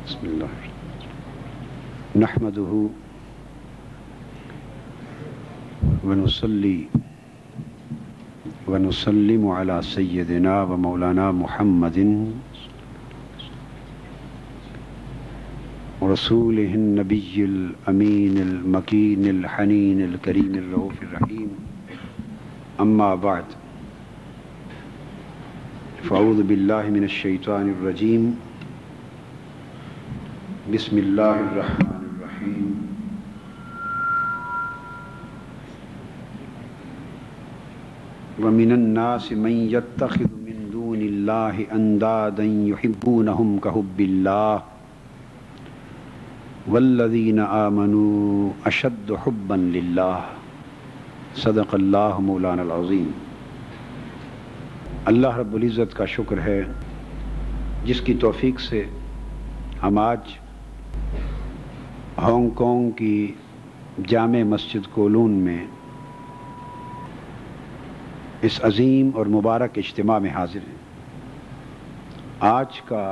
بسم اللہ نحمده ونصلي ونسلم على سيدنا ومولانا محمد ورسوله النبي الأمين المكين الحنين الكريم الرؤوف الرحيم أما بعد فأعوذ بالله من الشيطان الرجيم بسم الله الرحمن الرحيم ومن الناس من يتخذ من دون الله أندادا يحبونهم كحب الله والذين آمنوا أشد حبا لله صدق اللہ مولانا العظیم۔ اللہ رب العزت کا شکر ہے جس کی توفیق سے ہم آج ہانگ کانگ کی جامع مسجد کولون میں اس عظیم اور مبارک اجتماع میں حاضر ہیں۔ آج کا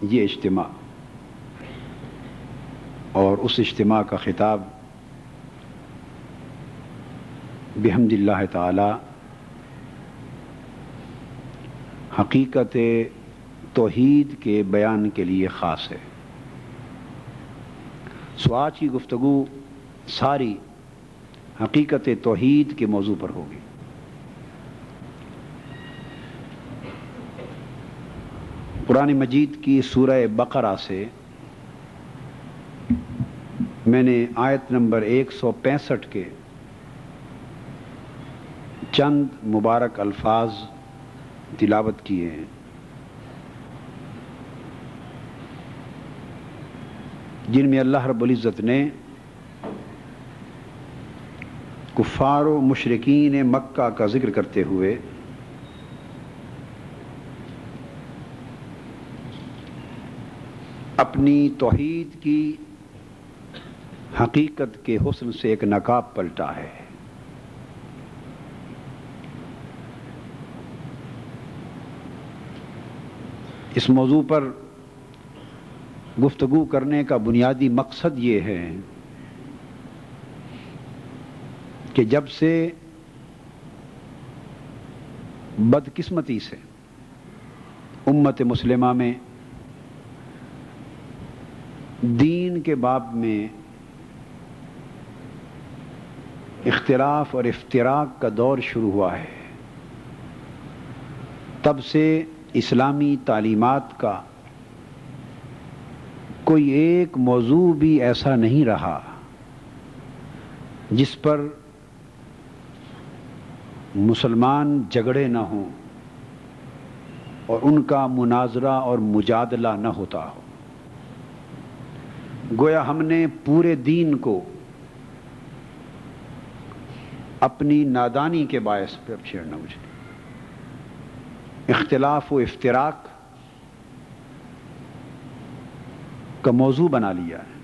یہ اجتماع اور اس اجتماع کا خطاب بحمد اللہ تعالی حقیقت توحید کے بیان کے لیے خاص ہے۔ سو آج کی گفتگو ساری حقیقت توحید کے موضوع پر ہوگی۔ قرآن مجید کی سورہ بقرہ سے میں نے آیت نمبر 165 کے چند مبارک الفاظ تلاوت کیے ہیں، جن میں اللہ رب العزت نے کفار و مشرکین مکہ کا ذکر کرتے ہوئے اپنی توحید کی حقیقت کے حسن سے ایک نقاب پلٹا ہے۔ اس موضوع پر گفتگو کرنے کا بنیادی مقصد یہ ہے کہ جب سے بدقسمتی سے امت مسلمہ میں دین کے باب میں اختلاف اور افتراق کا دور شروع ہوا ہے، تب سے اسلامی تعلیمات کا کوئی ایک موضوع بھی ایسا نہیں رہا جس پر مسلمان جھگڑے نہ ہوں اور ان کا مناظرہ اور مجادلہ نہ ہوتا ہو۔ گویا ہم نے پورے دین کو اپنی نادانی کے باعث پہ چھیڑنا مجھے اختلاف و افتراق کا موضوع بنا لیا ہے،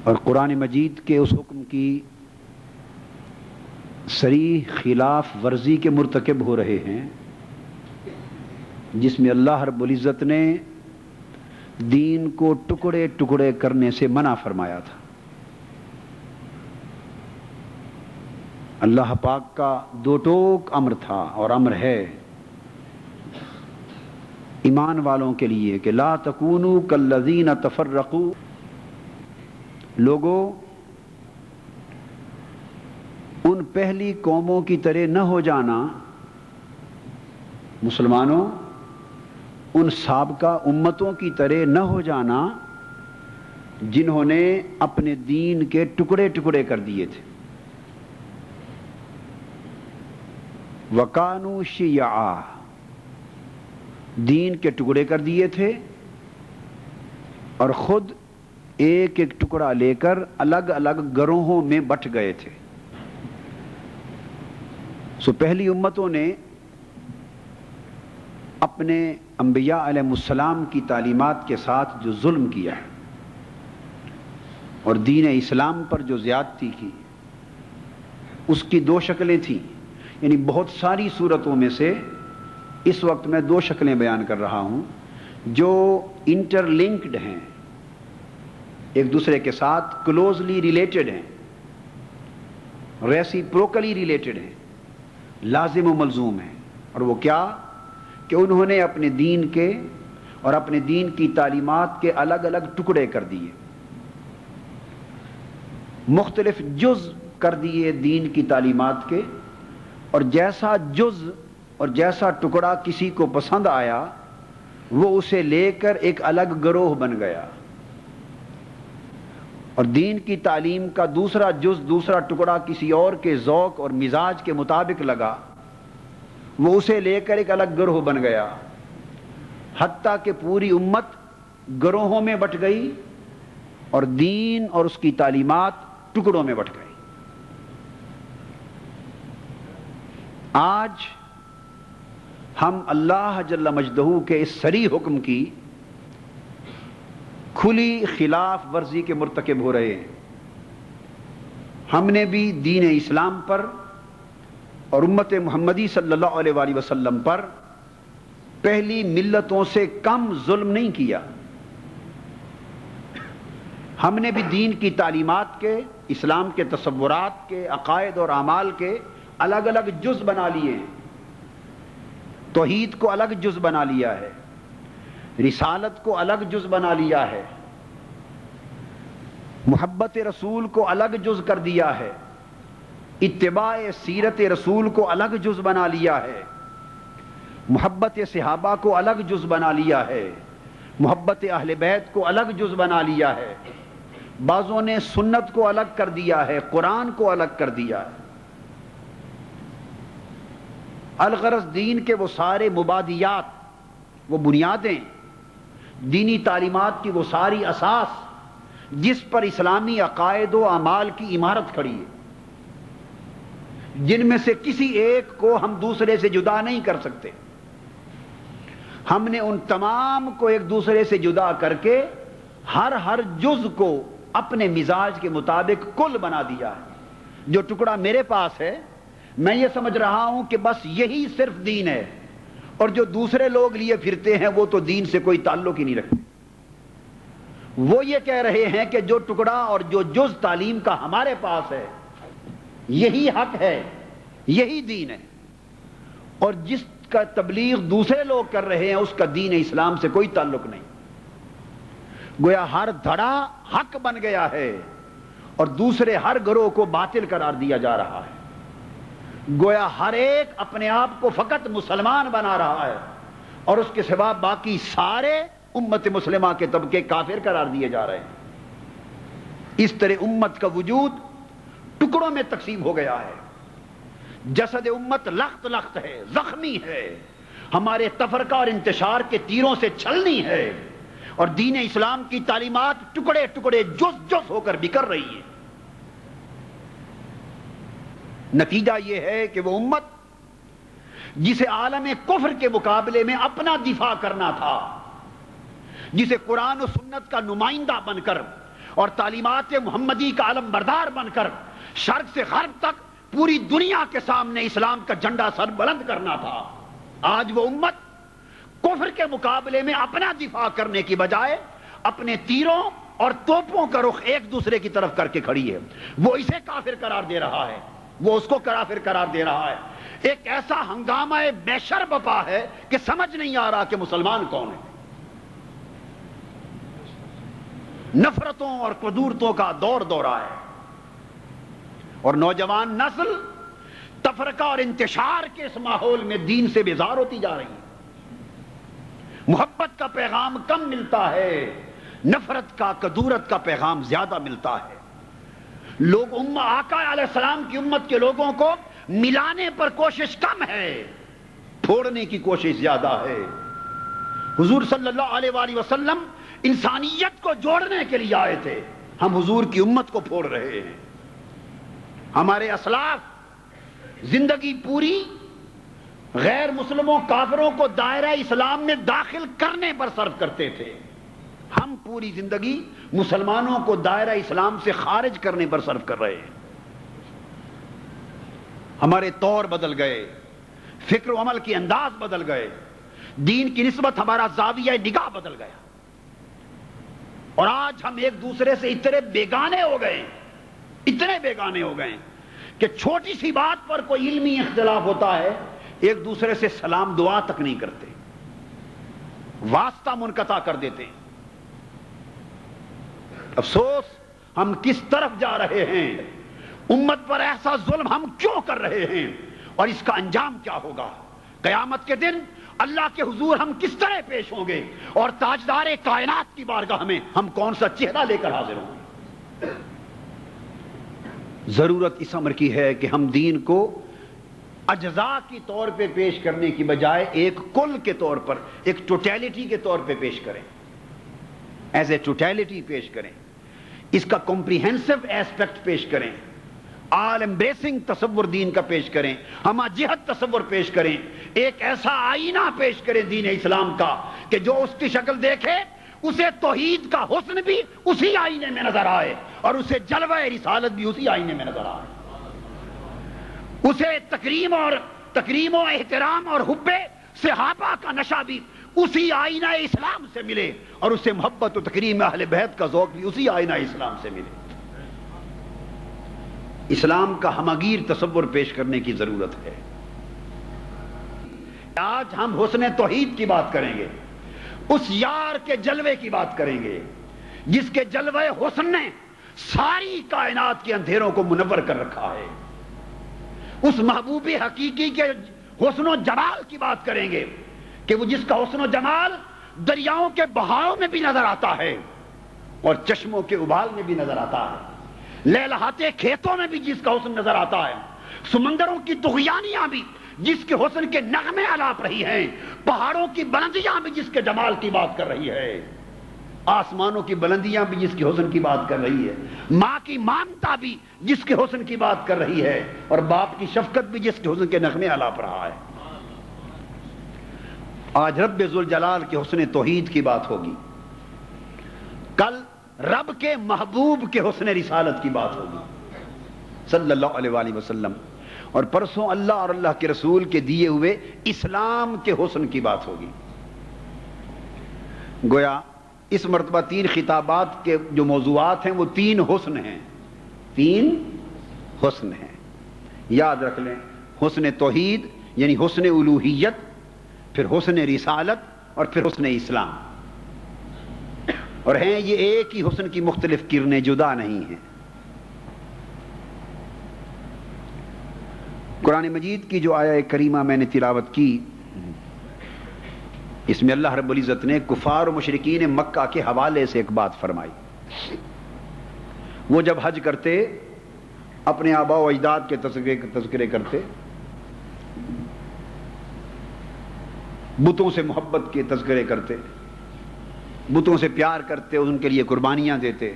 اور قرآن مجید کے اس حکم کی صریح خلاف ورزی کے مرتکب ہو رہے ہیں جس میں اللہ رب العزت نے دین کو ٹکڑے ٹکڑے کرنے سے منع فرمایا تھا۔ اللہ پاک کا دو ٹوک امر تھا اور امر ہے ایمان والوں کے لیے کہ لا تکونوا کالذین تفرقوا، لوگوں ان پہلی قوموں کی طرح نہ ہو جانا، مسلمانوں ان سابقہ امتوں کی طرح نہ ہو جانا جنہوں نے اپنے دین کے ٹکڑے ٹکڑے کر دیے تھے۔ وَكَانُوا شِيَعًا، دین کے ٹکڑے کر دیے تھے اور خود ایک ایک ٹکڑا لے کر الگ الگ گروہوں میں بٹ گئے تھے۔ سو پہلی امتوں نے اپنے انبیاء علیہ السلام کی تعلیمات کے ساتھ جو ظلم کیا اور دین اسلام پر جو زیادتی کی، اس کی دو شکلیں تھیں، یعنی بہت ساری صورتوں میں سے اس وقت میں دو شکلیں بیان کر رہا ہوں۔ جو انٹر لنکڈ ہیں، ایک دوسرے کے ساتھ کلوزلی ریلیٹڈ ہیں، ریسیپروکلی ریلیٹڈ ہیں، لازم و ملزوم ہیں. اور وہ کیا کہ انہوں نے اپنے دین کے اور اپنے دین کی تعلیمات کے الگ الگ ٹکڑے کر دیے، مختلف جز کر دیے دین کی تعلیمات کے، اور جیسا جز اور جیسا ٹکڑا کسی کو پسند آیا وہ اسے لے کر ایک الگ گروہ بن گیا، اور دین کی تعلیم کا دوسرا جز، دوسرا ٹکڑا کسی اور کے ذوق اور مزاج کے مطابق لگا، وہ اسے لے کر ایک الگ گروہ بن گیا، حتیٰ کہ پوری امت گروہوں میں بٹ گئی اور دین اور اس کی تعلیمات ٹکڑوں میں بٹ گئی. آج ہم اللہ جل مجدہ کے اس صریح حکم کی کھلی خلاف ورزی کے مرتکب ہو رہے ہیں. ہم نے بھی دین اسلام پر اور امت محمدی صلی اللہ علیہ وآلہ وسلم پر پہلی ملتوں سے کم ظلم نہیں کیا. ہم نے بھی دین کی تعلیمات کے، اسلام کے تصورات کے، عقائد اور اعمال کے الگ الگ جز بنا لیے ہیں. توحید کو الگ جز بنا لیا ہے، رسالت کو الگ جز بنا لیا ہے، محبت رسول کو الگ جز کر دیا ہے، اتباع سیرت رسول کو الگ جز بنا لیا ہے، محبت صحابہ کو الگ جز بنا لیا ہے، محبت اہل بیت کو الگ جز بنا لیا ہے. بعضوں نے سنت کو الگ کر دیا ہے، قرآن کو الگ کر دیا ہے. الغرض دین کے وہ سارے مبادیات، وہ بنیادیں، دینی تعلیمات کی وہ ساری اساس جس پر اسلامی عقائد و اعمال کی عمارت کھڑی ہے، جن میں سے کسی ایک کو ہم دوسرے سے جدا نہیں کر سکتے، ہم نے ان تمام کو ایک دوسرے سے جدا کر کے ہر جز کو اپنے مزاج کے مطابق کل بنا دیا ہے. جو ٹکڑا میرے پاس ہے میں یہ سمجھ رہا ہوں کہ بس یہی صرف دین ہے، اور جو دوسرے لوگ لیے پھرتے ہیں وہ تو دین سے کوئی تعلق ہی نہیں رکھتے. وہ یہ کہہ رہے ہیں کہ جو ٹکڑا اور جو جز تعلیم کا ہمارے پاس ہے یہی حق ہے، یہی دین ہے، اور جس کا تبلیغ دوسرے لوگ کر رہے ہیں اس کا دین اسلام سے کوئی تعلق نہیں. گویا ہر دھڑا حق بن گیا ہے اور دوسرے ہر گروہ کو باطل قرار دیا جا رہا ہے. گویا ہر ایک اپنے آپ کو فقط مسلمان بنا رہا ہے اور اس کے سوا باقی سارے امت مسلمہ کے طبقے کافر قرار دیے جا رہے ہیں. اس طرح امت کا وجود ٹکڑوں میں تقسیم ہو گیا ہے. جسد امت لخت لخت ہے، زخمی ہے، ہمارے تفرقہ اور انتشار کے تیروں سے چھلنی ہے، اور دین اسلام کی تعلیمات ٹکڑے ٹکڑے جز جز ہو کر بکھر رہی ہے. نتیجہ یہ ہے کہ وہ امت جسے عالم کفر کے مقابلے میں اپنا دفاع کرنا تھا، جسے قرآن و سنت کا نمائندہ بن کر اور تعلیمات محمدی کا علم بردار بن کر شرق سے غرب تک پوری دنیا کے سامنے اسلام کا جھنڈا سر بلند کرنا تھا، آج وہ امت کفر کے مقابلے میں اپنا دفاع کرنے کی بجائے اپنے تیروں اور توپوں کا رخ ایک دوسرے کی طرف کر کے کھڑی ہے. وہ اسے کافر قرار دے رہا ہے، وہ اس کو کافر قرار دے رہا ہے. ایک ایسا ہنگامہ بے شر بپا ہے کہ سمجھ نہیں آ رہا کہ مسلمان کون ہے. نفرتوں اور قدورتوں کا دور دورہ ہے، اور نوجوان نسل تفرقہ اور انتشار کے اس ماحول میں دین سے بیزار ہوتی جا رہی ہے. محبت کا پیغام کم ملتا ہے، نفرت کا، کدورت کا پیغام زیادہ ملتا ہے. لوگ آقا علیہ السلام کی امت کے لوگوں کو ملانے پر کوشش کم ہے، پھوڑنے کی کوشش زیادہ ہے. حضور صلی اللہ علیہ وآلہ وسلم انسانیت کو جوڑنے کے لیے آئے تھے، ہم حضور کی امت کو پھوڑ رہے ہیں. ہمارے اسلاف زندگی پوری غیر مسلموں کافروں کو دائرہ اسلام میں داخل کرنے پر صرف کرتے تھے، ہم پوری زندگی مسلمانوں کو دائرہ اسلام سے خارج کرنے پر صرف کر رہے ہیں. ہمارے طور بدل گئے، فکر و عمل کے انداز بدل گئے، دین کی نسبت ہمارا زاویہ نگاہ بدل گیا، اور آج ہم ایک دوسرے سے اتنے بیگانے ہو گئے، اتنے بیگانے ہو گئے کہ چھوٹی سی بات پر کوئی علمی اختلاف ہوتا ہے ایک دوسرے سے سلام دعا تک نہیں کرتے، واسطہ منقطع کر دیتے ہیں۔ افسوس ہم کس طرف جا رہے ہیں، امت پر ایسا ظلم ہم کیوں کر رہے ہیں، اور اس کا انجام کیا ہوگا؟ قیامت کے دن اللہ کے حضور ہم کس طرح پیش ہوں گے، اور تاجدار کائنات کی بارگاہ میں ہم کون سا چہرہ لے کر حاضر ہوں گے؟ ضرورت اس امر کی ہے کہ ہم دین کو اجزاء کی طور پہ پیش کرنے کی بجائے ایک کل کے طور پر، ایک ٹوٹیلٹی کے طور پہ پیش کریں، ایز اے ٹوٹیلٹی پیش کریں، اس کا کمپریہنسو ایسپیکٹ پیش کریں، آل امبریسنگ تصور دین کا پیش کریں، ہمہ جہت تصور پیش کریں، ایک ایسا آئینہ پیش کریں دین اسلام کا کہ جو اس کی شکل دیکھے اسے توحید کا حسن بھی اسی آئینے میں نظر آئے، اور اسے جلوہ رسالت بھی اسی آئینے میں نظر آئے، اسے تکریم و احترام اور حب صحابہ کا نشہ بھی اسی آئینہ اسلام سے ملے، اور اسے محبت و تکریم اہل بیت کا ذوق بھی اسی آئینہ اسلام سے ملے۔ اسلام کا ہمگیر تصور پیش کرنے کی ضرورت ہے۔ آج ہم حسن توحید کی بات کریں گے، اس یار کے جلوے کی بات کریں گے جس کے جلوے حسن نے ساری کائنات کے اندھیروں کو منور کر رکھا ہے، اس محبوب حقیقی کے حسن و جمال کی بات کریں گے کہ وہ جس کا حسن و جمال دریاؤں کے بہاؤ میں بھی نظر آتا ہے اور چشموں کے ابال میں بھی نظر آتا ہے، لہلہاتے کھیتوں میں بھی جس کا حسن نظر آتا ہے، سمندروں کی طغیانیاں بھی جس کے حسن کے نغمے الاپ رہی ہیں، پہاڑوں کی بلندیاں بھی جس کے جمال کی بات کر رہی ہے، آسمانوں کی بلندیاں بھی جس کے حسن کی بات کر رہی ہے، ماں کی مامتا بھی جس کے حسن کی بات کر رہی ہے، اور باپ کی شفقت بھی جس کے حسن کے نغمے الاپ رہا ہے۔ آج رب ذوالجلال کے حسن توحید کی بات ہوگی، کل رب کے محبوب کے حسن رسالت کی بات ہوگی صلی اللہ علیہ وآلہ وسلم، اور پرسوں اللہ اور اللہ کے رسول کے دیے ہوئے اسلام کے حسن کی بات ہوگی۔ گویا اس مرتبہ 3 خطابات کے جو موضوعات ہیں وہ 3 حسن ہیں، 3 حسن ہیں، یاد رکھ لیں، حسن توحید یعنی حسن الوہیت، پھر حسن رسالت، اور پھر حسن اسلام، اور ہیں یہ ایک ہی حسن کی مختلف کرنیں، جدا نہیں ہیں۔ قرآن مجید کی جو آیہ کریمہ میں نے تلاوت کی، اس میں اللہ رب العزت نے کفار و مشرکین مکہ کے حوالے سے ایک بات فرمائی۔ وہ جب حج کرتے اپنے آباء و اجداد کے تذکرے کرتے، بتوں سے محبت کے تذکرے کرتے، بتوں سے پیار کرتے، ان کے لیے قربانیاں دیتے،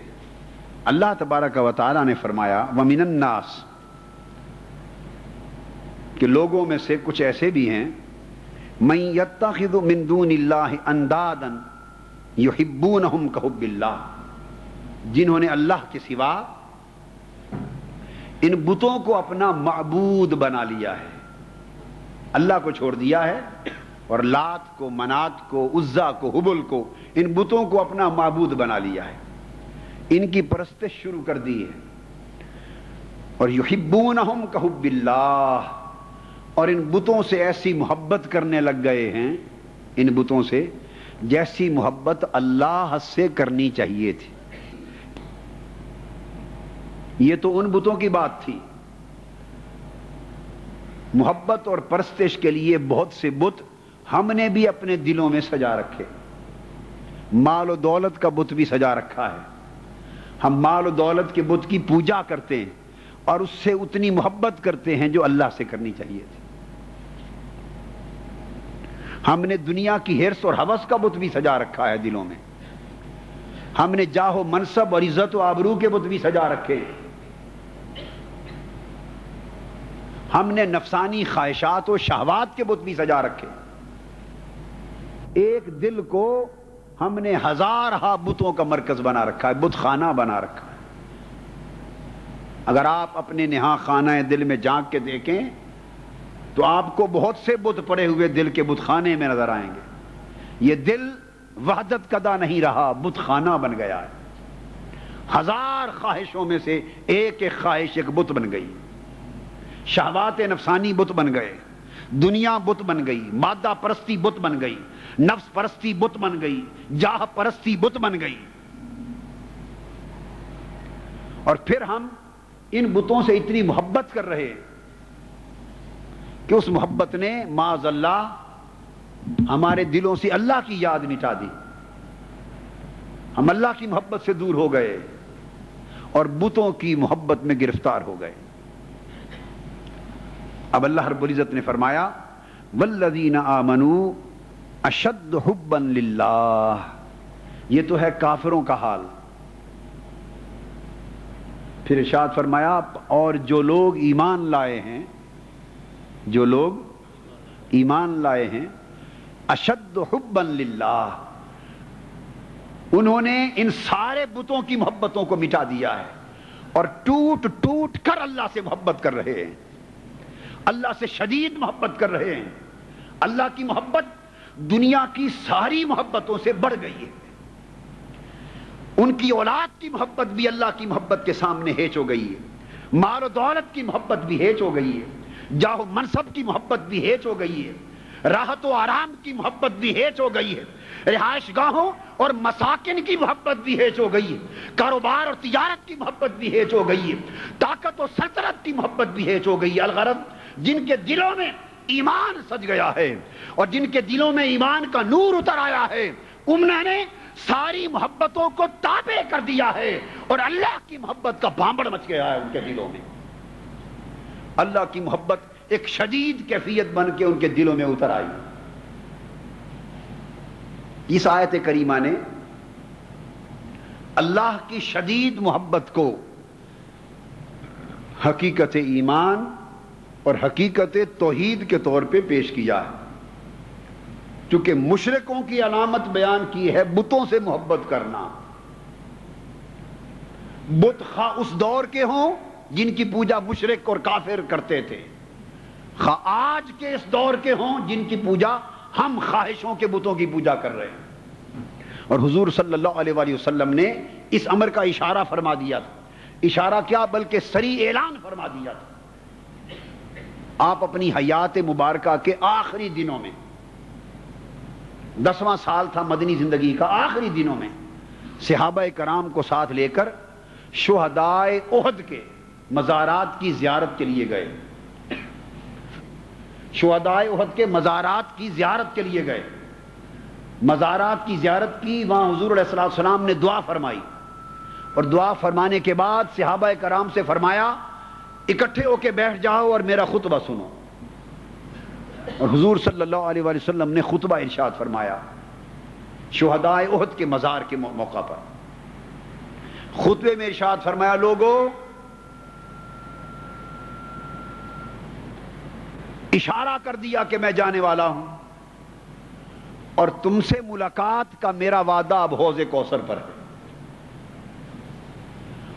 اللہ تبارک و تعالی نے فرمایا وَمِنَ النَّاسِ، کہ لوگوں میں سے کچھ ایسے بھی ہیں مَن يَتَّخِذُ مِن دُونِ اللَّهِ أَندَادًا يُحِبُّونَهُمْ كَحُبِّ اللَّهِ، جنہوں نے اللہ کے سوا ان بتوں کو اپنا معبود بنا لیا ہے، اللہ کو چھوڑ دیا ہے، اور لات کو، منات کو، عزا کو، حبل کو، ان بتوں کو اپنا معبود بنا لیا ہے، ان کی پرستش شروع کر دی ہے، اور یحبونہم کحب اللہ، اور ان بتوں سے ایسی محبت کرنے لگ گئے ہیں، ان بتوں سے جیسی محبت اللہ سے کرنی چاہیے تھی۔ یہ تو ان بتوں کی بات تھی، محبت اور پرستش کے لیے بہت سے بت ہم نے بھی اپنے دلوں میں سجا رکھے، مال و دولت کا بت بھی سجا رکھا ہے، ہم مال و دولت کے بت کی پوجا کرتے ہیں اور اس سے اتنی محبت کرتے ہیں جو اللہ سے کرنی چاہیے تھی۔ ہم نے دنیا کی ہرس اور ہوس کا بت بھی سجا رکھا ہے دلوں میں، ہم نے جاہ و منصب اور عزت و آبرو کے بت بھی سجا رکھے، ہم نے نفسانی خواہشات و شہوات کے بت بھی سجا رکھے۔ ایک دل کو ہم نے ہزارہ بتوں کا مرکز بنا رکھا ہے، بت خانہ بنا رکھا ہے۔ اگر آپ اپنے نہا خانہ دل میں جھانک کے دیکھیں تو آپ کو بہت سے بت پڑے ہوئے دل کے بت خانے میں نظر آئیں گے. یہ دل وحدت کدا نہیں رہا، بت خانہ بن گیا ہے. ہزار خواہشوں میں سے ایک ایک خواہش ایک بت بن گئی. شہوات نفسانی بت بن گئے، دنیا بت بن گئی، مادہ پرستی بت بن گئی، نفس پرستی بت بن گئی، جاہ پرستی بت بن گئی. اور پھر ہم ان بتوں سے اتنی محبت کر رہے ہیں کہ اس محبت نے معاذ اللہ ہمارے دلوں سے اللہ کی یاد مٹا دی. ہم اللہ کی محبت سے دور ہو گئے اور بتوں کی محبت میں گرفتار ہو گئے. اب اللہ رب العزت نے فرمایا والذین آمنوا اشد حبا للہ. یہ تو ہے کافروں کا حال. پھر ارشاد فرمایا اور جو لوگ ایمان لائے ہیں، جو لوگ ایمان لائے ہیں اشد حبا للہ، انہوں نے ان سارے بتوں کی محبتوں کو مٹا دیا ہے اور ٹوٹ ٹوٹ کر اللہ سے محبت کر رہے ہیں، اللہ سے شدید محبت کر رہے ہیں. اللہ کی محبت دنیا کی ساری محبتوں سے بڑھ گئی ہے. ان کی اولاد کی محبت بھی اللہ کی محبت کے سامنے ہیچ ہو گئی ہے. مال و دولت کی محبت بھی ہیچ ہو گئی ہے. جاہ و منصب کی محبت بھی ہیچ ہو گئی ہے. راحت و آرام کی محبت بھی ہیچ ہو گئی ہے. رہائش گاہوں اور مساکن کی محبت بھی ہیچ ہو گئی ہے. کاروبار اور تجارت کی محبت بھی ہیچ ہو گئی ہے. طاقت و سلطنت کی محبت بھی ہیچ ہو گئی ہے. الغرض جن کے دلوں میں ایمان سج گیا ہے اور جن کے دلوں میں ایمان کا نور اتر آیا ہے، انہوں نے ساری محبتوں کو تابع کر دیا ہے اور اللہ کی محبت کا بھانبڑ مچ گیا ہے ان کے دلوں میں. اللہ کی محبت ایک شدید کیفیت بن کے ان کے دلوں میں اتر آئی. اس آیت کریمہ نے اللہ کی شدید محبت کو حقیقت ایمان اور حقیقت توحید کے طور پہ پیش کیا ہے. چونکہ مشرکوں کی علامت بیان کی ہے بتوں سے محبت کرنا. بت خواہ اس دور کے ہوں جن کی پوجا مشرک اور کافر کرتے تھے، خواہ آج کے اس دور کے ہوں جن کی پوجا ہم خواہشوں کے بتوں کی پوجا کر رہے ہیں. اور حضور صلی اللہ علیہ وآلہ وسلم نے اس امر کا اشارہ فرما دیا تھا. اشارہ کیا بلکہ صریح اعلان فرما دیا تھا. آپ اپنی حیات مبارکہ کے آخری دنوں میں، 10واں سال تھا مدنی زندگی کا، آخری دنوں میں صحابہ کرام کو ساتھ لے کر شہدائے احد کے مزارات کی زیارت کے لیے گئے. شہدائے احد کے مزارات کی زیارت کے لیے گئے. مزارات کی زیارت کی، وہاں حضور علیہ السلام نے دعا فرمائی اور دعا فرمانے کے بعد صحابہ کرام سے فرمایا اکٹھے ہو کے بیٹھ جاؤ اور میرا خطبہ سنو. اور حضور صلی اللہ علیہ وآلہ وسلم نے خطبہ ارشاد فرمایا شہدائے احد کے مزار کے موقع پر. خطبے میں ارشاد فرمایا لوگو، اشارہ کر دیا کہ میں جانے والا ہوں اور تم سے ملاقات کا میرا وعدہ اب حوض کوثر پر ہے.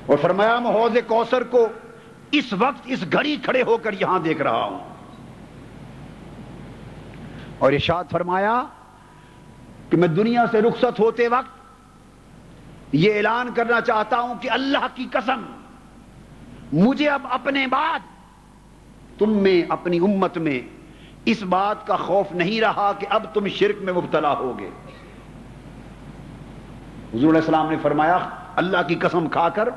اور فرمایا میں حوض کوثر کو اس وقت اس گھڑی کھڑے ہو کر یہاں دیکھ رہا ہوں. اور ارشاد فرمایا کہ میں دنیا سے رخصت ہوتے وقت یہ اعلان کرنا چاہتا ہوں کہ اللہ کی قسم مجھے اب اپنے بعد تم میں، اپنی امت میں اس بات کا خوف نہیں رہا کہ اب تم شرک میں مبتلا ہوگے. حضور علیہ السلام نے فرمایا اللہ کی قسم کھا کر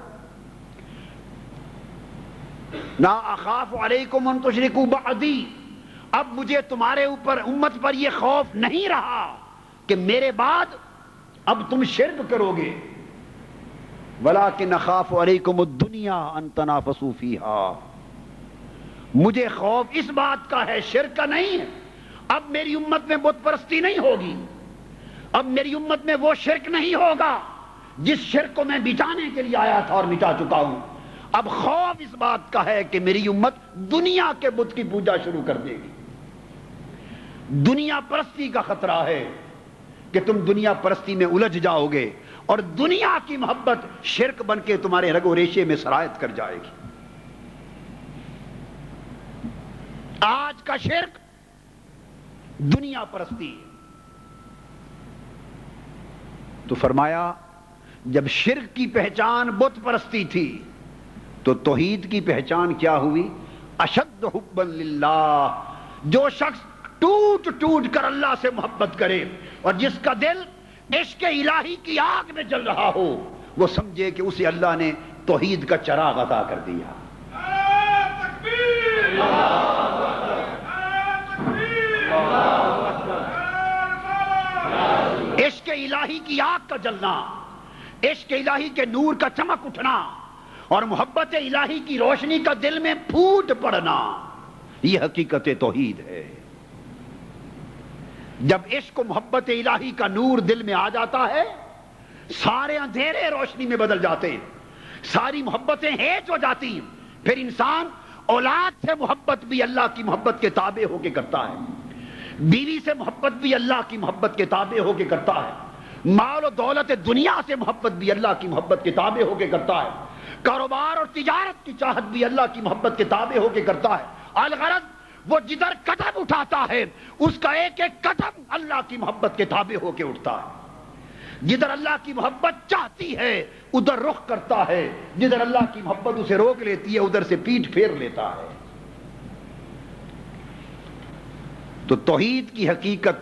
لا اخاف علیکم ان تشرکوا بعدی، اب مجھے تمہارے اوپر امت پر یہ خوف نہیں رہا کہ میرے بعد اب تم شرک کرو گے. ولکن اخاف علیکم الدنیا ان تنافسوا فیہا، مجھے خوف اس بات کا ہے، شرک کا نہیں ہے. اب میری امت میں بت پرستی نہیں ہوگی، اب میری امت میں وہ شرک نہیں ہوگا جس شرک کو میں مٹانے کے لیے آیا تھا اور مٹا چکا ہوں. اب خوف اس بات کا ہے کہ میری امت دنیا کے بت کی پوجا شروع کر دے گی. دنیا پرستی کا خطرہ ہے کہ تم دنیا پرستی میں الجھ جاؤ گے اور دنیا کی محبت شرک بن کے تمہارے رگ و ریشے میں سرایت کر جائے گی. آج کا شرک دنیا پرستی ہے۔ تو فرمایا جب شرک کی پہچان بت پرستی تھی تو توحید کی پہچان کیا ہوئی؟ اشد حبا للہ، جو شخص ٹوٹ ٹوٹ کر اللہ سے محبت کرے اور جس کا دل عشق الہی کی آگ میں جل رہا ہو، وہ سمجھے کہ اسے اللہ نے توحید کا چراغ عطا کر دیا۔ عشق الہی کی آگ کا جلنا، عشق الہی کے نور کا چمک اٹھنا اور محبت الہی کی روشنی کا دل میں پھوٹ پڑنا، یہ حقیقت توحید ہے۔ جب عشق و محبت الہی کا نور دل میں آ جاتا ہے، سارے اندھیرے روشنی میں بدل جاتے ہیں، ساری محبتیں ہیج ہو جاتی ہیں۔ پھر انسان اولاد سے محبت بھی اللہ کی محبت کے تابع ہو کے کرتا ہے، بیوی سے محبت بھی اللہ کی محبت کے تابع ہو کے کرتا ہے، مال و دولت دنیا سے محبت بھی اللہ کی محبت کے تابع ہو کے کرتا ہے، کاروبار اور تجارت کی چاہت بھی اللہ کی محبت کے تابع ہو کے کرتا ہے۔ الغرض وہ جدھر قدم اٹھاتا ہے اس کا ایک ایک قدم اللہ کی محبت کے تابع ہو کے اٹھتا ہے۔ جدھر اللہ کی محبت چاہتی ہے ادھر رخ کرتا ہے، جدھر اللہ کی محبت اسے روک لیتی ہے ادھر سے پیٹھ پھیر لیتا ہے۔ تو توحید کی حقیقت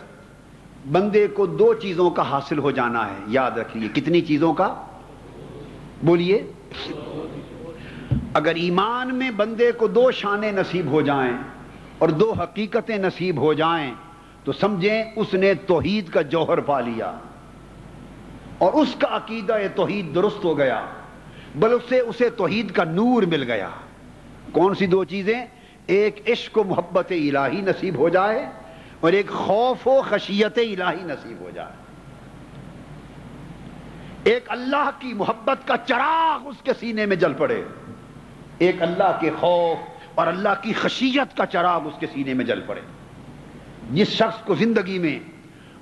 بندے کو دو چیزوں کا حاصل ہو جانا ہے، یاد رکھیے۔ کتنی چیزوں کا؟ بولیے۔ اگر ایمان میں بندے کو دو شانیں نصیب ہو جائیں اور دو حقیقتیں نصیب ہو جائیں تو سمجھیں اس نے توحید کا جوہر پا لیا اور اس کا عقیدہ توحید درست ہو گیا، بلکہ اسے توحید کا نور مل گیا۔ کون سی دو چیزیں؟ ایک عشق و محبت الہی نصیب ہو جائے اور ایک خوف و خشیت الہی نصیب ہو جائے۔ ایک اللہ کی محبت کا چراغ اس کے سینے میں جل پڑے، ایک اللہ کے خوف اور اللہ کی خشیت کا چراغ اس کے سینے میں جل پڑے۔ جس شخص کو زندگی میں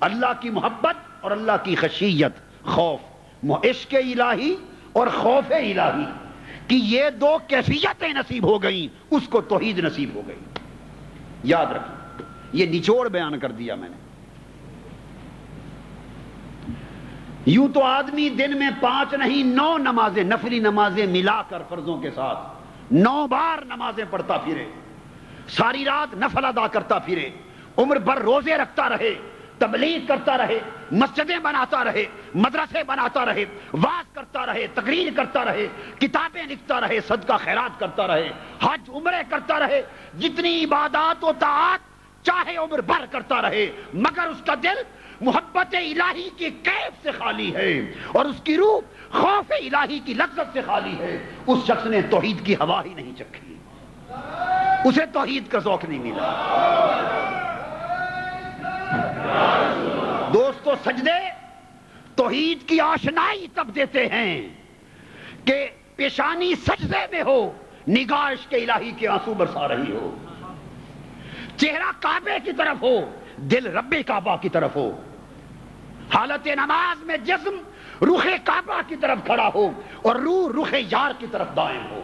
اللہ کی محبت اور اللہ کی خشیت، خوف، عشق الہی اور خوف الہی کی یہ دو کیفیتیں نصیب ہو گئیں، اس کو توحید نصیب ہو گئی۔ یاد رکھیں، یہ نچوڑ بیان کر دیا میں نے۔ یوں تو آدمی دن میں 5 نہیں 9 نمازیں، نفلی نمازیں ملا کر فرضوں کے ساتھ 9 بار نمازیں پڑھتا پھرے، ساری رات نفل ادا کرتا پھرے، عمر بھر روزے رکھتا رہے، تبلیغ کرتا رہے، مسجدیں بناتا رہے، مدرسے بناتا رہے، وعظ کرتا رہے، تقریر کرتا رہے، کتابیں لکھتا رہے، صدقہ خیرات کرتا رہے، حج عمرے کرتا رہے، جتنی عبادات و طاعات چاہے عمر بھر کرتا رہے، مگر اس کا دل محبت الہی کی کیف سے خالی ہے اور اس کی روح خوف الہی کی لذت سے خالی ہے۔ اس شخص نے توحید کی ہوا ہی نہیں چکھی، اسے توحید کا ذوق نہیں ملا۔ دوستو سجدے توحید کی آشنائی تب دیتے ہیں کہ پیشانی سجدے میں ہو، نگاہ عشق الہی کے آنسو برسا رہی ہو، چہرہ کعبے کی طرف ہو، دل رب کعبہ کی طرف ہو، حالت نماز میں جسم رخ کعبہ کی طرف کھڑا ہو اور روح رخ یار کی طرف دائم ہو۔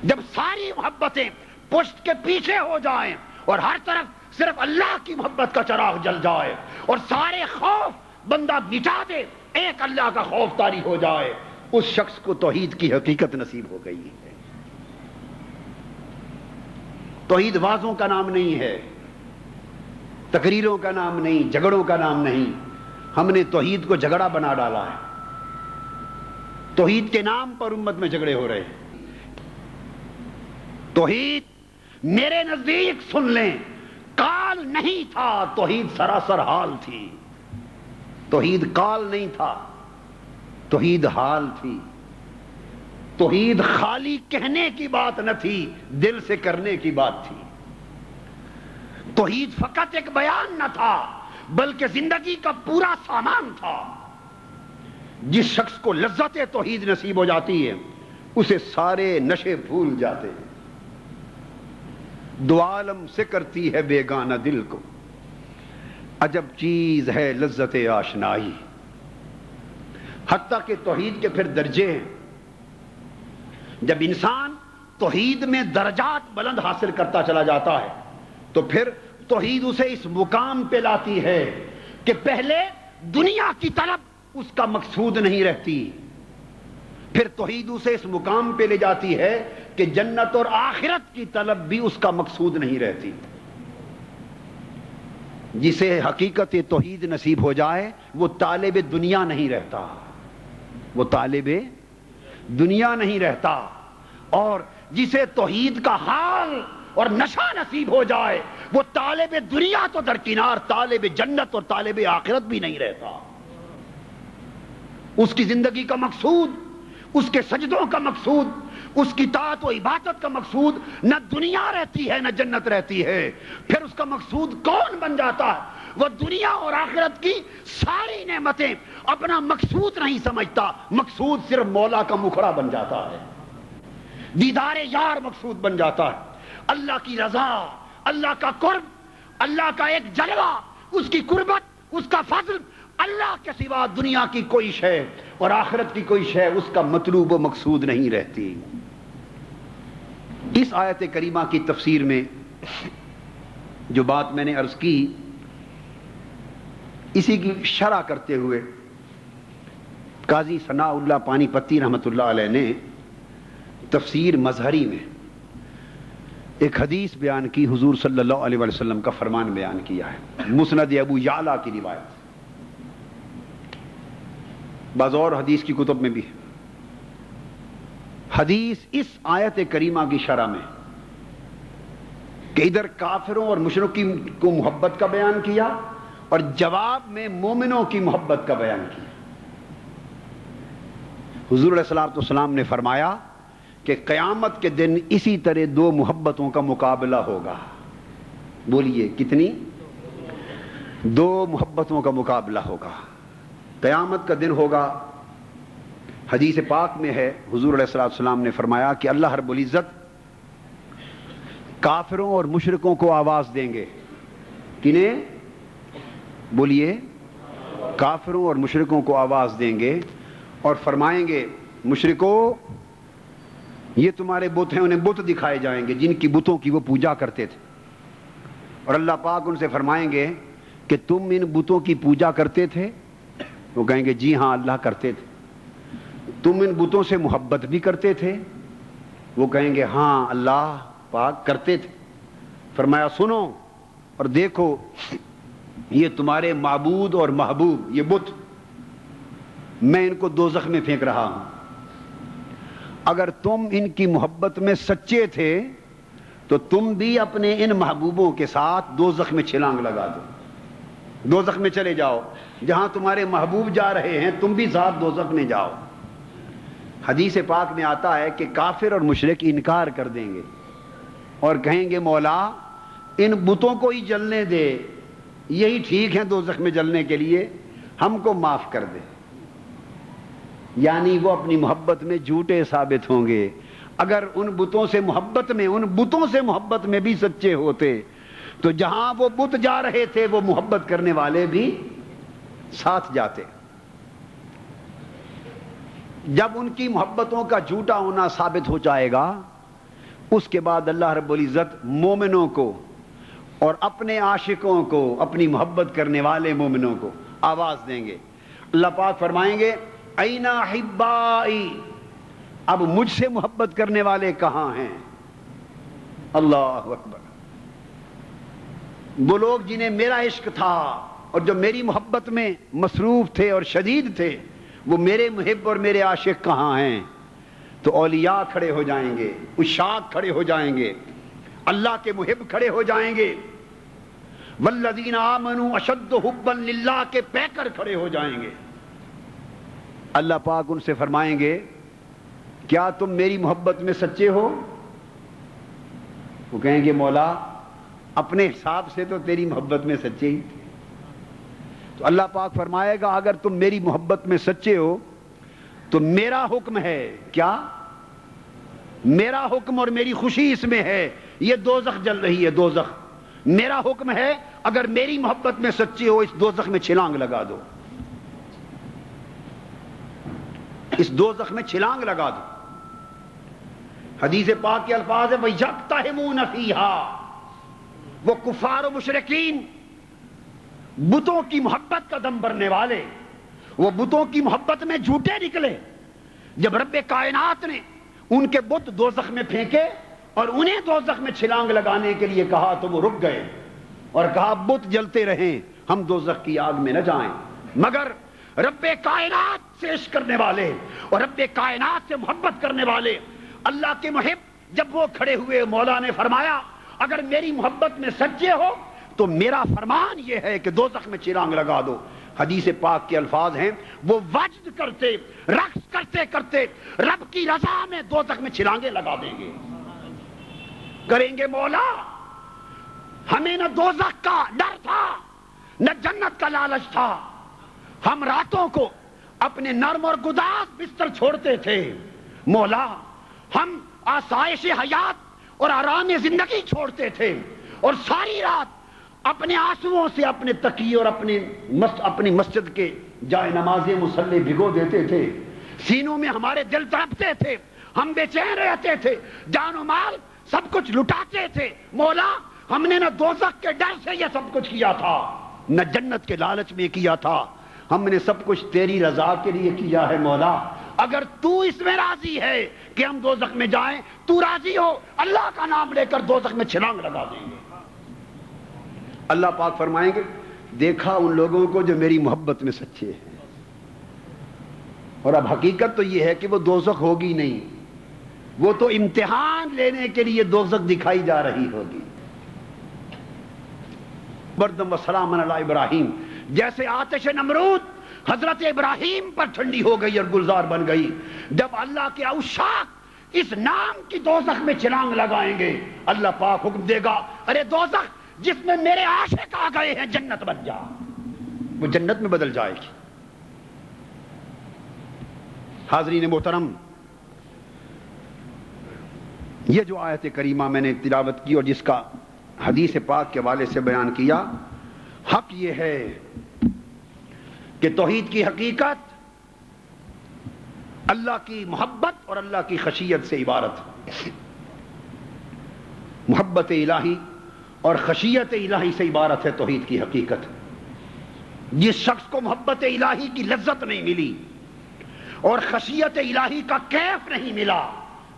جب ساری محبتیں پشت کے پیچھے ہو جائیں اور ہر طرف صرف اللہ کی محبت کا چراغ جل جائے اور سارے خوف بندہ مٹا دے، ایک اللہ کا خوف طاری ہو جائے، اس شخص کو توحید کی حقیقت نصیب ہو گئی ہے۔ توحید وعظوں کا نام نہیں ہے، تقریروں کا نام نہیں، جھگڑوں کا نام نہیں۔ ہم نے توحید کو جھگڑا بنا ڈالا ہے، توحید کے نام پر امت میں جھگڑے ہو رہے ہیں۔ توحید میرے نزدیک سن لیں، قال نہیں تھا، توحید سراسر حال تھی۔ توحید قال نہیں تھا، توحید حال تھی۔ توحید خالی کہنے کی بات نہ تھی، دل سے کرنے کی بات تھی۔ توحید فقط ایک بیان نہ تھا بلکہ زندگی کا پورا سامان تھا۔ جس شخص کو لذت توحید نصیب ہو جاتی ہے اسے سارے نشے بھول جاتے ہیں۔ دو عالم سے کرتی ہے بیگانہ دل کو، عجب چیز ہے لذت آشنائی۔ حتیٰ کہ توحید کے پھر درجے ہیں۔ جب انسان توحید میں درجات بلند حاصل کرتا چلا جاتا ہے تو پھر توحید اسے اس مقام پہ لاتی ہے کہ پہلے دنیا کی طلب اس کا مقصود نہیں رہتی، پھر توحید اسے اس مقام پہ لے جاتی ہے کہ جنت اور آخرت کی طلب بھی اس کا مقصود نہیں رہتی۔ جسے حقیقت توحید نصیب ہو جائے وہ طالب دنیا نہیں رہتا، وہ طالب دنیا نہیں رہتا، اور جسے توحید کا حال اور نشہ نصیب ہو جائے وہ طالب دنیا تو درکنار، طالب جنت اور طالب آخرت بھی نہیں رہتا۔ اس کی زندگی کا مقصود، اس کے سجدوں کا مقصود، اس کی طاعت و عبادت کا مقصود نہ دنیا رہتی ہے نہ جنت رہتی ہے، پھر اس کا مقصود کون بن جاتا ہے؟ وہ دنیا اور آخرت کی ساری نعمتیں اپنا مقصود نہیں سمجھتا، مقصود صرف مولا کا مکھڑا بن جاتا ہے، دیدار یار مقصود بن جاتا ہے، اللہ کی رضا، اللہ کا قرب، اللہ کا ایک جلوہ، اس کی قربت، اس کا فضل، اللہ کے سوا دنیا کی کوئی شے اور آخرت کی کوئی شے اس کا مطلوب و مقصود نہیں رہتی۔ اس آیت کریمہ کی تفسیر میں جو بات میں نے عرض کی، اسی کی شرح کرتے ہوئے قاضی ثناء اللہ پانی پتی رحمۃ اللہ علیہ نے تفسیر مظہری میں ایک حدیث بیان کی، حضور صلی اللہ علیہ وسلم کا فرمان بیان کیا ہے، مسند ابو یعلا کی روایت، بعض اور حدیث کی کتب میں بھی ہے۔ حدیث اس آیت کریمہ کی شرح میں کہ ادھر کافروں اور مشرکین کو محبت کا بیان کیا اور جواب میں مومنوں کی محبت کا بیان کیا۔ حضور علیہ الصلوۃ والسلام نے فرمایا کہ قیامت کے دن اسی طرح دو محبتوں کا مقابلہ ہوگا۔ بولیے کتنی؟ دو محبتوں کا مقابلہ ہوگا قیامت کا دن ہوگا۔ حدیث پاک میں ہے، حضور علیہ الصلوۃ والسلام نے فرمایا کہ اللہ رب العزت کافروں اور مشرکوں کو آواز دیں گے۔ کنہیں؟ بولیے، کافروں اور مشرکوں کو آواز دیں گے اور فرمائیں گے مشرکو یہ تمہارے بت ہیں، انہیں بت دکھائے جائیں گے جن کی بتوں کی وہ پوجا کرتے تھے، اور اللہ پاک ان سے فرمائیں گے کہ تم ان بتوں کی پوجا کرتے تھے؟ وہ کہیں گے جی ہاں اللہ کرتے تھے۔ تم ان بتوں سے محبت بھی کرتے تھے؟ وہ کہیں گے ہاں اللہ پاک کرتے تھے۔ فرمایا سنو اور دیکھو، یہ تمہارے معبود اور محبوب یہ بت، میں ان کو دوزخ میں پھینک رہا ہوں، اگر تم ان کی محبت میں سچے تھے تو تم بھی اپنے ان محبوبوں کے ساتھ دوزخ میں چھلانگ لگا دو، دوزخ میں چلے جاؤ، جہاں تمہارے محبوب جا رہے ہیں تم بھی ساتھ دوزخ میں جاؤ۔ حدیث پاک میں آتا ہے کہ کافر اور مشرک انکار کر دیں گے اور کہیں گے مولا ان بتوں کو ہی جلنے دے، یہی ٹھیک ہے دوزخ میں جلنے کے لیے، ہم کو معاف کر دے۔ یعنی وہ اپنی محبت میں جھوٹے ثابت ہوں گے۔ اگر ان بتوں سے محبت میں بھی سچے ہوتے تو جہاں وہ بت جا رہے تھے وہ محبت کرنے والے بھی ساتھ جاتے۔ جب ان کی محبتوں کا جھوٹا ہونا ثابت ہو جائے گا، اس کے بعد اللہ رب العزت مومنوں کو اور اپنے عاشقوں کو، اپنی محبت کرنے والے مومنوں کو آواز دیں گے۔ اللہ پاک فرمائیں گے این احبائی، اب مجھ سے محبت کرنے والے کہاں ہیں؟ اللہ اکبر۔ وہ لوگ جنہیں میرا عشق تھا اور جو میری محبت میں مصروف تھے اور شدید تھے، وہ میرے محب اور میرے عاشق کہاں ہیں؟ تو اولیاء کھڑے ہو جائیں گے، عشاق کھڑے ہو جائیں گے، اللہ کے محب کھڑے ہو جائیں گے، والذین آمنوا اشد حبا للہ کے پیکر کھڑے ہو جائیں گے۔ اللہ پاک ان سے فرمائیں گے کیا تم میری محبت میں سچے ہو؟ وہ کہیں گے مولا اپنے حساب سے تو تیری محبت میں سچے ہی تھے۔ تو اللہ پاک فرمائے گا اگر تم میری محبت میں سچے ہو تو میرا حکم ہے، کیا؟ میرا حکم اور میری خوشی اس میں ہے، یہ دوزخ جل رہی ہے، دوزخ۔ میرا حکم ہے اگر میری محبت میں سچے ہو اس دوزخ میں چھلانگ لگا دو، اس دوزخ میں چھلانگ لگا دو۔ حدیث پاک کے الفاظ ہیں وَيَقْتَحِمُونَ فِيهَا، وہ کفار و مشرکین، بتوں کی محبت کا دم بھرنے والے، وہ بتوں کی محبت میں جھوٹے نکلے۔ جب رب کائنات نے ان کے بت دوزخ میں پھینکے اور انہیں دوزخ میں چھلانگ لگانے کے لیے کہا تو وہ رک گئے اور کہا بت جلتے رہیں، ہم دوزخ کی آگ میں نہ جائیں۔ مگر رب کائنات سے عشق کرنے والے اور رب کائنات سے محبت کرنے والے اللہ کے محب جب وہ کھڑے ہوئے، مولا نے فرمایا اگر میری محبت میں سچے ہو تو میرا فرمان یہ ہے کہ دوزخ میں چھلانگ لگا دو۔ حدیث پاک کے الفاظ ہیں وہ وجد کرتے، رقص کرتے کرتے رب کی رضا میں دوزخ میں چھلانگیں لگا دیں گے، کریں گے مولا ہمیں نہ دوزخ کا ڈر تھا نہ جنت کا لالچ تھا، ہم راتوں کو اپنے نرم اور گداز بستر چھوڑتے تھے، مولا ہم آسائش حیات اور آرام زندگی چھوڑتے تھے اور ساری رات اپنے آنسوؤں سے اپنے تکیے اور اپنی مسجد کے جائے نمازیں مصلی بھگو دیتے تھے، سینوں میں ہمارے دل تڑپتے تھے، ہم بے چین رہتے تھے، جان و مال سب کچھ لٹاتے تھے، مولا ہم نے نہ دوزخ کے ڈر سے یہ سب کچھ کیا تھا نہ جنت کے لالچ میں کیا تھا، ہم نے سب کچھ تیری رضا کے لیے کیا ہے مولا، اگر تو اس میں راضی ہے کہ ہم دوزخ میں جائیں، تو راضی ہو اللہ کا نام لے کر دوزخ میں چھلانگ لگا دیں گے۔ اللہ پاک فرمائیں گے دیکھا ان لوگوں کو جو میری محبت میں سچے ہیں، اور اب حقیقت تو یہ ہے کہ وہ دوزخ ہوگی نہیں، وہ تو امتحان لینے کے لیے دوزخ دکھائی جا رہی ہوگی۔ بردم و سلام علی ابراہیم، جیسے آتش نمرود حضرت ابراہیم پر ٹھنڈی ہو گئی اور گلزار بن گئی، جب اللہ کے عشاق اس نام کی دوزخ میں چھلانگ لگائیں گے، اللہ پاک حکم دے گا ارے دوزخ جس میں میرے عاشق آ گئے ہیں جنت بن جا، وہ جنت میں بدل جائے گی۔ حاضرین محترم، یہ جو آیت کریمہ میں نے تلاوت کی اور جس کا حدیث پاک کے حوالے سے بیان کیا، حق یہ ہے کہ توحید کی حقیقت اللہ کی محبت اور اللہ کی خشیت سے عبارت ہے، محبت الہی اور خشیت الہی سے عبارت ہے توحید کی حقیقت۔ جس شخص کو محبت الہی کی لذت نہیں ملی اور خشیت الہی کا کیف نہیں ملا،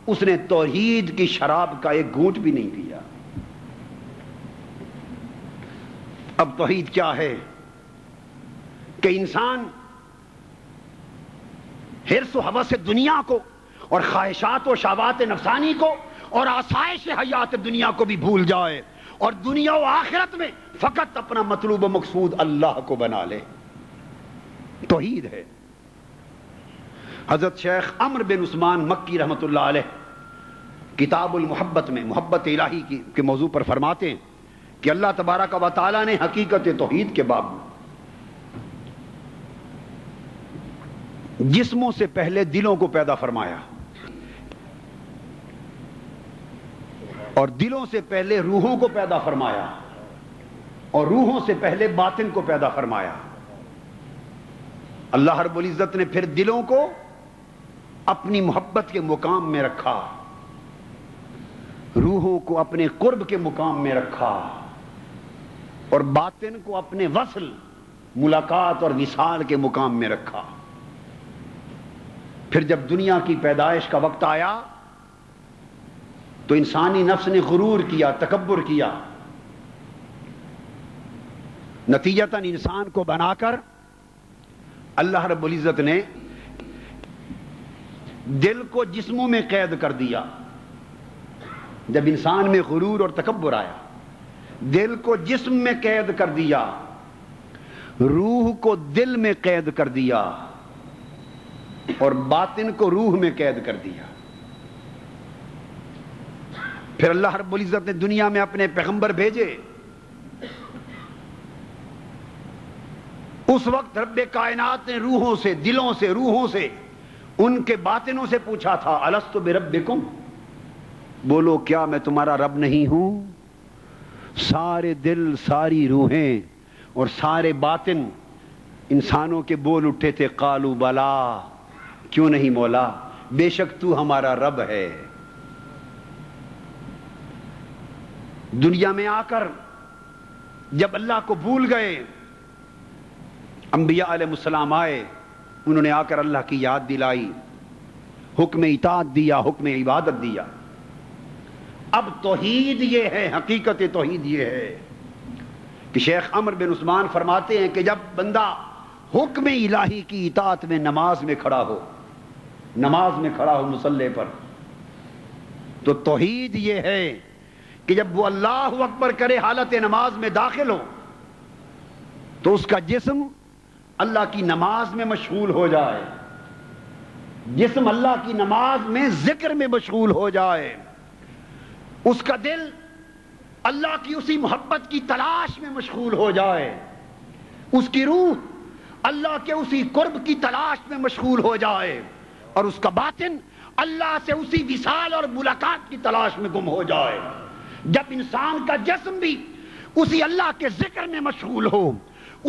اس نے توحید کی شراب کا ایک گھونٹ بھی نہیں پیا۔ اب توحید کیا ہے کہ انسان حرص و ہوس دنیا کو اور خواہشات و شہوات نفسانی کو اور آسائش حیات دنیا کو بھی بھول جائے اور دنیا و آخرت میں فقط اپنا مطلوب و مقصود اللہ کو بنا لے، توحید ہے۔ حضرت شیخ عمرو بن عثمان مکی رحمۃ اللہ علیہ کتاب المحبت میں محبت الہی کے موضوع پر فرماتے ہیں کہ اللہ تبارک و تعالی نے حقیقت توحید کے باب میں جسموں سے پہلے دلوں کو پیدا فرمایا اور دلوں سے پہلے روحوں کو پیدا فرمایا اور روحوں سے پہلے باطن کو پیدا فرمایا۔ اللہ رب العزت نے پھر دلوں کو اپنی محبت کے مقام میں رکھا، روحوں کو اپنے قرب کے مقام میں رکھا اور باطن کو اپنے وصل، ملاقات اور وصال کے مقام میں رکھا۔ پھر جب دنیا کی پیدائش کا وقت آیا تو انسانی نفس نے غرور کیا، تکبر کیا، نتیجتاً انسان کو بنا کر اللہ رب العزت نے دل کو جسموں میں قید کر دیا۔ جب انسان میں غرور اور تکبر آیا، دل کو جسم میں قید کر دیا، روح کو دل میں قید کر دیا اور باطن کو روح میں قید کر دیا۔ پھر اللہ رب العزت نے دنیا میں اپنے پیغمبر بھیجے، اس وقت رب کائنات نے روحوں سے، دلوں سے، روحوں سے، ان کے باطنوں سے پوچھا تھا الستو بربکم، بولو کیا میں تمہارا رب نہیں ہوں؟ سارے دل، ساری روحیں اور سارے باطن انسانوں کے بول اٹھے تھے قالوا بلا، کیوں نہیں مولا، بے شک تو ہمارا رب ہے۔ دنیا میں آ کر جب اللہ کو بھول گئے، انبیاء علیہ السلام آئے، انہوں نے آ کر اللہ کی یاد دلائی، حکم اطاعت دیا، حکم عبادت دیا۔ اب توحید یہ ہے، حقیقت توحید یہ ہے کہ شیخ عمر بن عثمان فرماتے ہیں کہ جب بندہ حکم الہی کی اطاعت میں نماز میں کھڑا ہو مصلی پر، تو توحید یہ ہے کہ جب وہ اللہ اکبر کرے حالت نماز میں داخل ہو تو اس کا جسم اللہ کی نماز میں مشغول ہو جائے، جسم اللہ کی نماز میں ذکر میں مشغول ہو جائے، اس کا دل اللہ کی اسی محبت کی تلاش میں مشغول ہو جائے، اس کی روح اللہ کے اسی قرب کی تلاش میں مشغول ہو جائے، اور اس کا باطن اللہ سے اسی وصال اور ملاقات کی تلاش میں گم ہو جائے۔ جب انسان کا جسم بھی اسی اللہ کے ذکر میں مشغول ہو،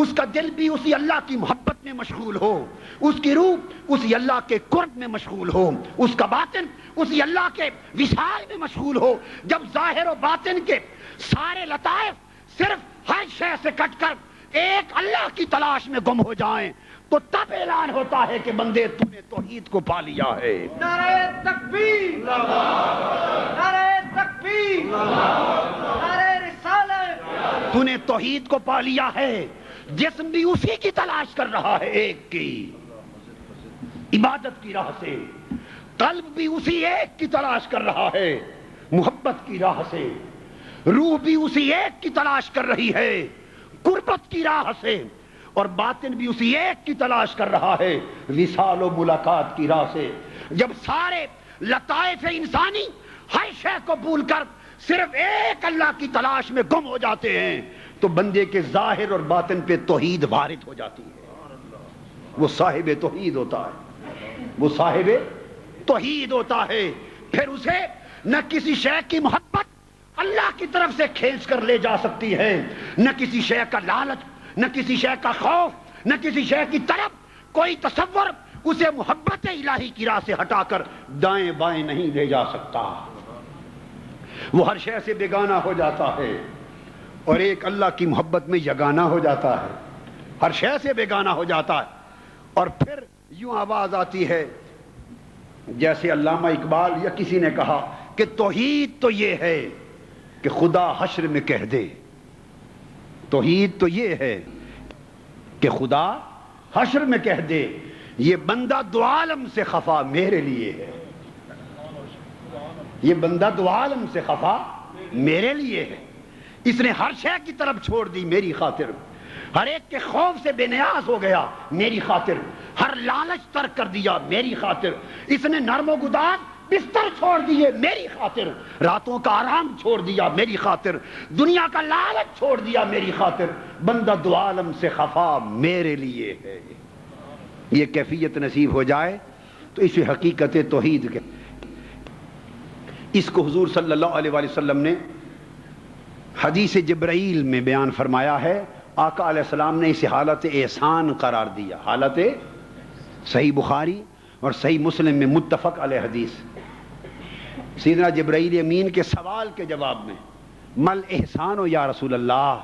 اس کا دل بھی اسی اللہ کی محبت میں مشغول ہو، اس کی روح اسی اللہ کے قرب میں مشغول ہو، اس کا باطن اسی اللہ کے وصال میں مشغول ہو، جب ظاہر و باطن کے سارے لطائف صرف ہر شے سے کٹ کر ایک اللہ کی تلاش میں گم ہو جائیں، تو تب اعلان ہوتا ہے کہ بندے تو نے توحید کو پا لیا ہے۔ نعرہ تکبیر، نعرہ تکبیر، نعرہ رسالت، تو نے توحید کو پا لیا ہے۔ جسم بھی اسی کی تلاش کر رہا ہے، ایک کی عبادت کی راہ سے، قلب بھی اسی ایک کی تلاش کر رہا ہے محبت کی راہ سے، روح بھی اسی ایک کی تلاش کر رہی ہے قربت کی راہ سے، اور باطن بھی اسی ایک کی تلاش کر رہا ہے وصال و ملاقات کی راہ سے۔ جب سارے لطائف انسانی ہر شے کو بھول کر صرف ایک اللہ کی تلاش میں گم ہو جاتے ہیں تو بندے کے ظاہر اور باطن پہ توحید وارد ہو جاتی ہے، وہ صاحب توحید ہوتا ہے، وہ صاحب توحید ہوتا ہے۔ پھر اسے نہ کسی شے کی محبت اللہ کی طرف سے کھینچ کر لے جا سکتی ہے، نہ کسی شے کا لالچ، نہ کسی شے کا خوف، نہ کسی شے کی طرف کوئی تصور اسے محبت الہی کی راہ سے ہٹا کر دائیں بائیں نہیں لے جا سکتا۔ وہ ہر شے سے بیگانہ ہو جاتا ہے اور ایک اللہ کی محبت میں یگانہ ہو جاتا ہے، ہر شے سے بیگانہ ہو جاتا ہے۔ اور پھر یوں آواز آتی ہے جیسے علامہ اقبال یا کسی نے کہا کہ توحید تو یہ ہے کہ خدا حشر میں کہہ دے، توحید تو یہ ہے کہ خدا حشر میں کہہ دے یہ بندہ دو عالم سے خفا میرے لیے ہے، یہ بندہ دو عالم سے خفا میرے لیے ہے، اس نے ہر شے کی طرف چھوڑ دی میری خاطر، ہر ایک کے خوف سے بے نیاز ہو گیا میری خاطر، ہر لالچ ترک کر دیا میری خاطر، اس نے نرم و گداز بستر چھوڑ دیے میری خاطر، راتوں کا آرام چھوڑ دیا میری خاطر، دنیا کا لالچ چھوڑ دیا میری خاطر، بندہ دو عالم سے خفا میرے لیے ہے۔ یہ کیفیت نصیب ہو جائے تو اسے حقیقت توحید کے، اس کو حضور صلی اللہ علیہ وآلہ وسلم نے حدیث جبرائیل میں بیان فرمایا ہے۔ آقا علیہ السلام نے اسے حالت احسان قرار دیا، حالت صحیح بخاری اور صحیح مسلم میں متفق علیہ حدیث، سیدنا جبرائیل امین کے سوال کے جواب میں مل احسان و یا رسول اللہ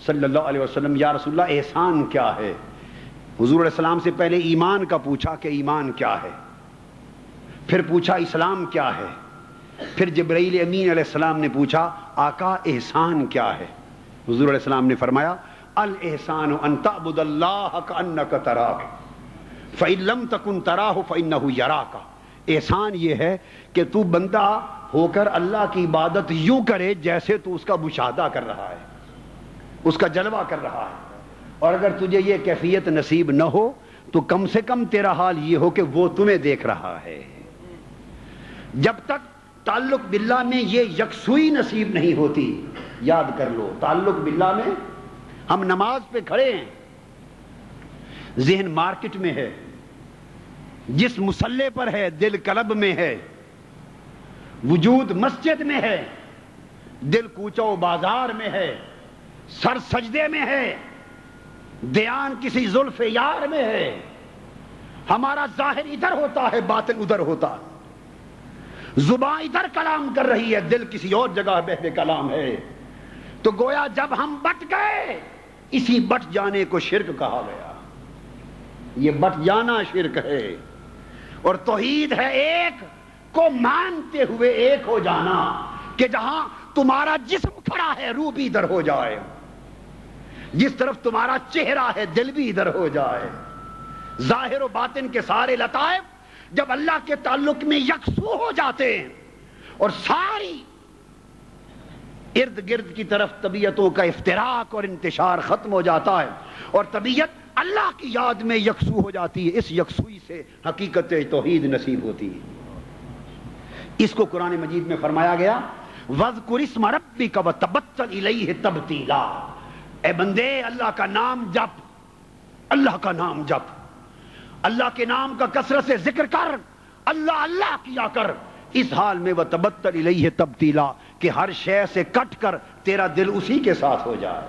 صلی اللہ علیہ وسلم، یا رسول اللہ احسان کیا ہے؟ حضور علیہ السلام سے پہلے ایمان کا پوچھا کہ ایمان کیا ہے، پھر پوچھا اسلام کیا ہے، پھر جبرائیل امین علیہ السلام نے پوچھا آقا احسان کیا ہے؟ حضور علیہ السلام نے فرمایا الاحسان ان تعبد اللہ کأنک تراہ فإن لم تکن تراہ فإنہ یراک، احسان یہ ہے کہ تو بندہ ہو کر اللہ کی عبادت یوں کرے جیسے تو اس کا مشاہدہ کر رہا ہے، اس کا جلوہ کر رہا ہے، اور اگر تجھے یہ کیفیت نصیب نہ ہو تو کم سے کم تیرا حال یہ ہو کہ وہ تمہیں دیکھ رہا ہے۔ جب تک تعلق باللہ میں یہ یکسوئی نصیب نہیں ہوتی، یاد کر لو، تعلق باللہ میں ہم نماز پہ کھڑے ہیں، ذہن مارکٹ میں ہے، جس مصلے پر ہے دل کلب میں ہے، وجود مسجد میں ہے، دل کوچہ و بازار میں ہے، سر سجدے میں ہے، دھیان کسی زلف یار میں ہے، ہمارا ظاہر ادھر ہوتا ہے باطن ادھر ہوتا ہے، زبان ادھر کلام کر رہی ہے دل کسی اور جگہ بہر کلام ہے، تو گویا جب ہم بٹ گئے، اسی بٹ جانے کو شرک کہا گیا. یہ بٹ جانا شرک ہے، اور توحید ہے ایک کو مانتے ہوئے ایک ہو جانا، کہ جہاں تمہارا جسم کھڑا ہے روح بھی ادھر ہو جائے، جس طرف تمہارا چہرہ ہے دل بھی ادھر ہو جائے. ظاہر و باطن کے سارے لطائف جب اللہ کے تعلق میں یکسو ہو جاتے ہیں اور ساری ارد گرد کی طرف طبیعتوں کا افتراق اور انتشار ختم ہو جاتا ہے اور طبیعت اللہ کی یاد میں یکسو ہو جاتی ہے، اس یکسوئی سے حقیقت توحید نصیب ہوتی ہے. اس کو قرآن مجید میں فرمایا گیا وَاذْكُرِ اسْمَ رَبِّكَ وَتَبَتَّلْ إِلَيْهِ تَبْتِيلًا. اے بندے اللہ کا نام جپ، اللہ کا نام جپ، اللہ کے نام کا کثرت سے ذکر کر، اللہ اللہ کیا کر، اس حال میں وَتَبَتَّلْ إِلَيْهِ تَبْتِيلًا کہ ہر شے سے کٹ کر تیرا دل اسی کے ساتھ ہو جائے.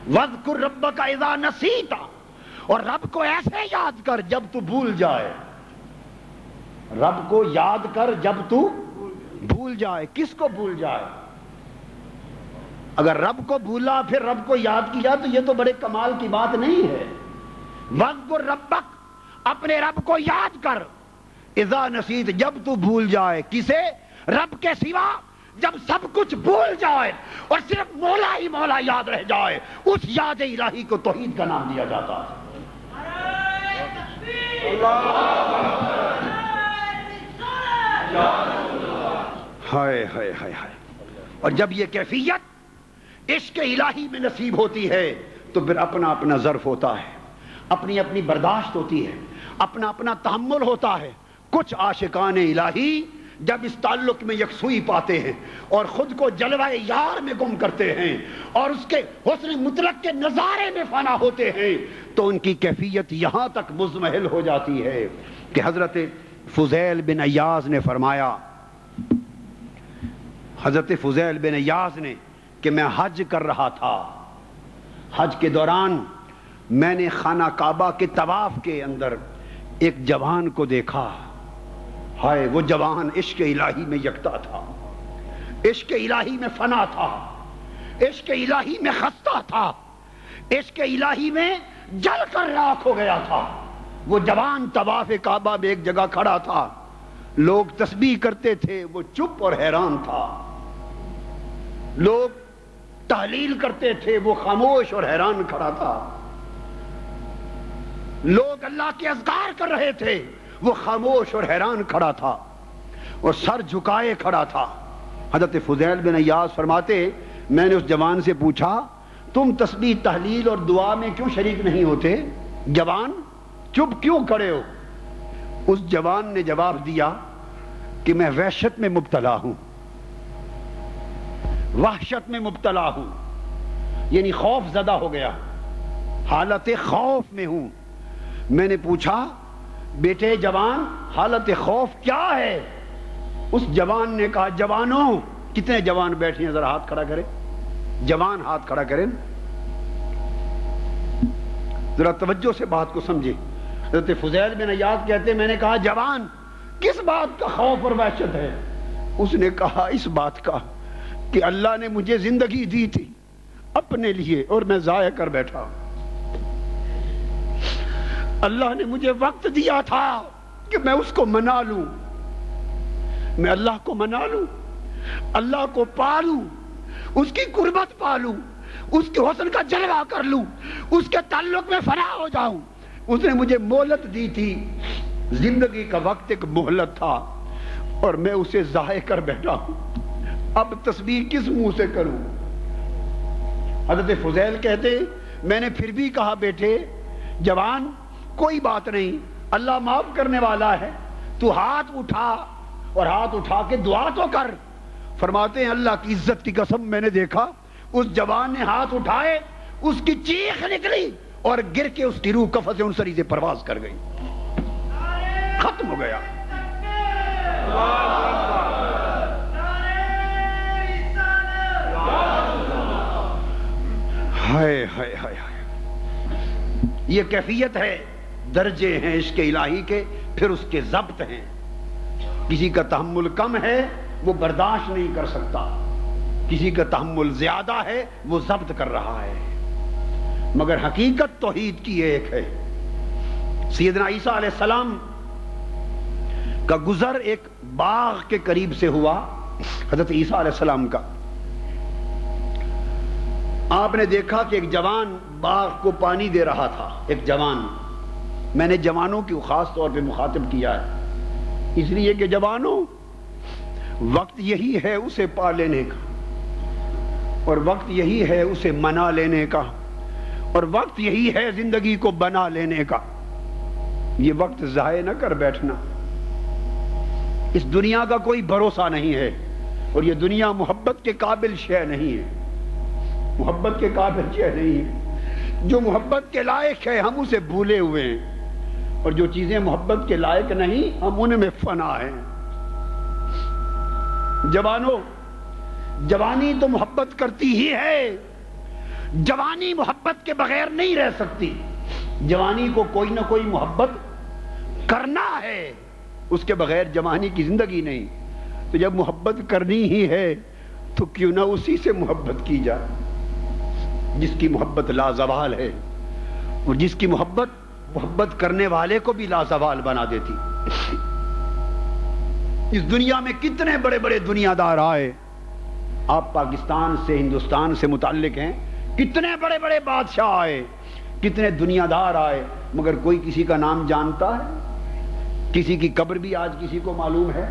وَاذْكُرْ رَبَّكَ إِذَا نَسِيتَ، اور رب کو ایسے یاد کر جب تو بھول جائے. رب کو یاد کر جب تو بھول جائے. کس کو بھول جائے؟ اگر رب کو بھولا پھر رب کو یاد کیا تو یہ تو بڑے کمال کی بات نہیں ہے. وَاذْكُرْ رَبَّكَ، اپنے رب کو یاد کر، اذا نسیت جب تو بھول جائے. کسے؟ رب کے سوا. جب سب کچھ بھول جائے اور صرف مولا ہی مولا یاد رہ جائے، اس یاد الہی کو توحید کا نام دیا جاتا ہے. ہائے ہائے ہائے ہائے. اور جب یہ کیفیت عشق الہی میں نصیب ہوتی ہے تو پھر اپنا اپنا ظرف ہوتا ہے، اپنی اپنی برداشت ہوتی ہے، اپنا اپنا تحمل ہوتا ہے. کچھ عاشقان الہی جب اس تعلق میں یکسوئی پاتے ہیں اور خود کو جلوہ یار میں گم کرتے ہیں اور اس کے حسن مطلق کے نظارے میں فنا ہوتے ہیں تو ان کی کیفیت یہاں تک مزمحل ہو جاتی ہے کہ حضرت فضیل بن عیاض نے فرمایا، حضرت فضیل بن عیاض نے، کہ میں حج کر رہا تھا، حج کے دوران میں نے خانہ کعبہ کے طواف کے اندر ایک جوان کو دیکھا. ہائے، وہ جوان عشق الہی میں یکتا تھا، عشق الہی میں فنا تھا، عشق الہی میں خستہ تھا، عشق الہی میں جل کر راکھ ہو گیا تھا. وہ جوان طواف کعبہ میں ایک جگہ کھڑا تھا، لوگ تسبیح کرتے تھے، وہ چپ اور حیران تھا. لوگ تحلیل کرتے تھے، وہ خاموش اور حیران کھڑا تھا. لوگ اللہ کے اذکار کر رہے تھے، وہ خاموش اور حیران کھڑا تھا اور سر جھکائے کھڑا تھا. حضرت فضیل بن عیاض فرماتے، میں نے اس جوان سے پوچھا تم تسبیح تحلیل اور دعا میں کیوں شریک نہیں ہوتے؟ جوان چپ کیوں کھڑے ہو؟ اس جوان نے جواب دیا کہ میں وحشت میں مبتلا ہوں، وحشت میں مبتلا ہوں، یعنی خوف زدہ ہو گیا، حالت خوف میں ہوں. میں نے پوچھا بیٹے جوان حالت خوف کیا ہے؟ اس جوان نے کہا، جوانوں، کتنے جوان بیٹھے ہیں ذرا ہاتھ کھڑا کریں، جوان ہاتھ کھڑا کریں، ذرا توجہ سے بات کو سمجھے. حضرت فضیل بن عیاض کہتے میں نے کہا جوان کس بات کا خوف اور وحشت ہے؟ اس نے کہا اس بات کا کہ اللہ نے مجھے زندگی دی تھی اپنے لیے اور میں ضائع کر بیٹھا. اللہ نے مجھے وقت دیا تھا کہ میں اس کو منا لوں، میں اللہ کو منا لوں، اللہ کو پالوں، اس کی قربت پالوں، اس کے حسن کا جلوہ کر لوں، اس کے تعلق میں فنا ہو جاؤں. اس نے مجھے مہلت دی تھی، زندگی کا وقت ایک مہلت تھا اور میں اسے ضائع کر بیٹھا ہوں. اب تسبیح کس منہ سے کروں؟ حضرت فضیل کہتے میں نے پھر بھی کہا بیٹے جوان کوئی بات نہیں، اللہ معاف کرنے والا ہے، تو ہاتھ اٹھا اور ہاتھ اٹھا کے دعا تو کر. فرماتے ہیں اللہ کی عزت کی قسم میں نے دیکھا اس جوان نے ہاتھ اٹھائے، اس کی چیخ نکلی اور گر کے اس کی روح کفن انصری سے پرواز کر گئی، ختم ہو گیا. ہائے ہائے ہائے ہائے. یہ کیفیت ہے، درجے ہیں عشق الہی کے، پھر اس کے ضبط ہیں. کسی کا تحمل کم ہے وہ برداشت نہیں کر سکتا، کسی کا تحمل زیادہ ہے وہ ضبط کر رہا ہے، مگر حقیقت توحید کی ایک ہے۔ سیدنا عیسیٰ علیہ السلام کا گزر ایک باغ کے قریب سے ہوا، حضرت عیسیٰ علیہ السلام کا۔ آپ نے دیکھا کہ ایک جوان باغ کو پانی دے رہا تھا، ایک جوان۔ میں نے جوانوں کی خاص طور پہ مخاطب کیا ہے، اس لیے کہ جوانوں، وقت یہی ہے اسے پا لینے کا، اور وقت یہی ہے اسے منا لینے کا، اور وقت یہی ہے زندگی کو بنا لینے کا۔ یہ وقت ضائع نہ کر بیٹھنا۔ اس دنیا کا کوئی بھروسہ نہیں ہے، اور یہ دنیا محبت کے قابل شے نہیں ہے، محبت کے قابل شے نہیں ہے۔ جو محبت کے لائق ہے ہم اسے بھولے ہوئے ہیں، اور جو چیزیں محبت کے لائق نہیں ہم ان میں فنا ہیں۔ جوانوں، جوانی تو محبت کرتی ہی ہے، جوانی محبت کے بغیر نہیں رہ سکتی۔ جوانی کو کوئی نہ کوئی محبت کرنا ہے، اس کے بغیر جوانی کی زندگی نہیں۔ تو جب محبت کرنی ہی ہے تو کیوں نہ اسی سے محبت کی جائے جس کی محبت لازوال ہے، اور جس کی محبت کرنے والے کو بھی لازوال بنا دیتی۔ اس دنیا میں کتنے بڑے بڑے دنیا دار آئے، آپ پاکستان سے، ہندوستان سے متعلق ہیں، کتنے بڑے بڑے بادشاہ آئے، کتنے دنیا دار آئے، مگر کوئی کسی کا نام جانتا ہے؟ کسی کی قبر بھی آج کسی کو معلوم ہے؟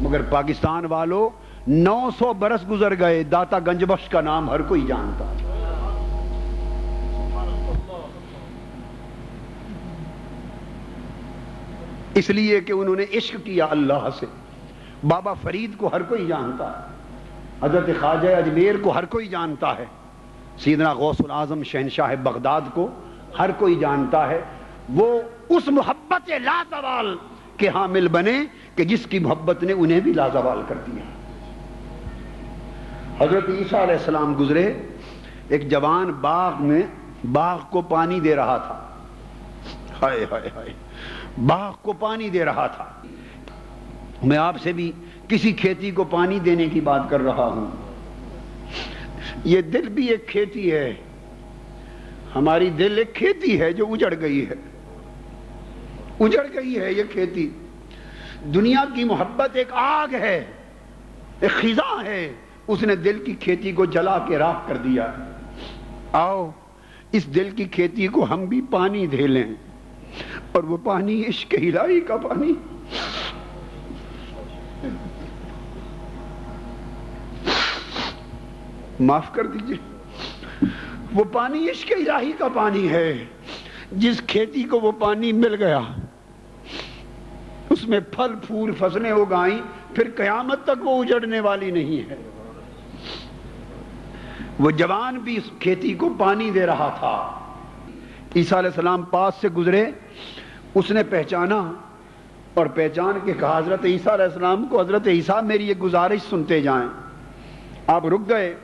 مگر پاکستان والوں، 900 برس گزر گئے، داتا گنج بخش کا نام ہر کوئی جانتا ہے۔ اس لیے کہ انہوں نے عشق کیا اللہ سے۔ بابا فرید کو ہر کوئی جانتا ہے، حضرت خواجہ اجمیر کو ہر کوئی جانتا ہے، سیدنا غوث العظم شہنشاہ بغداد کو ہر کوئی جانتا ہے۔ وہ اس محبت لازوال کے حامل بنے کہ جس کی محبت نے انہیں بھی لازوال کر دیا۔ حضرت عیسیٰ علیہ السلام گزرے، ایک جوان باغ میں باغ کو پانی دے رہا تھا، ہائے ہائے ہائے، باغ کو پانی دے رہا تھا۔ میں آپ سے بھی کسی کھیتی کو پانی دینے کی بات کر رہا ہوں۔ یہ دل بھی ایک کھیتی ہے، ہماری دل ایک کھیتی ہے جو اجڑ گئی ہے، اجڑ گئی ہے یہ کھیتی۔ دنیا کی محبت ایک آگ ہے، ایک خزاں ہے، اس نے دل کی کھیتی کو جلا کے راکھ کر دیا۔ آؤ اس دل کی کھیتی کو ہم بھی پانی دے لیں، اور وہ پانی عشق الہی کا پانی۔ معاف کر دیجئے، وہ پانی عشق الہی کا پانی ہے۔ جس کھیتی کو وہ پانی مل گیا، اس میں پھل پھول فصلیں اگائیں، پھر قیامت تک وہ اجڑنے والی نہیں ہے۔ وہ جوان بھی اس کھیتی کو پانی دے رہا تھا۔ عیسیٰ علیہ السلام پاس سے گزرے، اس نے پہچانا، اور پہچان کے کہا حضرت عیسیٰ علیہ السلام کو، حضرت عیسیٰ میری یہ گزارش سنتے جائیں۔ آپ رک گئے،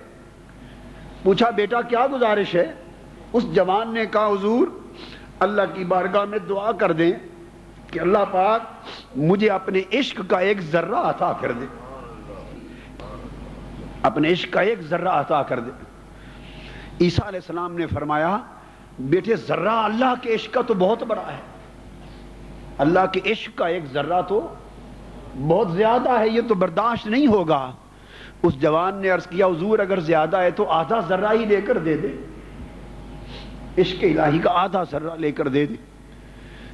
پوچھا بیٹا کیا گزارش ہے؟ اس جوان نے کہا حضور اللہ کی بارگاہ میں دعا کر دیں کہ اللہ پاک مجھے اپنے عشق کا ایک ذرہ عطا کر دے، اپنے عشق کا ایک ذرہ عطا کر دے۔ عیسیٰ علیہ السلام نے فرمایا بیٹے ذرہ اللہ کے عشق کا تو بہت بڑا ہے، اللہ کے عشق کا ایک ذرہ تو بہت زیادہ ہے، یہ تو برداشت نہیں ہوگا۔ اس جوان نے عرض کیا حضور اگر زیادہ ہے تو آدھا ذرہ ہی لے کر دے دے، عشق الہی کا آدھا ذرہ لے کر دے دے۔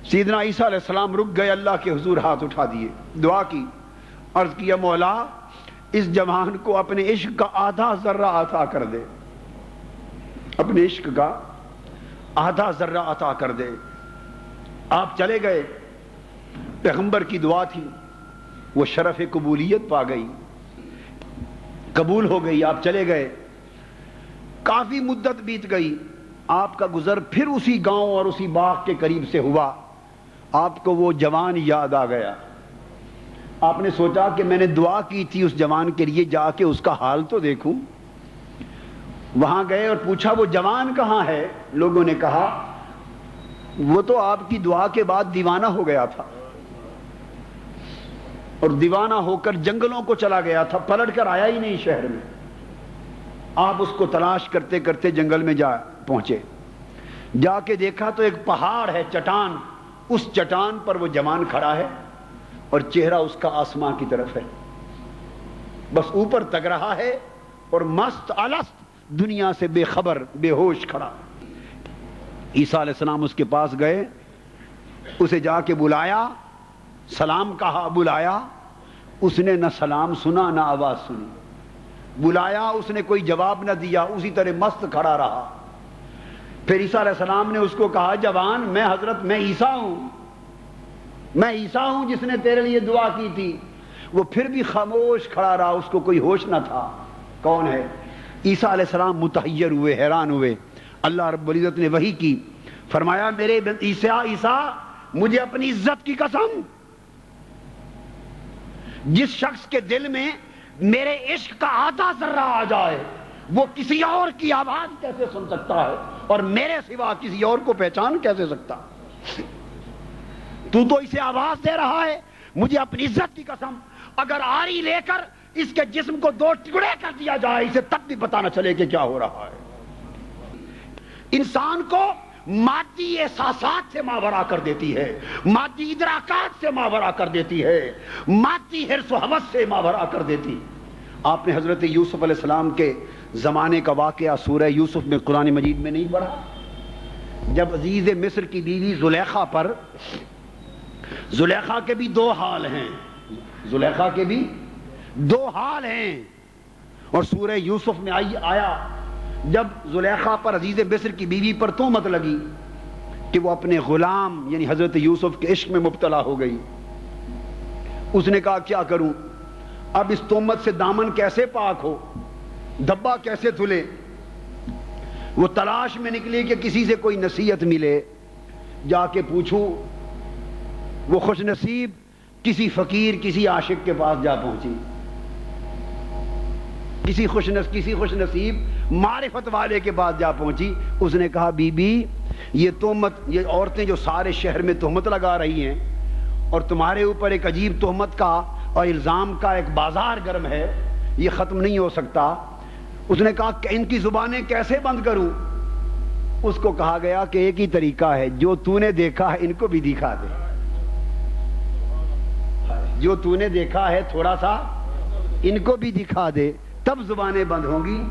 سیدنا عیسیٰ علیہ السلام رک گئے، اللہ کے حضور ہاتھ اٹھا دیے، دعا کی، عرض کیا مولا اس جوان کو اپنے عشق کا آدھا ذرہ عطا کر دے، اپنے عشق کا آدھا ذرہ عطا کر دے۔ آپ چلے گئے، پیغمبر کی دعا تھی، وہ شرف قبولیت پا گئی، قبول ہو گئی، آپ چلے گئے۔ کافی مدت بیت گئی، آپ کا گزر پھر اسی گاؤں اور اسی باغ کے قریب سے ہوا۔ آپ کو وہ جوان یاد آ گیا، آپ نے سوچا کہ میں نے دعا کی تھی اس جوان کے لیے، جا کے اس کا حال تو دیکھوں۔ وہاں گئے اور پوچھا وہ جوان کہاں ہے؟ لوگوں نے کہا وہ تو آپ کی دعا کے بعد دیوانہ ہو گیا تھا، اور دیوانہ ہو کر جنگلوں کو چلا گیا تھا، پلٹ کر آیا ہی نہیں شہر میں۔ آپ اس کو تلاش کرتے کرتے جنگل میں جا پہنچے، جا کے دیکھا تو ایک پہاڑ ہے، چٹان، اس چٹان پر وہ جوان کھڑا ہے اور چہرہ اس کا آسمان کی طرف ہے، بس اوپر تک رہا ہے اور مست الست دنیا سے بے خبر بے ہوش کھڑا۔ عیسیٰ علیہ السلام اس کے پاس گئے، اسے جا کے بلایا، سلام کہا، بلایا، اس نے نہ سلام سنا نہ آواز سنی، بلایا اس نے کوئی جواب نہ دیا، اسی طرح مست کھڑا رہا۔ پھر عیسیٰ علیہ السلام نے اس کو کہا، جوان میں عیسیٰ ہوں، میں عیسیٰ ہوں جس نے تیرے لیے دعا کی تھی۔ وہ پھر بھی خاموش کھڑا رہا، اس کو کوئی ہوش نہ تھا کون ہے۔ عیسیٰ علیہ السلام متحیر ہوئے، حیران ہوئے۔ اللہ رب العزت نے وحی کی، فرمایا میرے عیسیٰ مجھے اپنی عزت کی قسم، جس شخص کے دل میں میرے عشق کا آدھا ذرہ آ جائے وہ کسی اور کی آواز کیسے سن سکتا ہے اور میرے سوا کسی اور کو پہچان کیسے سکتا؟ تو اسے آواز دے رہا ہے، مجھے اپنی عزت کی قسم اگر آری لے کر اس کے جسم کو 2 ٹکڑے کر دیا جائے اسے تب بھی پتہ نہ چلے کہ کیا ہو رہا ہے۔ انسان کو مادی احساسات سے ماورا کر دیتی ہے، مادی ادراکات سے ماورا کر دیتی ہے، مادی حرص و ہوس سے ماورا کر دیتی۔ آپ نے حضرت یوسف علیہ السلام کے زمانے کا واقعہ سورہ یوسف میں قرآن مجید میں نہیں پڑھا؟ جب عزیز مصر کی بیوی زلیخا پر، زلیخا کے بھی 2 حال ہیں، زلیخا کے بھی 2 حال ہیں، اور سورہ یوسف میں آیا جب زلیخا پر، عزیز مصر کی بیوی پر تہمت لگی کہ وہ اپنے غلام یعنی حضرت یوسف کے عشق میں مبتلا ہو گئی، اس نے کہا کیا کروں، اب اس تہمت سے دامن کیسے پاک ہو، دھبا کیسے دھلے؟ وہ تلاش میں نکلی کہ کسی سے کوئی نصیحت ملے، جا کے پوچھوں۔ وہ خوش نصیب کسی فقیر، کسی عاشق کے پاس جا پہنچی، کسی خوش نصیب معرفت والے کے پاس جا پہنچی۔ اس نے کہا بی بی یہ تہمت، یہ عورتیں جو سارے شہر میں تہمت لگا رہی ہیں اور تمہارے اوپر ایک عجیب تہمت کا اور الزام کا ایک بازار گرم ہے، یہ ختم نہیں ہو سکتا۔ اس نے کہا کہ ان کی زبانیں کیسے بند کروں؟ اس کو کہا گیا کہ ایک ہی طریقہ ہے، جو تو نے دیکھا ہے ان کو بھی دکھا دے، جو تو نے دیکھا ہے تھوڑا سا ان کو بھی دکھا دے، تب زبانیں بند ہوں گی۔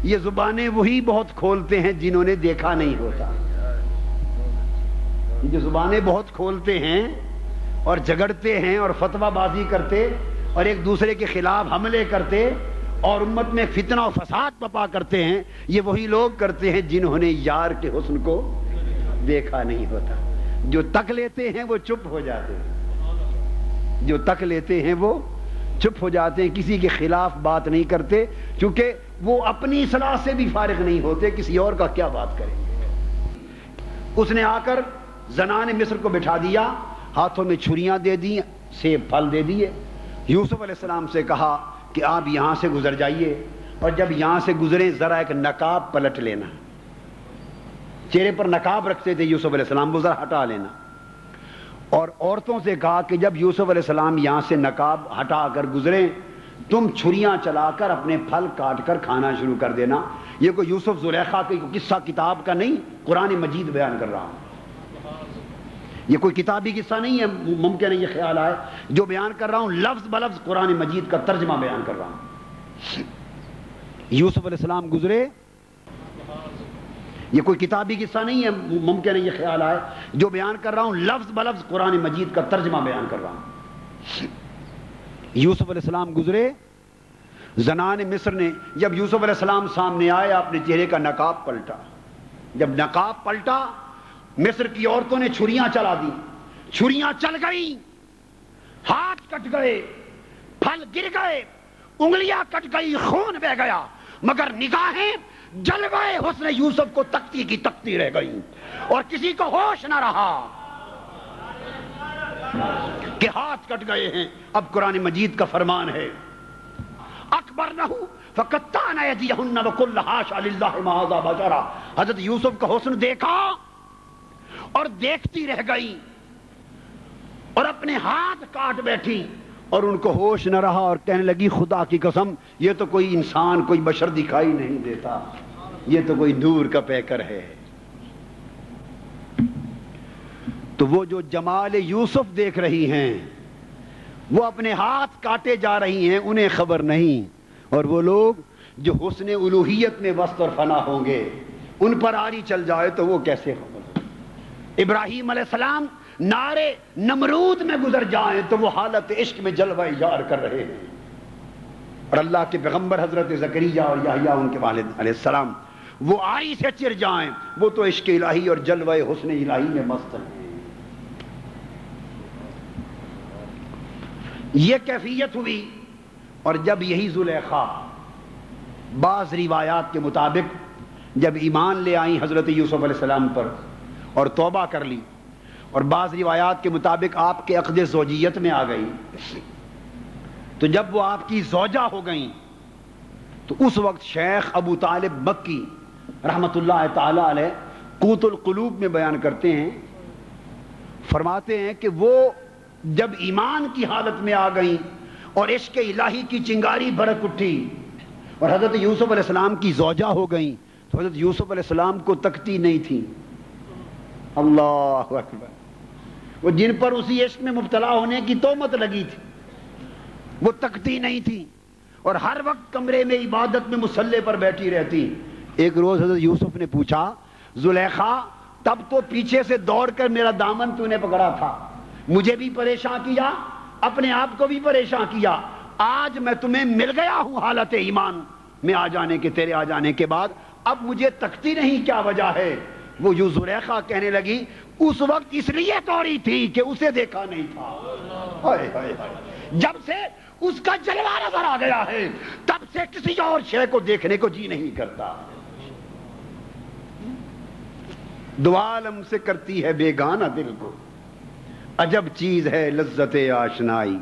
یہ زبانیں وہی بہت کھولتے ہیں جنہوں نے دیکھا نہیں ہوتا، جو زبانیں بہت کھولتے ہیں اور جھگڑتے ہیں اور فتویٰ بازی کرتے اور ایک دوسرے کے خلاف حملے کرتے اور امت میں فتنہ و فساد بپا کرتے ہیں، یہ وہی لوگ کرتے ہیں جنہوں نے یار کے حسن کو دیکھا نہیں ہوتا۔ جو تک لیتے ہیں وہ چپ ہو جاتے ہیں، جو تک لیتے ہیں وہ چپ ہو جاتے ہیں، کسی کے خلاف بات نہیں کرتے، کیونکہ وہ اپنی اصلاح سے بھی فارغ نہیں ہوتے، کسی اور کا کیا بات کریں گے۔ اس نے آ کر زنان مصر کو بٹھا دیا، ہاتھوں میں چھریاں دے دی، سیب پھل دے دیے، یوسف علیہ السلام سے کہا کہ آپ یہاں سے گزر جائیے، اور جب یہاں سے گزریں ذرا ایک نقاب پلٹ لینا، چہرے پر نقاب رکھتے تھے یوسف علیہ السلام، وہ ذرا ہٹا لینا۔ اور عورتوں سے کہا کہ جب یوسف علیہ السلام یہاں سے نقاب ہٹا کر گزریں تم چھریاں چلا کر اپنے پھل کاٹ کر کھانا شروع کر دینا۔ یہ کوئی یوسف زلیخا کی قصہ کتاب کا نہیں، قرآن مجید بیان کر رہا ہوں، یہ کوئی کتابی قصہ نہیں ہے، ممکن ہے یہ خیال آئے، جو بیان کر رہا ہوں لفظ بلفظ قرآن مجید کا ترجمہ بیان کر رہا ہوں۔ یوسف علیہ السلام گزرے، یہ کوئی کتابی قصہ نہیں ہے، ممکن ہے یہ خیال آئے، جو بیان کر رہا ہوں لفظ بلفظ قرآن مجید کا ترجمہ بیان کر رہا ہوں۔ یوسف علیہ السلام گزرے، زنان مصر نے جب یوسف علیہ السلام سامنے آئے اپنے چہرے کا نقاب پلٹا، جب نقاب پلٹا مصر کی عورتوں نے چھریاں چلا دی، چھریاں چل گئی، ہاتھ کٹ گئے، پھل گر گئے، انگلیاں کٹ گئی، خون بہ گیا، مگر نگاہیں جل گئے حسن یوسف کو تکتی کی تکتی رہ گئی، اور کسی کو ہوش نہ رہا کہ ہاتھ کٹ گئے ہیں۔ اب قرآن مجید کا فرمان ہے اکبرنہ فقطعن ایدیہن وقلن حاشا للہ ما ھذا بشرا۔ حضرت یوسف کا حسن دیکھا اور دیکھتی رہ گئی اور اپنے ہاتھ کاٹ بیٹھی اور ان کو ہوش نہ رہا اور کہنے لگی خدا کی قسم یہ تو کوئی انسان کوئی بشر دکھائی نہیں دیتا، یہ تو کوئی نور کا پیکر ہے۔ تو وہ جو جمال یوسف دیکھ رہی ہیں، وہ اپنے ہاتھ کاٹے جا رہی ہیں، انہیں خبر نہیں، اور وہ لوگ جو حسن الوہیت میں وسط اور فنا ہوں گے ان پر آری چل جائے تو وہ کیسے خبر۔ ابراہیم علیہ السلام نارے نمرود میں گزر جائیں تو وہ حالت عشق میں جلوہ یار کر رہے ہیں، اور اللہ کے پیغمبر حضرت زکریا اور یحییٰ ان کے والد علیہ السلام وہ آری سے چر جائیں، وہ تو عشق الہی اور جلوہ حسن الہی میں مست ہیں۔ یہ کیفیت ہوئی، اور جب یہی زلیخا بعض روایات کے مطابق جب ایمان لے آئیں حضرت یوسف علیہ السلام پر اور توبہ کر لی، اور بعض روایات کے مطابق آپ کے عقد زوجیت میں آ گئی، تو جب وہ آپ کی زوجہ ہو گئیں تو اس وقت شیخ ابو طالب مکی رحمت اللہ تعالی علیہ قوت القلوب میں بیان کرتے ہیں، فرماتے ہیں کہ وہ جب ایمان کی حالت میں آ گئیں اور عشق الہی کی چنگاری بھڑک اٹھی اور حضرت یوسف علیہ السلام کی زوجہ ہو گئیں تو حضرت یوسف علیہ السلام کو تکتی نہیں تھی۔ اللہ اکبر، وہ جن پر اسی عشق میں مبتلا ہونے کی تہمت لگی تھی وہ تکتی نہیں تھی، اور ہر وقت کمرے میں عبادت میں مصلی پر بیٹھی رہتی۔ ایک روز حضرت یوسف نے پوچھا زلیخا تب تو پیچھے سے دوڑ کر میرا دامن تو نے پکڑا تھا، مجھے بھی پریشان کیا، اپنے آپ کو بھی پریشان کیا، آج میں تمہیں مل گیا ہوں حالت ایمان میں آ جانے کے، تیرے آ جانے کے بعد اب مجھے تکتی نہیں، کیا وجہ ہے؟ وہ جو زلیخا کہنے لگی اس وقت اس لیے دوڑی تھی کہ اسے دیکھا نہیں تھا، ہائے ہائے ہائے، جب سے اس کا جلوہ نظر آ گیا ہے تب سے کسی اور شے کو دیکھنے کو جی نہیں کرتا۔ دعا عالم سے کرتی ہے بیگانہ دل کو، عجب چیز ہے لذت آشنائی،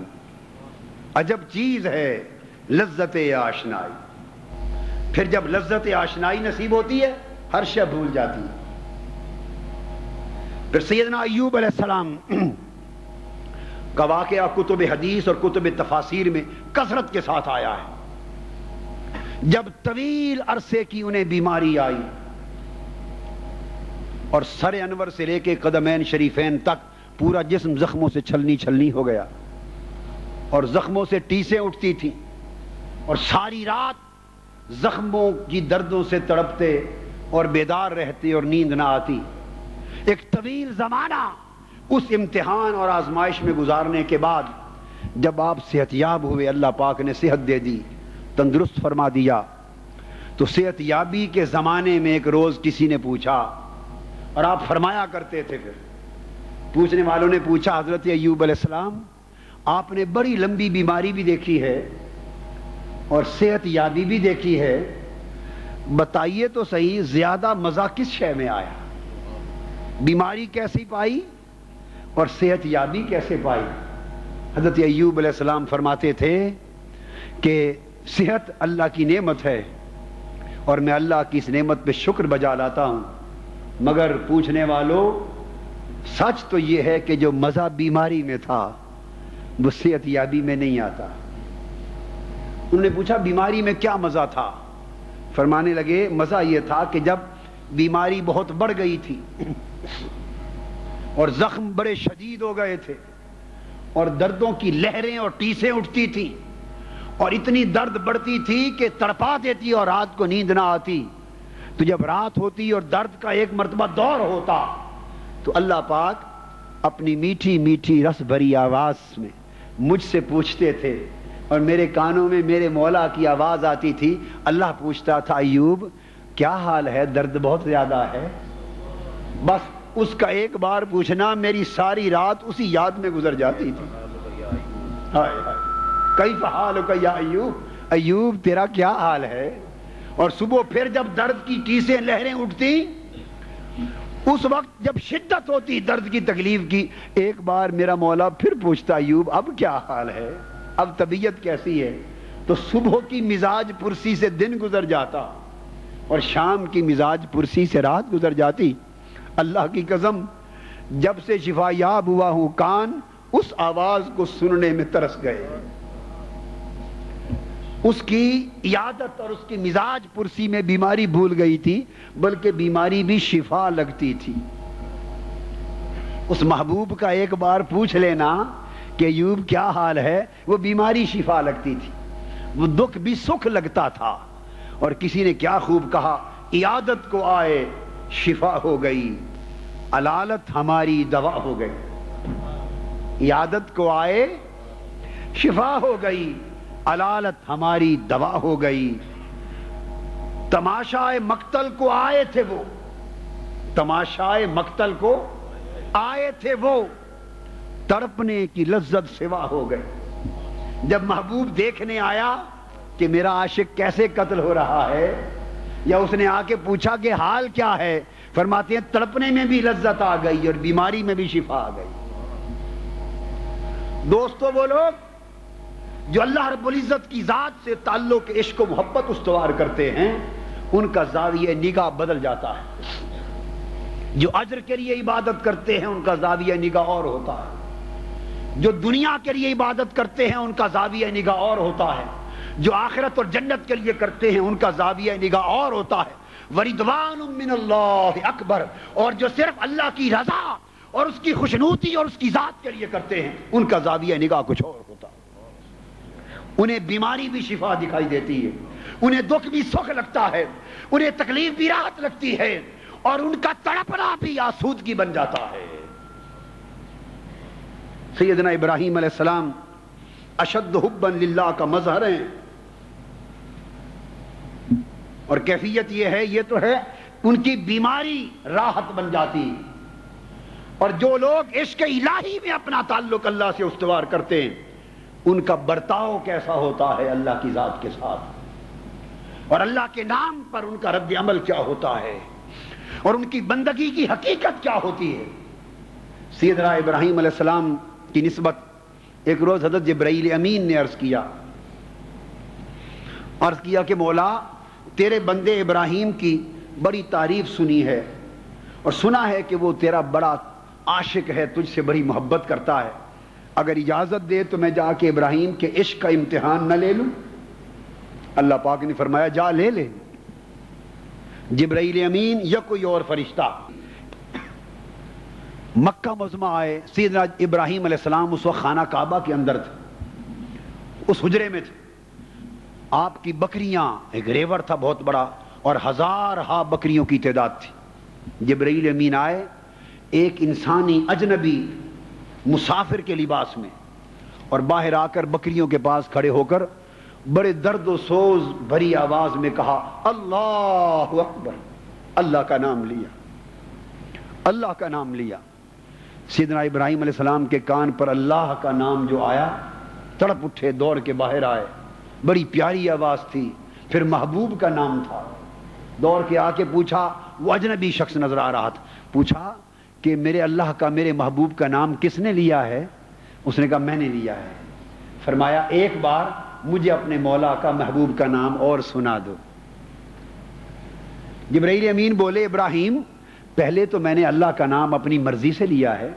عجب چیز ہے لذت آشنائی۔ پھر جب لذت آشنائی نصیب ہوتی ہے ہر شے بھول جاتی ہے۔ پھر سیدنا ایوب علیہ السلام کا واقعہ کتب حدیث اور کتب تفاسیر میں کثرت کے ساتھ آیا ہے۔ جب طویل عرصے کی انہیں بیماری آئی اور سر انور سے لے کے قدمین شریفین تک پورا جسم زخموں سے چھلنی چھلنی ہو گیا، اور زخموں سے ٹیسیں اٹھتی تھیں، اور ساری رات زخموں کی دردوں سے تڑپتے اور بیدار رہتے اور نیند نہ آتی۔ ایک طویل زمانہ اس امتحان اور آزمائش میں گزارنے کے بعد جب آپ صحت یاب ہوئے، اللہ پاک نے صحت دے دی، تندرست فرما دیا، تو صحت یابی کے زمانے میں ایک روز کسی نے پوچھا، اور آپ فرمایا کرتے تھے، پھر پوچھنے والوں نے پوچھا حضرت ایوب علیہ السلام آپ نے بڑی لمبی بیماری بھی دیکھی ہے اور صحت یابی بھی دیکھی ہے، بتائیے تو صحیح زیادہ مزہ کس شے میں آیا؟ بیماری کیسی پائی اور صحت یابی کیسے پائی؟ حضرت ایوب علیہ السلام فرماتے تھے کہ صحت اللہ کی نعمت ہے اور میں اللہ کی اس نعمت پہ شکر بجا لاتا ہوں، مگر پوچھنے والوں سچ تو یہ ہے کہ جو مزہ بیماری میں تھا وہ صحت یابی میں نہیں آتا۔ انہوں نے پوچھا بیماری میں کیا مزہ تھا؟ فرمانے لگے مزہ یہ تھا کہ جب بیماری بہت بڑھ گئی تھی اور زخم بڑے شدید ہو گئے تھے اور دردوں کی لہریں اور ٹیسیں اٹھتی تھیں اور اتنی درد بڑھتی تھی کہ تڑپا دیتی اور رات کو نیند نہ آتی، تو جب رات ہوتی اور درد کا ایک مرتبہ دور ہوتا تو اللہ پاک اپنی میٹھی میٹھی رس بھری آواز میں مجھ سے پوچھتے تھے، اور میرے کانوں میں میرے مولا کی آواز آتی تھی، اللہ پوچھتا تھا ایوب کیا حال ہے، درد بہت زیادہ ہے؟ بس اس کا ایک بار پوچھنا میری ساری رات اسی یاد میں گزر جاتی تھی۔ ہائے ہائے کیف حالک یا ایوب، ایوب تیرا کیا حال ہے؟ اور صبح پھر جب درد کی ٹیسیں لہریں اٹھتی، اس وقت جب شدت ہوتی درد کی تکلیف کی، ایک بار میرا مولا پھر پوچھتا ایوب اب کیا حال ہے، اب طبیعت کیسی ہے؟ تو صبح کی مزاج پرسی سے دن گزر جاتا اور شام کی مزاج پرسی سے رات گزر جاتی۔ اللہ کی قسم جب سے شفا یاب ہوا ہوں کان اس آواز کو سننے میں ترس گئے. اس کی عیادت اور اس کی مزاج پرسی میں بیماری بھول گئی تھی، بلکہ بیماری بھی شفا لگتی تھی. اس محبوب کا ایک بار پوچھ لینا کہ ایوب کیا حال ہے، وہ بیماری شفا لگتی تھی، وہ دکھ بھی سکھ لگتا تھا. اور کسی نے کیا خوب کہا، عیادت کو آئے شفا ہو گئی، علالت ہماری دوا ہو گئی. عیادت کو آئے شفا ہو گئی، علالت ہماری دوا ہو گئی. تماشائے مقتل کو آئے تھے وہ، تماشائے مقتل کو آئے تھے وہ، تڑپنے کی لذت سوا ہو گئی. جب محبوب دیکھنے آیا کہ میرا عاشق کیسے قتل ہو رہا ہے، یا اس نے آ کے پوچھا کہ حال کیا ہے، فرماتے ہیں تڑپنے میں بھی لذت آ گئی اور بیماری میں بھی شفا آ گئی. دوستو، وہ لوگ جو اللہ رب العزت کی ذات سے تعلق عشق و محبت استوار کرتے ہیں، ان کا زاویہ نگاہ بدل جاتا ہے. جو اجر کے لیے عبادت کرتے ہیں ان کا زاویہ نگاہ اور ہوتا ہے. جو دنیا کے لیے عبادت کرتے ہیں ان کا زاویہ نگاہ اور ہوتا ہے. جو آخرت اور جنت کے لیے کرتے ہیں ان کا زاویہ نگاہ اور ہوتا ہے. وَرِضْوَانٌ مِّنَ اللَّهِ اکبر. اور جو صرف اللہ کی رضا اور اس کی خوشنودی اور اس کی ذات کے لیے کرتے ہیں ان کا زاویہ نگاہ کچھ اور ہوتا ہے. انہیں بیماری بھی شفا دکھائی دیتی ہے، انہیں دکھ بھی سکھ لگتا ہے، انہیں تکلیف بھی راحت لگتی ہے، اور ان کا تڑپنا بھی آسودگی بن جاتا ہے. سیدنا ابراہیم علیہ السلام اشد حبا للہ کا مظہر ہیں، اور کیفیت یہ ہے، یہ تو ہے ان کی بیماری راحت بن جاتی. اور جو لوگ عشق الہی میں اپنا تعلق اللہ سے استوار کرتے ہیں ان کا برتاؤ کیسا ہوتا ہے اللہ کی ذات کے ساتھ، اور اللہ کے نام پر ان کا رد عمل کیا ہوتا ہے، اور ان کی بندگی کی حقیقت کیا ہوتی ہے. سیدنا ابراہیم علیہ السلام کی نسبت ایک روز حضرت جبرائیل امین نے عرض کیا کہ مولا، تیرے بندے ابراہیم کی بڑی تعریف سنی ہے، اور سنا ہے کہ وہ تیرا بڑا عاشق ہے، تجھ سے بڑی محبت کرتا ہے. اگر اجازت دے تو میں جا کے ابراہیم کے عشق کا امتحان نہ لے لوں؟ اللہ پاک نے فرمایا جا لے لے. جبرائیل امین یا کوئی اور فرشتہ مکہ معظمہ آئے. سیدنا ابراہیم علیہ السلام اس وقت خانہ کعبہ کے اندر تھے، اس حجرے میں تھے. آپ کی بکریاں، ایک ریور تھا بہت بڑا، اور ہزارہا بکریوں کی تعداد تھی. جبرائیل امین آئے ایک انسانی اجنبی مسافر کے لباس میں، اور باہر آ کر بکریوں کے پاس کھڑے ہو کر بڑے درد و سوز بھری آواز میں کہا اللہ اکبر. اللہ کا نام لیا، اللہ کا نام لیا. سیدنا ابراہیم علیہ السلام کے کان پر اللہ کا نام جو آیا، تڑپ اٹھے، دوڑ کے باہر آئے. بڑی پیاری آواز تھی، پھر محبوب کا نام تھا. دوڑ کے آ کے پوچھا، وہ اجنبی شخص نظر آ رہا تھا، پوچھا کہ میرے اللہ کا، میرے محبوب کا نام کس نے لیا ہے؟ اس نے کہا میں نے لیا ہے. فرمایا ایک بار مجھے اپنے مولا کا، محبوب کا نام اور سنا دو. جبرائیل امین بولے ابراہیم، پہلے تو میں نے اللہ کا نام اپنی مرضی سے لیا ہے،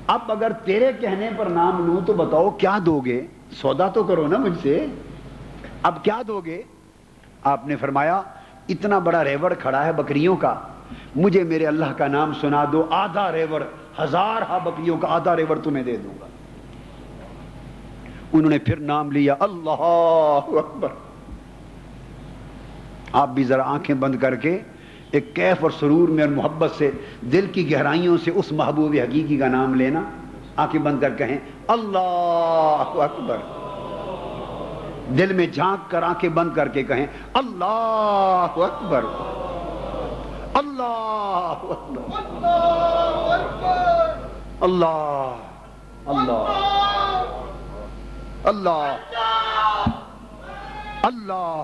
اب اگر تیرے کہنے پر نام لوں تو بتاؤ کیا دو گے؟ سودا تو کرو نا مجھ سے، اب کیا دو گے؟ آپ نے فرمایا اتنا بڑا ریوڑ کھڑا ہے بکریوں کا، مجھے میرے اللہ کا نام سنا دو، آدھا ریوڑ، ہزارہا بکریوں کا آدھا ریوڑ تمہیں دے دوں گا. انہوں نے پھر نام لیا اللہ اکبر. آپ بھی ذرا آنکھیں بند کر کے ایک کیف اور سرور میں اور محبت سے دل کی گہرائیوں سے اس محبوب حقیقی کا نام لینا. آنکھیں بند کر کہیں اللہ اکبر. دل میں جھانک کر آنکھیں بند کر کے کہیں اللہ اکبر، اللہ اکبر، اللہ اللہ اللہ اللہ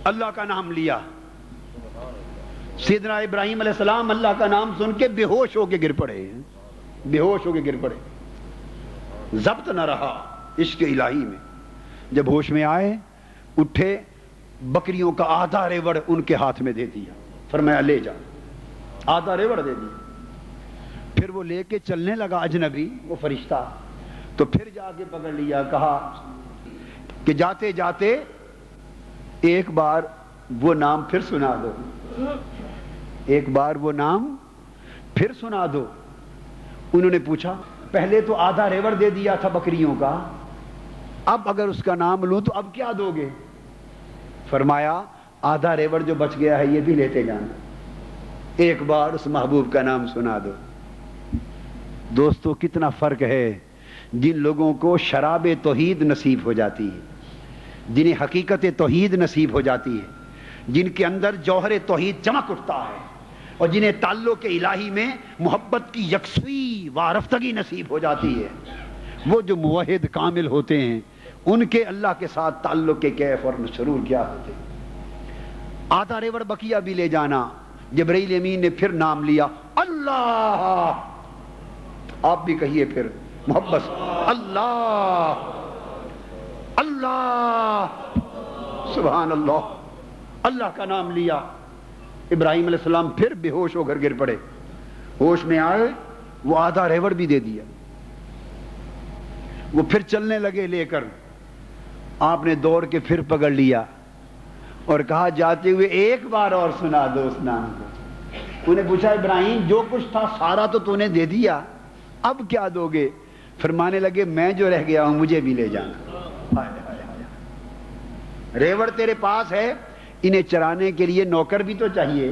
اللہ کا نام لیا. سیدنا ابراہیم علیہ السلام اللہ کا نام سن کے بے ہوش ہو کے گر پڑے، بے ہوش ہو کے گر پڑے. ضبط نہ رہا عشق الہی میں. جب ہوش میں آئے، اٹھے، بکریوں کا آدھا ریوڑ ان کے ہاتھ میں دے دیا. فرمایا لے جا. آدھا ریوڑ دے دی. پھر وہ لے کے چلنے لگا اجنبی وہ فرشتہ, تو پھر جا کے پکڑ لیا, کہا کہ جاتے جاتے ایک بار وہ نام پھر سنا دو, ایک بار وہ نام پھر سنا دو. انہوں نے پوچھا پہلے تو آدھا ریوڑ دے دیا تھا بکریوں کا, اب اگر اس کا نام لوں تو اب کیا دو گے؟ فرمایا آدھا ریوڑ جو بچ گیا ہے یہ بھی لیتے جانا, ایک بار اس محبوب کا نام سنا دو. دوستو کتنا فرق ہے جن لوگوں کو شراب توحید نصیب ہو جاتی ہے, جنہیں حقیقت توحید نصیب ہو جاتی ہے, جن کے اندر جوہر توحید چمک اٹھتا ہے, اور جنہیں تعلق الہی میں محبت کی یکسوئی وارفتگی نصیب ہو جاتی ہے. وہ جو موحد کامل ہوتے ہیں ان کے اللہ کے ساتھ تعلق کے کیف اور سرور کیا ہوتے ہیں. آدھا ریوڑ بقیہ بھی لے جانا. جبرائیل امین نے پھر نام لیا اللہ, آپ بھی کہیے پھر محبت سے, اللہ اللہ سبحان اللہ, اللہ کا نام لیا. ابراہیم علیہ السلام پھر بے ہوش ہو کر گر پڑے, ہوش میں آئے وہ آدھا ریوڑ بھی دے دیا. وہ پھر چلنے لگے لے کر, آپ نے دوڑ کے پھر پکڑ لیا اور کہا جاتے ہوئے ایک بار اور سنا دو اس نام کو. انہیں پوچھا ابراہیم جو کچھ تھا سارا تو نے دے دیا, اب کیا دو گے؟ فرمانے لگے میں جو رہ گیا ہوں مجھے بھی لے جانا. ریوڑ تیرے پاس ہے, انہیں چرانے کے لیے نوکر بھی تو چاہیے,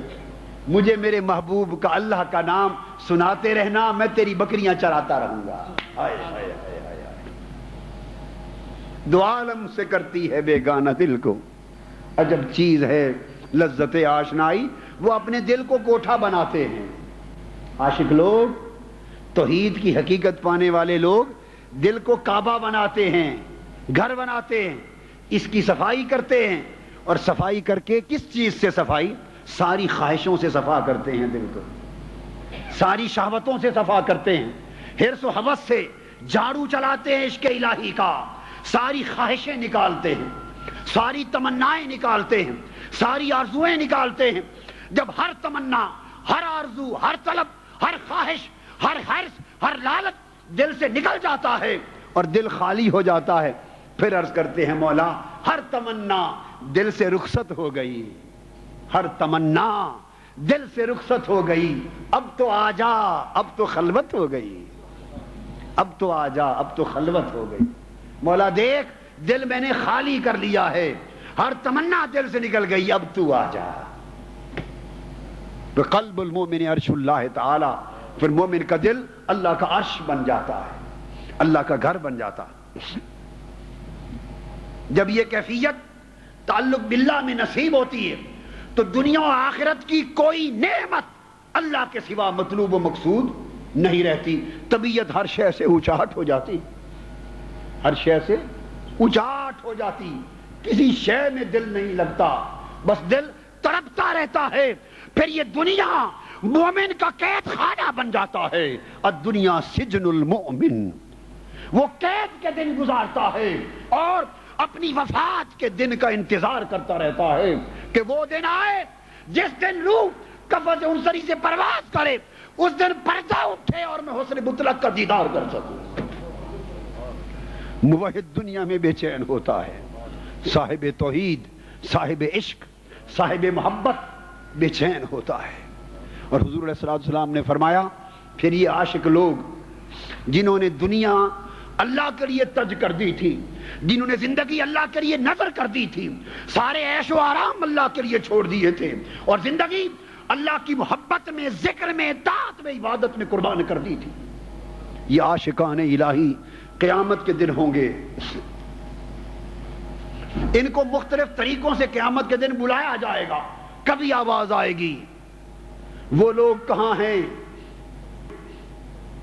مجھے میرے محبوب کا اللہ کا نام سناتے رہنا, میں تیری بکریاں چراتا رہوں گا. دو عالم سے کرتی ہے بیگانہ دل کو, عجب چیز ہے لذت آشنائی, وہ اپنے دل کو کوٹھا بناتے ہیں. عاشق لوگ, توحید کی حقیقت پانے والے لوگ دل کو کعبہ بناتے ہیں, گھر بناتے ہیں, اس کی صفائی کرتے ہیں. اور صفائی کر کے کس چیز سے صفائی؟ ساری خواہشوں سے صفا کرتے ہیں دل کو, ساری شہوتوں سے صفا کرتے ہیں, حرص و ہوس سے جھاڑو چلاتے ہیں عشق الہی کا, ساری خواہشیں نکالتے ہیں, ساری تمنائیں نکالتے ہیں, ساری آرزویں نکالتے ہیں. جب ہر تمنا, ہر آرزو, ہر طلب, ہر خواہش, ہر حرص, ہر لالچ دل سے نکل جاتا ہے اور دل خالی ہو جاتا ہے, پھر عرض کرتے ہیں مولا ہر تمنا دل سے رخصت ہو گئی, ہر تمنا دل سے رخصت ہو گئی, اب تو آ جا, اب تو خلوت ہو گئی, اب تو آ جا, اب تو خلوت ہو گئی. مولا دیکھ دل میں نے خالی کر لیا ہے, ہر تمنا دل سے نکل گئی, اب تو آ جا. قلب المومن عرش اللہ تعالی, پھر مومن کا دل اللہ کا عرش بن جاتا ہے, اللہ کا گھر بن جاتا ہے. جب یہ کیفیت تعلق باللہ میں نصیب ہوتی ہے تو دنیا و آخرت کی کوئی نعمت اللہ کے سوا مطلوب و مقصود نہیں رہتی. طبیعت ہر شے سے اونچاٹ ہو جاتی, ہر شے سے اونچاٹ ہو جاتی, کسی شے میں دل نہیں لگتا, بس دل تڑپتا رہتا ہے. پھر یہ دنیا مومن کا قید خانہ بن جاتا ہے. الدنیا سجن المؤمن, وہ قید کے دن گزارتا ہے اور اپنی وفات کے دن کا انتظار کرتا رہتا ہے کہ وہ دن آئے جس دن روح قفس انصری سے پرواز کرے, اس دن پردہ اٹھے اور میں حسن مطلق کا دیدار کر سکوں. موحد دنیا میں بے چین ہوتا ہے, صاحب توحید, صاحب عشق, صاحب محبت بے چین ہوتا ہے. اور حضور علیہ السلام نے فرمایا پھر یہ عاشق لوگ جنہوں نے دنیا اللہ کے لیے تج کر دی تھی, جنہوں نے زندگی اللہ کے لیے نظر کر دی تھی, سارے عیش و آرام اللہ کے لیے چھوڑ دیے تھے اور زندگی اللہ کی محبت میں, ذکر میں, طاعت میں, عبادت میں قربان کر دی تھی, یہ عاشقان الہی قیامت کے دن ہوں گے. ان کو مختلف طریقوں سے قیامت کے دن بلایا جائے گا. کبھی آواز آئے گی, وہ لوگ کہاں ہیں؟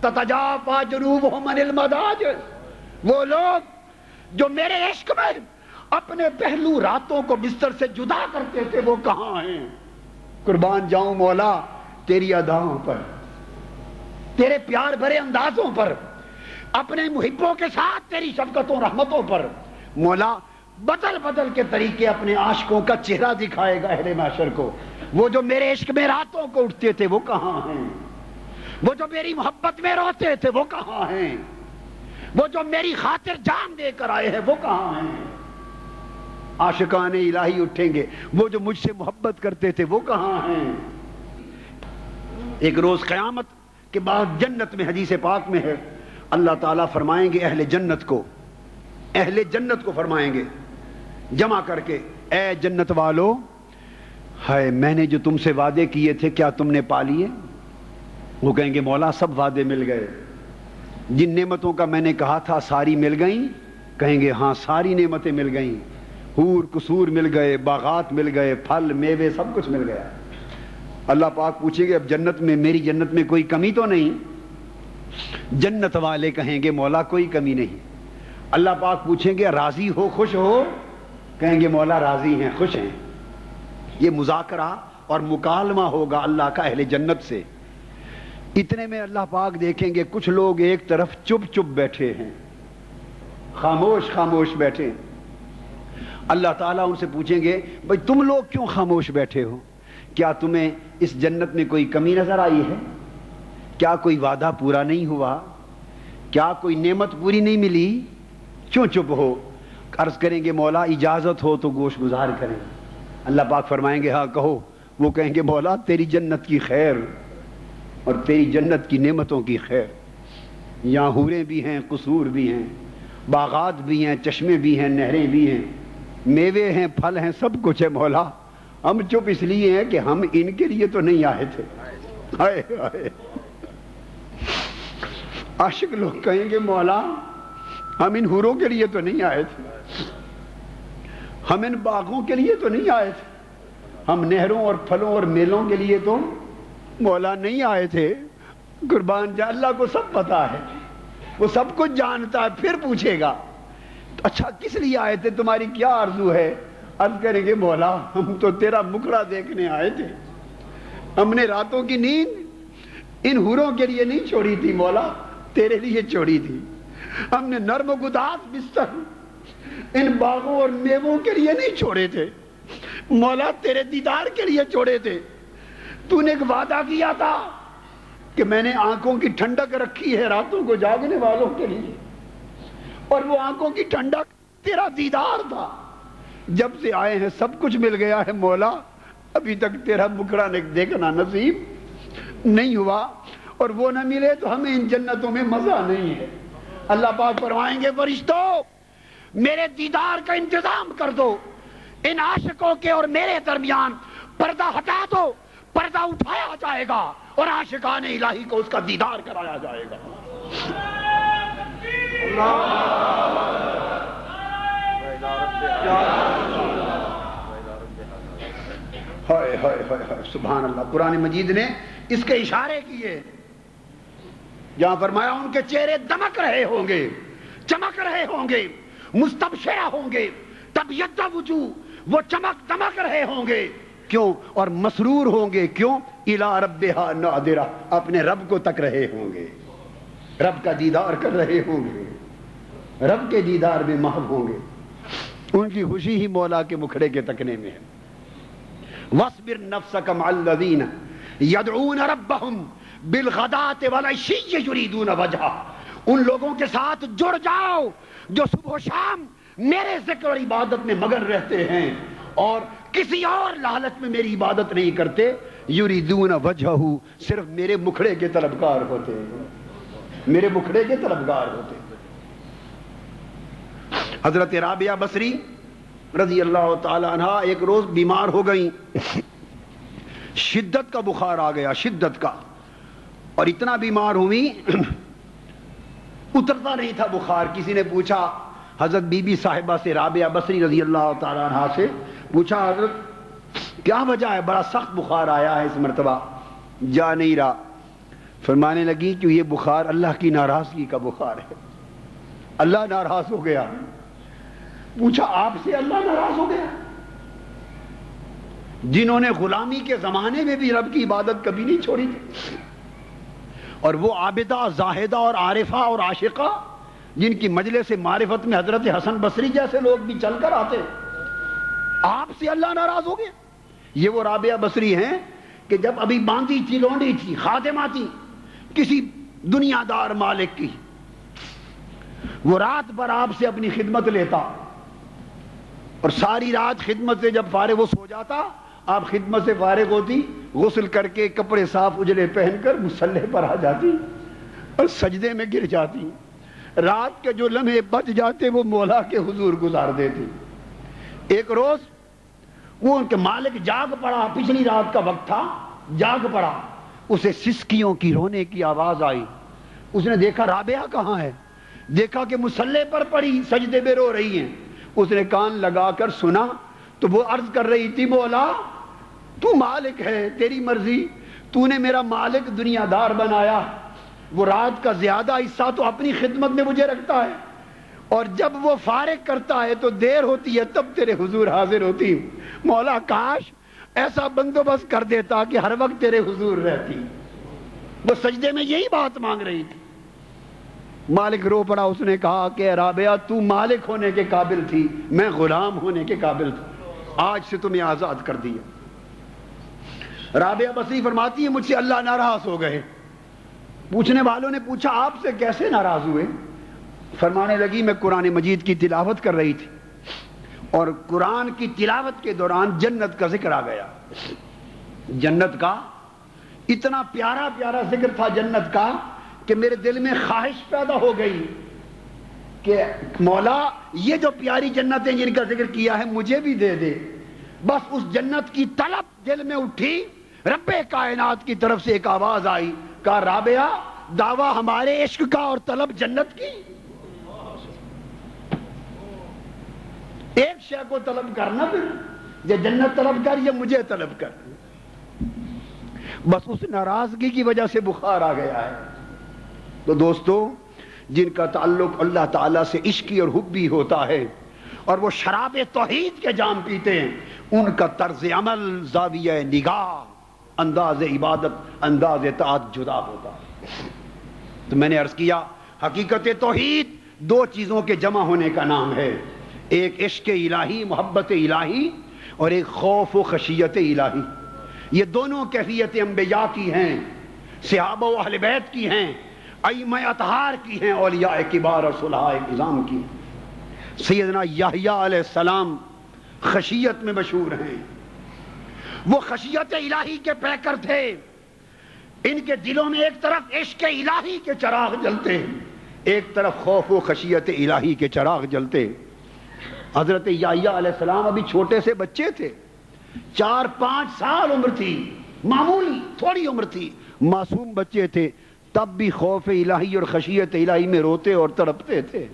تتجافا جنوبہم عن المضاجع, وہ لوگ جو میرے عشق میں اپنے پہلو راتوں کو بستر سے جدا کرتے تھے, وہ کہاں ہیں؟ قربان جاؤں مولا تیری اداؤں پر, تیرے پیار بھرے اندازوں پر, اپنے محبوں کے ساتھ تیری شفقتوں رحمتوں پر. مولا بدل بدل کے طریقے اپنے عاشقوں کا چہرہ دکھائے گا اہل محشر کو. وہ جو میرے عشق میں راتوں کو اٹھتے تھے وہ کہاں ہیں؟ وہ جو میری محبت میں روتے تھے وہ کہاں ہیں؟ وہ جو میری خاطر جان دے کر آئے ہیں وہ کہاں ہیں؟ عاشقان الہی اٹھیں گے، وہ جو مجھ سے محبت کرتے تھے وہ کہاں ہیں؟ ایک روز قیامت کے بعد جنت میں، حدیث پاک میں ہے، اللہ تعالیٰ فرمائیں گے اہل جنت کو فرمائیں گے جمع کر کے، اے جنت والو، ہائے میں نے جو تم سے وعدے کیے تھے کیا تم نے پا لیے؟ وہ کہیں گے مولا سب وعدے مل گئے، جن نعمتوں کا میں نے کہا تھا ساری مل گئیں؟ کہیں گے ہاں ساری نعمتیں مل گئیں، حور قصور مل گئے، باغات مل گئے، پھل میوے سب کچھ مل گیا۔ اللہ پاک پوچھیں گے اب جنت میں، میری جنت میں کوئی کمی تو نہیں؟ جنت والے کہیں گے مولا کوئی کمی نہیں۔ اللہ پاک پوچھیں گے راضی ہو، خوش ہو؟ کہیں گے مولا راضی ہیں، خوش ہیں۔ یہ مذاکرہ اور مکالمہ ہوگا اللہ کا اہل جنت سے۔ اتنے میں اللہ پاک دیکھیں گے کچھ لوگ ایک طرف چپ چپ بیٹھے ہیں، خاموش خاموش بیٹھے ہیں۔ اللہ تعالیٰ ان سے پوچھیں گے بھئی تم لوگ کیوں خاموش بیٹھے ہو؟ کیا تمہیں اس جنت میں کوئی کمی نظر آئی ہے؟ کیا کوئی وعدہ پورا نہیں ہوا؟ کیا کوئی نعمت پوری نہیں ملی؟ کیوں چپ ہو؟ عرض کریں گے مولا اجازت ہو تو گوش گزار کریں۔ اللہ پاک فرمائیں گے ہاں کہو۔ وہ کہیں گے مولا تیری جنت کی خیر اور تیری جنت کی نعمتوں کی خیر، یہاں حوریں بھی ہیں، قصور بھی ہیں، باغات بھی ہیں، چشمے بھی ہیں، نہریں بھی ہیں، میوے ہیں، پھل ہیں، سب کچھ ہے مولا، ہم چپ اس لیے ہیں کہ ہم ان کے لیے تو نہیں آئے تھے۔ ہائے ہائے، عاشق لوگ کہیں گے مولا ہم ان حوروں کے لیے تو نہیں آئے تھے، ہم ان باغوں کے لیے تو نہیں آئے تھے، ہم نہروں اور پھلوں اور میلوں کے لیے تو مولا نہیں آئے تھے۔ قربان جا، اللہ کو سب پتا ہے، وہ سب کچھ جانتا ہے، پھر پوچھے گا اچھا کس لیے آئے تھے، تمہاری کیا آرزو ہے؟ عرض کریں گے مولا ہم تو تیرا مکھڑا دیکھنے آئے تھے، ہم نے راتوں کی نیند ان حوروں کے لیے نہیں چھوڑی تھی مولا، تیرے لیے چھوڑی تھی، ہم نے نرم و گداز بستر ان باغوں اور میووں کے لیے نہیں چھوڑے تھے مولا، تیرے دیدار کے لیے چھوڑے تھے۔ تو نے ایک وعدہ کیا تھا کہ میں نے آنکھوں کی ٹھنڈک رکھی ہے راتوں کو جاگنے والوں کے لیے، اور وہ آنکھوں کی ٹھنڈک تیرا دیدار تھا۔ جب سے آئے ہیں سب کچھ مل گیا ہے مولا، ابھی تک تیرا مکھڑا دیکھنا نصیب نہیں ہوا، اور وہ نہ ملے تو ہمیں ان جنتوں میں مزہ نہیں ہے۔ اللہ پاک فرمائیں گے فرشتوں میرے دیدار کا انتظام کر دو، ان عاشقوں کے اور میرے درمیان پردہ ہٹا دو، پردہ اٹھایا جائے گا اور عاشقان الہی کو اس کا دیدار کرایا جائے گا۔ ہائے ہائے ہائے سبحان اللہ، قرآن مجید نے اس کے اشارے کیے، جہاں فرمایا ان کے چہرے دمک رہے ہوں گے، چمک رہے ہوں گے، مستبشرہ ہوں گے، تبیض وجوہ، وہ چمک دمک رہے ہوں گے، کیوں؟ اور مسرور ہوں گے، کیوں؟ الی ربہا ناظرہ، اپنے رب کو تک رہے ہوں گے، رب کا دیدار کر رہے ہوں گے، رب کے دیدار میں محو ہوں گے، ان کی خوشی ہی مولا کے مکھڑے کے تکنے میں ہے۔ وَاصْبِرْ نَفْسَكَ مَعَ الَّذِينَ يَدْعُونَ رَبَّهُمْ بِالْغَدَاةِ وَالْعَشِيِّ يُرِيدُونَ وَجْهَهُ، ان لوگوں کے ساتھ جڑ جاؤ جو صبح و شام میرے ذکر اور عبادت میں مگن رہتے ہیں اور کسی اور لالچ میں میری عبادت نہیں کرتے، یریدون وجہہ، صرف میرے مکھڑے کے طلبگار ہوتے ہیں، میرے مکھڑے کے طلبگار ہوتے ہیں۔ حضرت رابعہ بصری رضی اللہ تعالی عنہ ایک روز بیمار ہو گئیں، شدت کا بخار آ گیا، شدت کا، اور اتنا بیمار ہوئی اترتا نہیں تھا بخار۔ کسی نے پوچھا حضرت بی بی صاحبہ سے، رابعہ بصری رضی اللہ تعالی عنہ سے پوچھا حضرت کیا وجہ ہے، بڑا سخت بخار آیا ہے اس مرتبہ، جا نہیں رہا۔ فرمانے لگی کہ یہ بخار اللہ کی ناراضگی کا بخار ہے، اللہ ناراض ہو گیا۔ پوچھا آپ سے اللہ ناراض ہو گیا؟ جنہوں نے غلامی کے زمانے میں بھی رب کی عبادت کبھی نہیں چھوڑی تھی، اور وہ عابدہ، زاہدہ اور عارفہ اور عاشقہ جن کی مجلس معرفت میں حضرت حسن بصری جیسے لوگ بھی چل کر آتے، آپ سے اللہ ناراض ہو گیا؟ یہ وہ رابعہ بصری ہیں کہ جب ابھی باندھی تھی، لونڈی تھی، خادمہ تھی کسی دنیا دار مالک کی، وہ رات بھر آپ سے اپنی خدمت لیتا اور ساری رات خدمت سے جب فارغ وہ سو جاتا، آپ خدمت سے فارغ ہوتی، غسل کر کے کپڑے صاف اجلے پہن کر مصلی پر آ جاتی اور سجدے میں گر جاتی. رات کے جو لمحے بچ جاتے وہ مولا کے حضور گزار دیتی. ایک روز وہ ان کے مالک جاگ پڑا، پچھلی رات کا وقت تھا، جاگ پڑا، اسے سسکیوں کی رونے کی آواز آئی. اس نے دیکھا رابعہ کہاں ہے، دیکھا کہ مصلی پر پڑی سجدے میں رو رہی ہیں. اس نے کان لگا کر سنا تو وہ عرض کر رہی تھی، مولا تو مالک ہے، تیری مرضی، تو نے میرا مالک دنیا دار بنایا، وہ رات کا زیادہ حصہ تو اپنی خدمت میں مجھے رکھتا ہے اور جب وہ فارغ کرتا ہے تو دیر ہوتی ہے تب تیرے حضور حاضر ہوتی ہوں. مولا کاش ایسا بندوبست کر دیتا کہ ہر وقت تیرے حضور رہتی. وہ سجدے میں یہی بات مانگ رہی تھی. مالک رو پڑا. اس نے کہا کہ رابعہ تو مالک ہونے کے قابل تھی، میں غلام ہونے کے قابل تھا، آج سے تمہیں آزاد کر دیا. رابعہ بصری فرماتی ہے مجھ سے اللہ ناراض ہو گئے. پوچھنے والوں نے پوچھا آپ سے کیسے ناراض ہوئے؟ فرمانے لگی میں قرآن مجید کی تلاوت کر رہی تھی اور قرآن کی تلاوت کے دوران جنت کا ذکر آ گیا. جنت کا اتنا پیارا پیارا ذکر تھا جنت کا کہ میرے دل میں خواہش پیدا ہو گئی کہ مولا یہ جو پیاری جنتیں جن کا ذکر کیا ہے مجھے بھی دے دے. بس اس جنت کی طلب دل میں اٹھی. رب کائنات کی طرف سے ایک آواز آئی، کہا رابعہ دعویٰ ہمارے عشق کا اور طلب جنت کی. ایک شے کو طلب کرنا، پھر یہ جنت طلب کر یا مجھے طلب کر. بس اس ناراضگی کی وجہ سے بخار آ گیا ہے. تو دوستو جن کا تعلق اللہ تعالیٰ سے عشقی اور حبی ہوتا ہے اور وہ شراب توحید کے جام پیتے ہیں، ان کا طرز عمل، زاویہ نگاہ، انداز عبادت، انداز اطاعت جدا ہوتا ہے. تو میں نے عرض کیا حقیقت توحید دو چیزوں کے جمع ہونے کا نام ہے، ایک عشق الہی، محبت الہی، اور ایک خوف و خشیت الہی. یہ دونوں کیفیت انبیاء کی ہیں، صحابہ و اہل بیت کی ہیں، ائمہ اطہار کی ہیں، اولیاء کبار اور صلحاء اعظام کی. سیدنا یحییٰ علیہ السلام خشیت میں مشہور ہیں. وہ خشیت الہی کے پیکر تھے. ان کے دلوں میں ایک طرف عشق الہی کے چراغ جلتے ہیں، ایک طرف خوف و خشیت الہی کے چراغ جلتے. حضرت یحییٰ علیہ السلام ابھی چھوٹے سے بچے تھے، 4-5 سال عمر تھی، معمولی تھوڑی عمر تھی، معصوم بچے تھے، تب بھی خوف الہی اور خشیت الہی میں روتے اور تڑپتے تھے.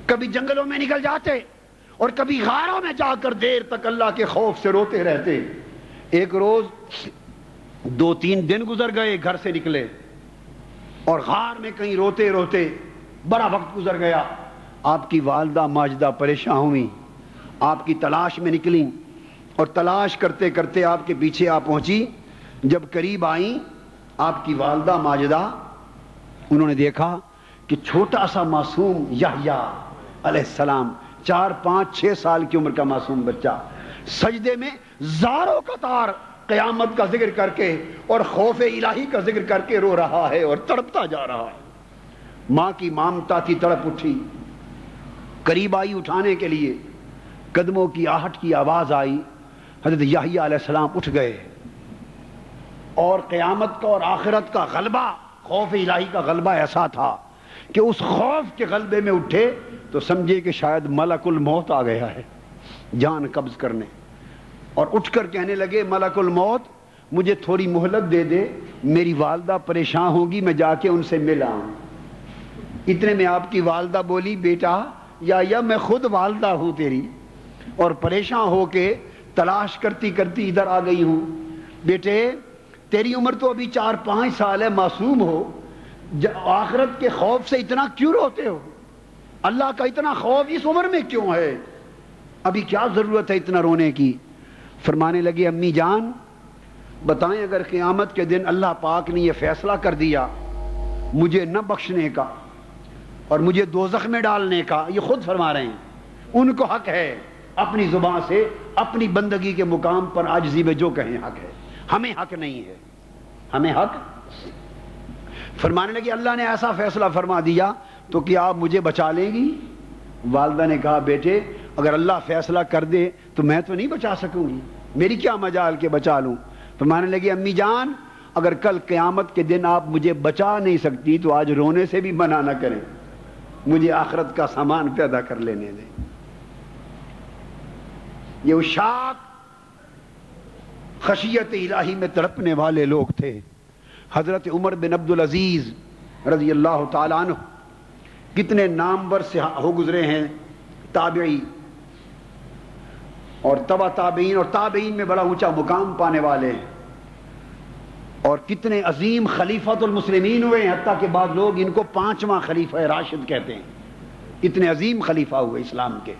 کبھی جنگلوں میں نکل جاتے اور کبھی غاروں میں جا کر دیر تک اللہ کے خوف سے روتے رہتے. ایک روز 2-3 دن گزر گئے، گھر سے نکلے اور غار میں کہیں روتے روتے بڑا وقت گزر گیا. آپ کی والدہ ماجدہ پریشان ہوئی، آپ کی تلاش میں نکلیں اور تلاش کرتے کرتے آپ کے پیچھے آ پہنچی. جب قریب آئیں آپ کی والدہ ماجدہ، انہوں نے دیکھا کہ چھوٹا سا معصوم یحییٰ علیہ السلام، 4-5-6 سال کی عمر کا معصوم بچہ سجدے میں زاروں قطار قیامت کا ذکر کر کے اور خوف الہی کا ذکر کر کے رو رہا ہے اور تڑپتا جا رہا ہے. ماں کی مامتا تھی، تڑپ اٹھی، قریب آئی اٹھانے کے لیے. قدموں کی آہٹ کی آواز آئی، حضرت یحییٰ علیہ السلام اٹھ گئے اور قیامت کا اور آخرت کا غلبہ، خوف الہی کا غلبہ ایسا تھا کہ اس خوف کے غلبے میں اٹھے تو سمجھے کہ شاید ملک الموت آ گیا ہے جان قبض کرنے. اور اٹھ کر کہنے لگے ملک الموت مجھے تھوڑی مہلت دے دے، میری والدہ پریشان ہوگی، میں جا کے ان سے مل آؤں. اتنے میں آپ کی والدہ بولی بیٹا یا میں خود والدہ ہوں تیری اور پریشان ہو کے تلاش کرتی کرتی ادھر آ گئی ہوں. بیٹے تیری عمر تو ابھی 4-5 سال ہے، معصوم ہو، آخرت کے خوف سے اتنا کیوں روتے ہو؟ اللہ کا اتنا خوف اس عمر میں کیوں ہے؟ ابھی کیا ضرورت ہے اتنا رونے کی؟ فرمانے لگے امی جان بتائیں اگر قیامت کے دن اللہ پاک نے یہ فیصلہ کر دیا مجھے نہ بخشنے کا اور مجھے دوزخ میں ڈالنے کا، یہ خود فرما رہے ہیں، ان کو حق ہے اپنی زبان سے اپنی بندگی کے مقام پر عاجزی میں جو کہیں حق ہے. ہمیں حق نہیں ہے، ہمیں حق. فرمانے لگی اللہ نے ایسا فیصلہ فرما دیا تو کیا آپ مجھے بچا لیں گی؟ والدہ نے کہا بیٹے اگر اللہ فیصلہ کر دے تو میں تو نہیں بچا سکوں گی، میری کیا مجال کہ بچا لوں. فرمانے لگی امی جان اگر کل قیامت کے دن آپ مجھے بچا نہیں سکتی تو آج رونے سے بھی منع نہ کریں، مجھے آخرت کا سامان پیدا کر لینے دیں. یہ عشاق خشیت الہی میں تڑپنے والے لوگ تھے. حضرت عمر بن عبدالعزیز رضی اللہ تعالیٰ عنہ کتنے نامور سے ہو گزرے ہیں، تابعی اور تبع تابعین، اور تابعین میں بڑا اونچا مقام پانے والے ہیں، اور کتنے عظیم خلیفۃ المسلمین ہوئے ہیں، حتیٰ کہ بعض لوگ ان کو 5واں خلیفہ راشد کہتے ہیں. اتنے عظیم خلیفہ ہوئے اسلام کے.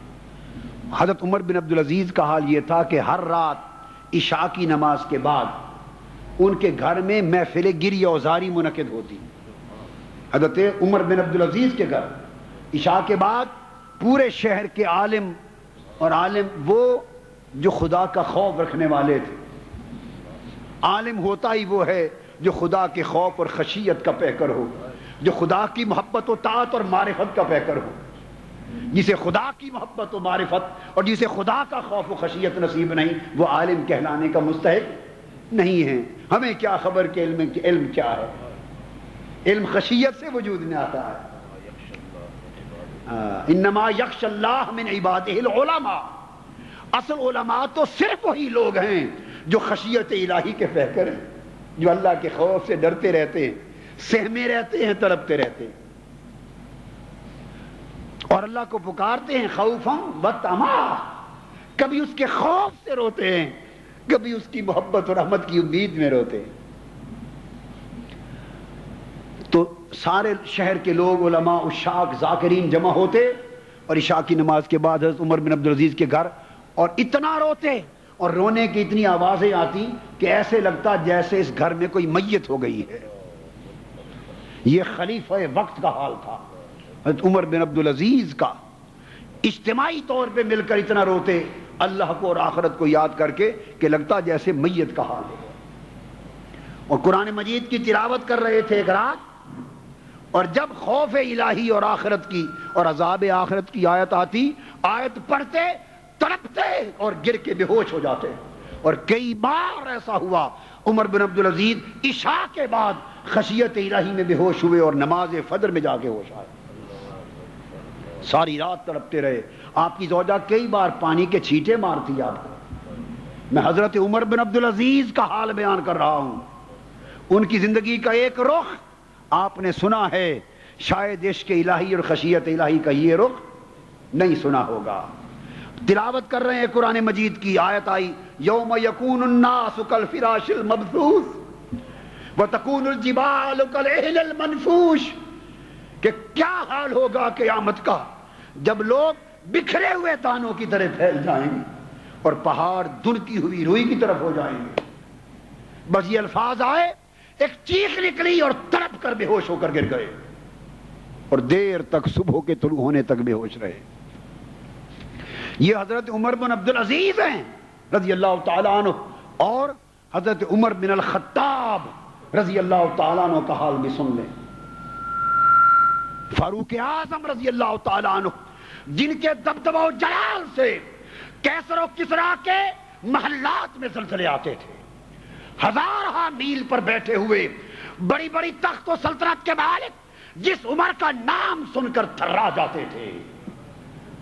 حضرت عمر بن عبدالعزیز کا حال یہ تھا کہ ہر رات عشاء کی نماز کے بعد ان کے گھر میں محفل گریہ وزاری منعقد ہوتی. حضرت عمر بن عبدالعزیز کے گھر عشاء کے بعد پورے شہر کے عالم، اور عالم وہ جو خدا کا خوف رکھنے والے تھے. عالم ہوتا ہی وہ ہے جو خدا کے خوف اور خشیت کا پیکر ہو، جو خدا کی محبت و طاعت اور معرفت کا پیکر ہو. جسے خدا کی محبت و معرفت اور جسے خدا کا خوف و خشیت نصیب نہیں وہ عالم کہلانے کا مستحق نہیں ہے. ہمیں کیا خبر کہ علم کیا ہے؟ علم خشیت سے وجود میں آتا ہے. انما یخشی اللہ من عبادہ العلماء. اصل علماء تو صرف وہی لوگ ہیں جو خشیت الہی کے پیکر ہیں، جو اللہ کے خوف سے ڈرتے رہتے ہیں، سہمے رہتے ہیں، تڑپتے رہتے ہیں، اور اللہ کو پکارتے ہیں خوفاً و طمعاً. کبھی اس کے خوف سے روتے ہیں، کبھی اس کی محبت اور رحمت کی امید میں روتے ہیں. تو سارے شہر کے لوگ، علماء، عشاق، ذاکرین جمع ہوتے اور عشاء کی نماز کے بعد حضرت عمر بن عبدالعزیز کے گھر، اور اتنا روتے اور رونے کی اتنی آوازیں آتی کہ ایسے لگتا جیسے اس گھر میں کوئی میت ہو گئی ہے. یہ خلیفہ وقت کا حال تھا حضرت عمر بن عبدالعزیز کا. اجتماعی طور پہ مل کر اتنا روتے اللہ کو اور آخرت کو یاد کر کے کہ لگتا جیسے میت کا حال ہے. اور قرآن مجید کی تلاوت کر رہے تھے ایک رات، اور جب خوف الہی اور آخرت کی اور عذاب آخرت کی آیت آتی، آیت پڑھتے تڑپتے اور گر کے بے ہوش ہو جاتے. اور کئی بار ایسا ہوا عمر بن عبدالعزیز عشاء کے بعد خشیت الہی میں بے ہوش ہوئے اور نماز فجر میں جا کے ہوش آئے. ساری رات تڑپتے رہے. آپ کی زوجہ کئی بار پانی کے چھینٹے مارتی آپ کو. میں حضرت عمر بن عبدالعزیز کا حال بیان کر رہا ہوں. ان کی زندگی کا ایک رخ آپ نے سنا ہے، شاید عشق الہی اور خشیت الہی کا یہ رخ نہیں سنا ہوگا. تلاوت کر رہے ہیں قرآن مجید کی، آیت آئی یوم یکون الناس کالفراش المبثوث وتکون الجبال کالعہن المنفوش، کہ کیا حال ہوگا قیامت کا جب لوگ بکھرے ہوئے دانوں کی طرح پھیل جائیں گے اور پہاڑ دھنکی ہوئی روئی کی طرف ہو جائیں گے. بس یہ الفاظ آئے، ایک چیخ نکلی اور تڑپ کر بے ہوش ہو کر گر گئے، اور دیر تک صبح کے طلوع ہونے تک بے ہوش رہے. یہ حضرت عمر بن عبدالعزیز ہیں رضی اللہ تعالیٰ عنہ، اور حضرت عمر بن الخطاب رضی اللہ تعالیٰ عنہ کا حال بھی سن لیں. فاروق اعظم رضی اللہ تعالیٰ عنہ، جن کے دبدبہ و جلال سے کیسر و کسریٰ کے محلات میں زلزلے آتے تھے، ہزارہ میل پر بیٹھے ہوئے بڑی بڑی تخت و سلطنت کے مالک جس عمر کا نام سن کر تھرا جاتے تھے،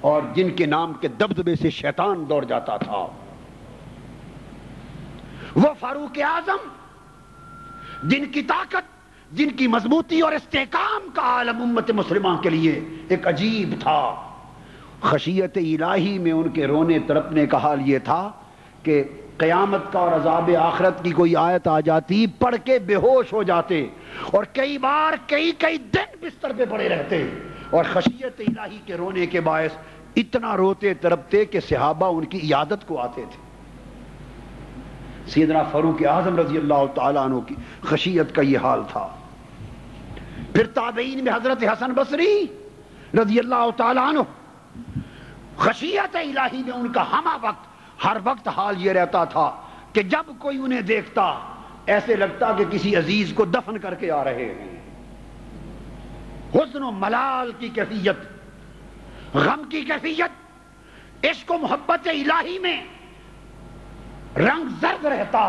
اور جن کے نام کے دبدبے سے شیطان دوڑ جاتا تھا، وہ فاروق اعظم جن کی طاقت، جن کی مضبوطی اور استحکام کا عالم امت مسلمہ کے لیے ایک عجیب تھا. خشیت الہی میں ان کے رونے تڑپنے کا حال یہ تھا کہ قیامت کا اور عذاب آخرت کی کوئی آیت آ جاتی، پڑھ کے بے ہوش ہو جاتے، اور کئی بار کئی دن بستر پہ پڑے رہتے، اور خشیت الہی کے رونے کے باعث اتنا روتے تڑپتے کہ صحابہ ان کی عیادت کو آتے تھے. سیدنا فاروق اعظم رضی اللہ تعالیٰ عنہ کی خشیت کا یہ حال تھا. پھر تابعین میں حضرت حسن بصری رضی اللہ تعالیٰ عنہ، خشیت الہی میں ان کا ہمہ وقت ہر وقت حال یہ رہتا تھا کہ جب کوئی انہیں دیکھتا ایسے لگتا کہ کسی عزیز کو دفن کر کے آ رہے ہیں. حزن و ملال کی کیفیت، غم کی کیفیت، عشق و محبت الہی میں رنگ زرد رہتا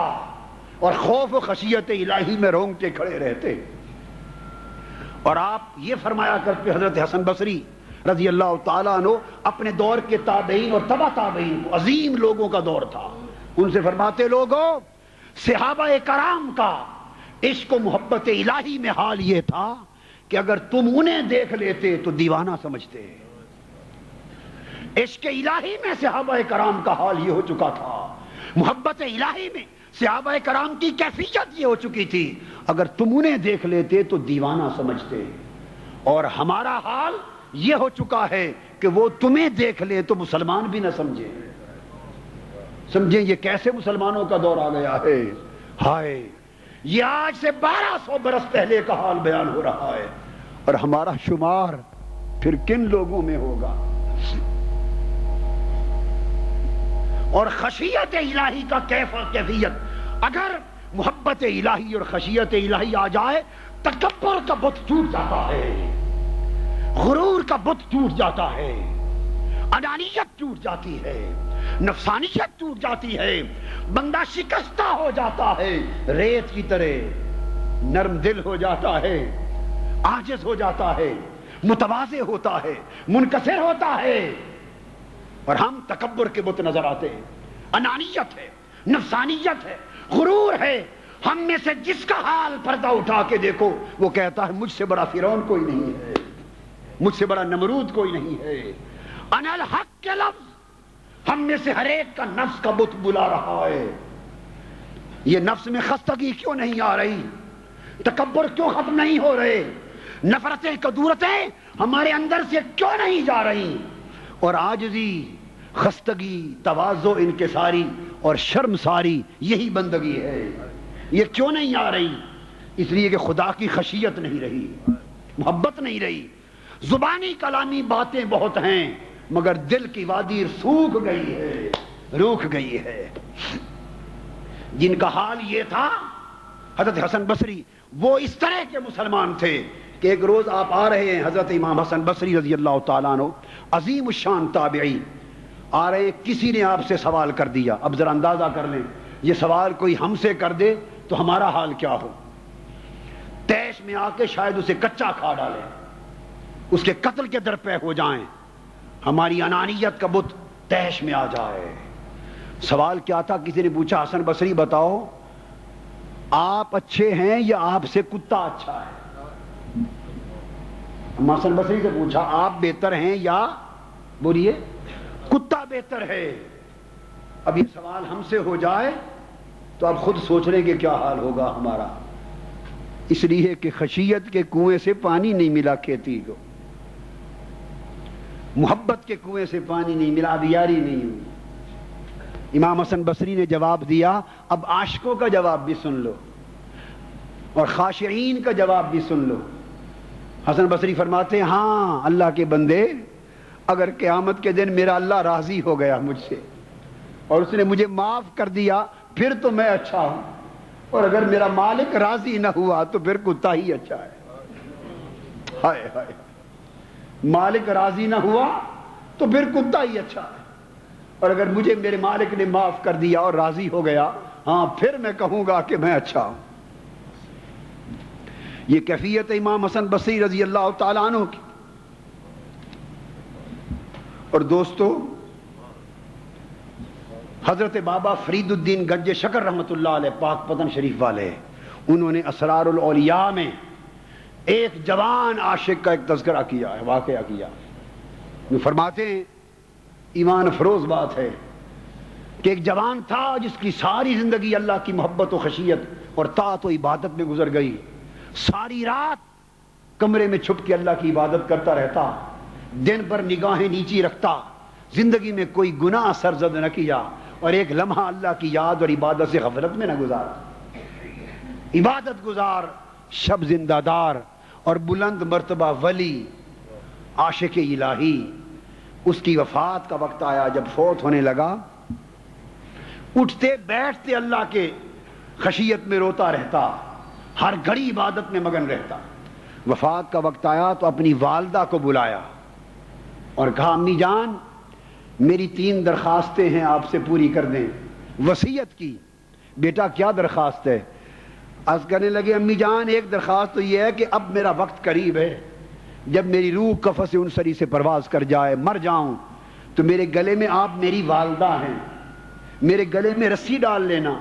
اور خوف و خشیت الہی میں رونگٹے کھڑے رہتے. اور آپ یہ فرمایا کرتے حضرت حسن بصری رضی اللہ تعالیٰ عنہ، اپنے دور کے تابعین اور تبع تابعین کو، عظیم لوگوں کا دور تھا، ان سے فرماتے لوگوں صحابہ کرام کا عشق و محبت الہی میں حال یہ تھا کہ اگر تم انہیں دیکھ لیتے تو دیوانہ سمجھتے. عشق الہی میں صحابہ کرام کا حال یہ ہو چکا تھا، محبت الہی میں صحابہ کرام کی کیفیت یہ ہو چکی تھی، اگر تم انہیں دیکھ لیتے تو دیوانہ سمجھتے. اور ہمارا حال یہ ہو چکا ہے کہ وہ تمہیں دیکھ لے تو مسلمان بھی نہ سمجھے. سمجھیں یہ کیسے مسلمانوں کا دور آ گیا ہے. ہائے، یہ آج سے 1200 برس پہلے کا حال بیان ہو رہا ہے، اور ہمارا شمار پھر کن لوگوں میں ہوگا. اور خشیت الہی کا کیف و کیفیت، اگر محبت الہی اور خشیت الہی آ جائے، تکبر کا بت ٹوٹ جاتا ہے، غرور کا بت ٹوٹ جاتا ہے، انانیت ٹوٹ جاتی ہے، نفسانیت ٹوٹ جاتی ہے، بندہ شکستہ ہو جاتا ہے، ریت کی طرح نرم دل ہو جاتا ہے، عاجز ہو جاتا ہے، متواضع ہوتا ہے، منکسر ہوتا ہے. اور ہم تکبر کے بت نظر آتے ہیں. انانیت ہے، نفسانیت ہے، غرور ہے. ہم میں سے جس کا حال پردہ اٹھا کے دیکھو وہ کہتا ہے مجھ سے بڑا فرعون کوئی نہیں ہے، مجھ سے بڑا نمرود کوئی نہیں ہے. انا الحق کے لفظ ہم میں سے ہر ایک کا نفس کا بت بلا رہا ہے. یہ نفس میں خستگی کیوں نہیں آ رہی؟ تکبر کیوں ختم نہیں ہو رہے؟ نفرتیں کدورتیں ہمارے اندر سے کیوں نہیں جا رہی؟ اور عاجزی، خستگی، تواضع، انکساری اور شرمساری یہی بندگی ہے. یہ کیوں نہیں آ رہی؟ اس لیے کہ خدا کی خشیت نہیں رہی، محبت نہیں رہی. زبانی کلامی باتیں بہت ہیں مگر دل کی وادی سوکھ گئی ہے، روکھ گئی ہے. جن کا حال یہ تھا حضرت حسن بصری، وہ اس طرح کے مسلمان تھے کہ ایک روز آپ آ رہے ہیں، حضرت امام حسن بصری رضی اللہ تعالیٰ عنہ عظیم الشان تابعی آ رہے ہیں، کسی نے آپ سے سوال کر دیا. اب ذرا اندازہ کر لیں یہ سوال کوئی ہم سے کر دے تو ہمارا حال کیا ہو. تیش میں آ کے شاید اسے کچا کھا ڈالیں، اس کے قتل کے در پہ ہو جائیں، ہماری انانیت کا بت تیش میں آ جائے. سوال کیا تھا؟ کسی نے پوچھا حسن بصری بتاؤ آپ اچھے ہیں یا آپ سے کتا اچھا ہے؟ حسن بصری سے پوچھا آپ بہتر ہیں یا بولیے کتا بہتر ہے. اب یہ سوال ہم سے ہو جائے تو آپ خود سوچ رہے کہ کیا حال ہوگا ہمارا. اس لیے کہ خشیت کے کنویں سے پانی نہیں ملا کھیتی کو، محبت کے کنویں سے پانی نہیں ملا، اب یاری نہیں ہوئی. امام حسن بصری نے جواب دیا. اب عاشقوں کا جواب بھی سن لو اور خاشعین کا جواب بھی سن لو. حسن بصری فرماتے ہیں ہاں اللہ کے بندے، اگر قیامت کے دن میرا اللہ راضی ہو گیا مجھ سے اور اس نے مجھے معاف کر دیا پھر تو میں اچھا ہوں، اور اگر میرا مالک راضی نہ ہوا تو پھر کتا ہی اچھا ہے. ہائے ہائے، مالک راضی نہ ہوا تو پھر کتا ہی اچھا ہے، اور اگر مجھے میرے مالک نے معاف کر دیا اور راضی ہو گیا ہاں پھر میں کہوں گا کہ میں اچھا ہوں. یہ کیفیت امام حسن بصری رضی اللہ تعالیٰ عنہ کی. اور دوستو حضرت بابا فرید الدین گنج شکر رحمت اللہ علیہ پاک پتن شریف والے، انہوں نے اسرار الاولیاء میں ایک جوان عاشق کا ایک تذکرہ کیا ہے، واقعہ کیا. وہ فرماتے ہیں ایمان افروز بات ہے کہ ایک جوان تھا جس کی ساری زندگی اللہ کی محبت و خشیت اور طاعت و عبادت میں گزر گئی. ساری رات کمرے میں چھپ کے اللہ کی عبادت کرتا رہتا، دن بھر نگاہیں نیچی رکھتا، زندگی میں کوئی گناہ سرزد نہ کیا اور ایک لمحہ اللہ کی یاد اور عبادت سے غفلت میں نہ گزارا. عبادت گزار، شب زندہ دار اور بلند مرتبہ ولی، عاشق الہی، اس کی وفات کا وقت آیا، جب فوت ہونے لگا، اٹھتے بیٹھتے اللہ کے خشیت میں روتا رہتا، ہر گھڑی عبادت میں مگن رہتا۔ وفات کا وقت آیا تو اپنی والدہ کو بلایا اور کہا امی جان میری 3 درخواستیں ہیں، آپ سے پوری کر دیں۔ وصیت کی، بیٹا کیا درخواست ہے؟ عرض کرنے لگے امی جان ایک درخواست تو یہ ہے کہ اب میرا وقت قریب ہے، جب میری روح قفس انصری سے پرواز کر جائے، مر جاؤں، تو میرے گلے میں آپ میری والدہ ہیں، میرے گلے میں رسی ڈال لینا،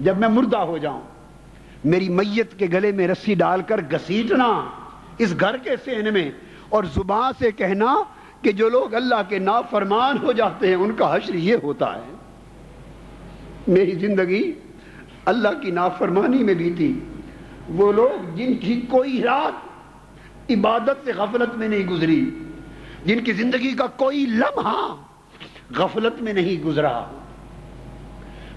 جب میں مردہ ہو جاؤں میری میت کے گلے میں رسی ڈال کر گھسیٹنا اس گھر کے صحن میں، اور زبان سے کہنا کہ جو لوگ اللہ کے نافرمان ہو جاتے ہیں ان کا حشر یہ ہوتا ہے۔ میری زندگی اللہ کی نافرمانی میں بیتی، وہ لوگ جن کی کوئی رات عبادت سے غفلت میں نہیں گزری، جن کی زندگی کا کوئی لمحہ غفلت میں نہیں گزرا،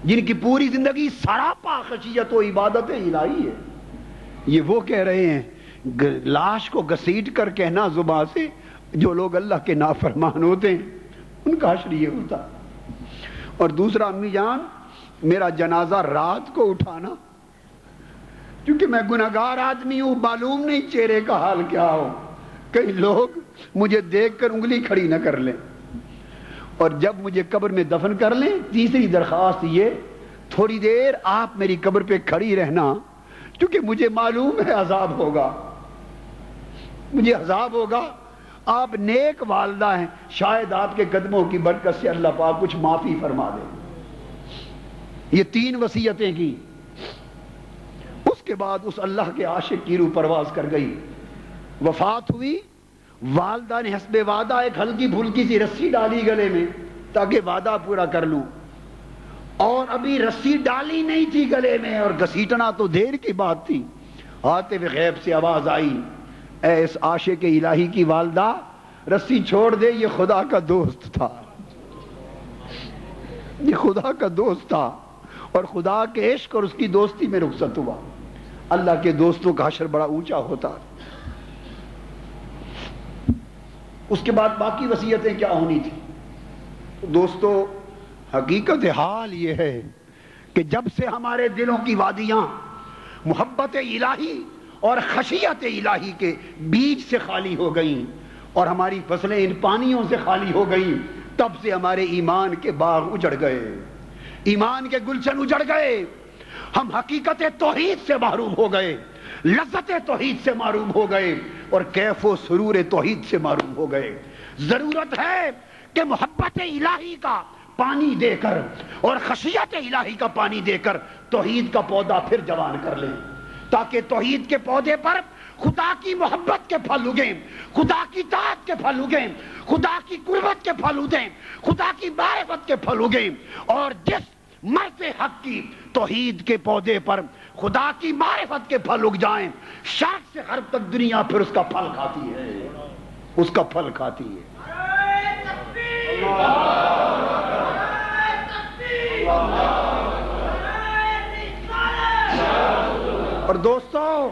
جن کی پوری زندگی سراپا خشیت و عبادت الہی ہے، یہ وہ کہہ رہے ہیں لاش کو گھسیٹ کر کہنا زبان سے جو لوگ اللہ کے نافرمان ہوتے ہیں ان کا حشر یہ ہوتا۔ اور دوسرا امی جان میرا جنازہ رات کو اٹھانا، کیونکہ میں گناہگار آدمی ہوں، معلوم نہیں چہرے کا حال کیا ہو، کئی لوگ مجھے دیکھ کر انگلی کھڑی نہ کر لیں، اور جب مجھے قبر میں دفن کر لیں تیسری درخواست یہ تھوڑی دیر آپ میری قبر پہ کھڑی رہنا، کیونکہ مجھے معلوم ہے عذاب ہوگا، مجھے عذاب ہوگا، آپ نیک والدہ ہیں، شاید آپ کے قدموں کی برکت سے اللہ پاک کچھ معافی فرما دے۔ یہ 3 وصیتیں کی، اس کے بعد اس اللہ کے عاشق کی روح پرواز کر گئی، وفات ہوئی، والدہ نے حسب وعدہ ایک ہلکی پھلکی سی رسی ڈالی گلے میں تاکہ وعدہ پورا کر لوں، اور ابھی رسی ڈالی نہیں تھی گلے میں اور گھسیٹنا تو دیر کی بات تھی، آتے ہوئے غیب سے آواز آئی اے اس عاشق الہی کی والدہ رسی چھوڑ دے، یہ خدا کا دوست تھا، یہ خدا کا دوست تھا، اور خدا کے عشق اور اس کی دوستی میں رخصت ہوا۔ اللہ کے دوستوں کا حشر بڑا اونچا ہوتا۔ اس کے بعد باقی وصیتیں کیا ہونی تھی؟ دوستو حقیقت حال یہ ہے کہ جب سے ہمارے دلوں کی وادیاں محبت الہی اور خشیت الہی کے بیج سے خالی ہو گئیں اور ہماری فصلیں ان پانیوں سے خالی ہو گئیں، تب سے ہمارے ایمان کے باغ اجڑ گئے، ایمان کے گلشن اجڑ گئے، ہم حقیقت توحید سے محروم ہو گئے، لذت توحید سے محروم ہو گئے، اور کیف و سرور توحید سے محروم ہو گئے۔ ضرورت ہے کہ محبت الہی کا پانی دے کر اور خشیت الہی کا پانی دے کر توحید کا پودا پھر جوان کر لیں، تاکہ توحید کے پودے پر خدا کی محبت کے پھل اگیں، خدا کی طاعت کے پھل اگیں، خدا کی قربت کے پھل اگیں، خدا کی معرفت کے پھل اگیں، اور جس مرد حق کی توحید کے پودے پر خدا کی معرفت کے پھل اگ جائیں، شرق سے غرب تک دنیا پھر اس کا پھل کھاتی ہے، اس کا پھل کھاتی ہے۔ اور دوستو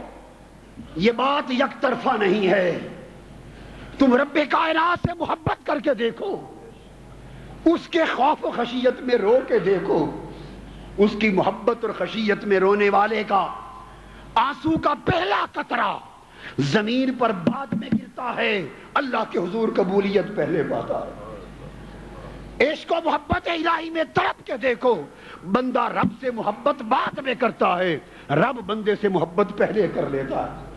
یہ بات یک طرفہ نہیں ہے، تم رب کائنات سے محبت کر کے دیکھو، اس کے خوف و خشیت میں رو کے دیکھو، اس کی محبت اور خشیت میں رونے والے کا آنسو کا پہلا قطرہ زمین پر بعد میں گرتا ہے، اللہ کے حضور قبولیت پہلے پاتا ہے۔ عشق و محبت الہی میں تڑپ کے دیکھو، بندہ رب سے محبت بعد میں کرتا ہے، رب بندے سے محبت پہلے کر لیتا ہے۔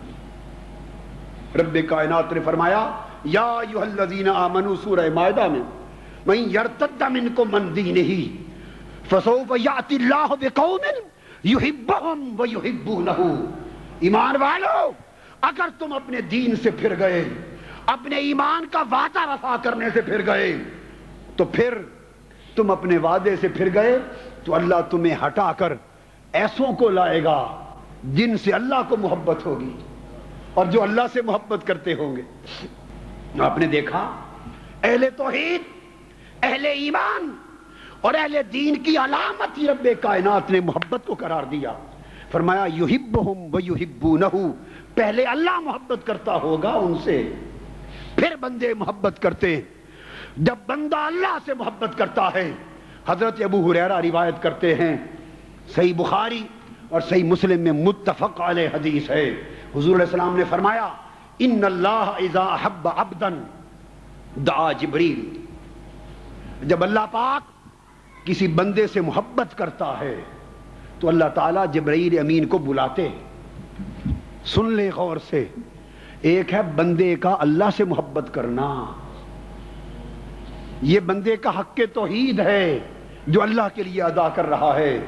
رب کائنات نے فرمایا یا ایھا الذین آمنوا سورہ مائدہ میں من یرتد منکم عن دینہ فسوف یأتی اللہ بقوم یحبہم ویحبونہ، ایمان والو اگر تم اپنے دین سے پھر گئے، اپنے ایمان کا وعدہ وفا کرنے سے پھر گئے، تو پھر تم اپنے وعدے سے پھر گئے تو اللہ تمہیں ہٹا کر ایسوں کو لائے گا جن سے اللہ کو محبت ہوگی اور جو اللہ سے محبت کرتے ہوں گے۔ آپ نے دیکھا اہل توحید، اہل ایمان اور اہل دین کی علامت ہی رب کائنات نے محبت کو قرار دیا، فرمایا یحبہم ویحبونہ، پہلے اللہ محبت کرتا ہوگا ان سے، پھر بندے محبت کرتے ہیں۔ جب بندہ اللہ سے محبت کرتا ہے، حضرت ابو ہریرہ روایت کرتے ہیں، صحیح بخاری اور صحیح مسلم میں متفق علیہ حدیث ہے، حضور علیہ السلام نے فرمایا ان اللہ اذا احب عبدا دعا جبریل، جب اللہ پاک کسی بندے سے محبت کرتا ہے تو اللہ تعالیٰ جبرائیل امین کو بلاتے ہیں۔ سن لے غور سے، ایک ہے بندے کا اللہ سے محبت کرنا، یہ بندے کا حق توحید ہے جو اللہ کے لیے ادا کر رہا ہے،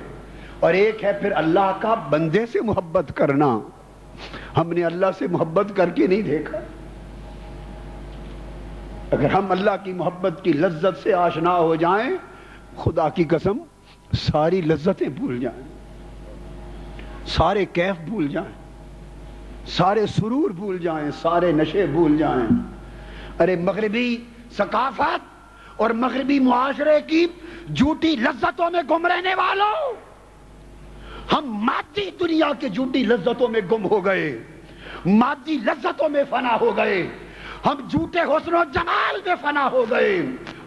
اور ایک ہے پھر اللہ کا بندے سے محبت کرنا۔ ہم نے اللہ سے محبت کر کے نہیں دیکھا، اگر ہم اللہ کی محبت کی لذت سے آشنا ہو جائیں، خدا کی قسم ساری لذتیں بھول جائیں، سارے کیف بھول جائیں، سارے سرور بھول جائیں، سارے نشے بھول جائیں۔ ارے مغربی ثقافت اور مغربی معاشرے کی جھوٹی لذتوں میں گم رہنے والوں، ہم مادی دنیا کے جھوٹی لذتوں میں گم ہو گئے، مادی لذتوں میں فنا ہو گئے، ہم جھوٹے حسن و جمال میں فنا ہو گئے۔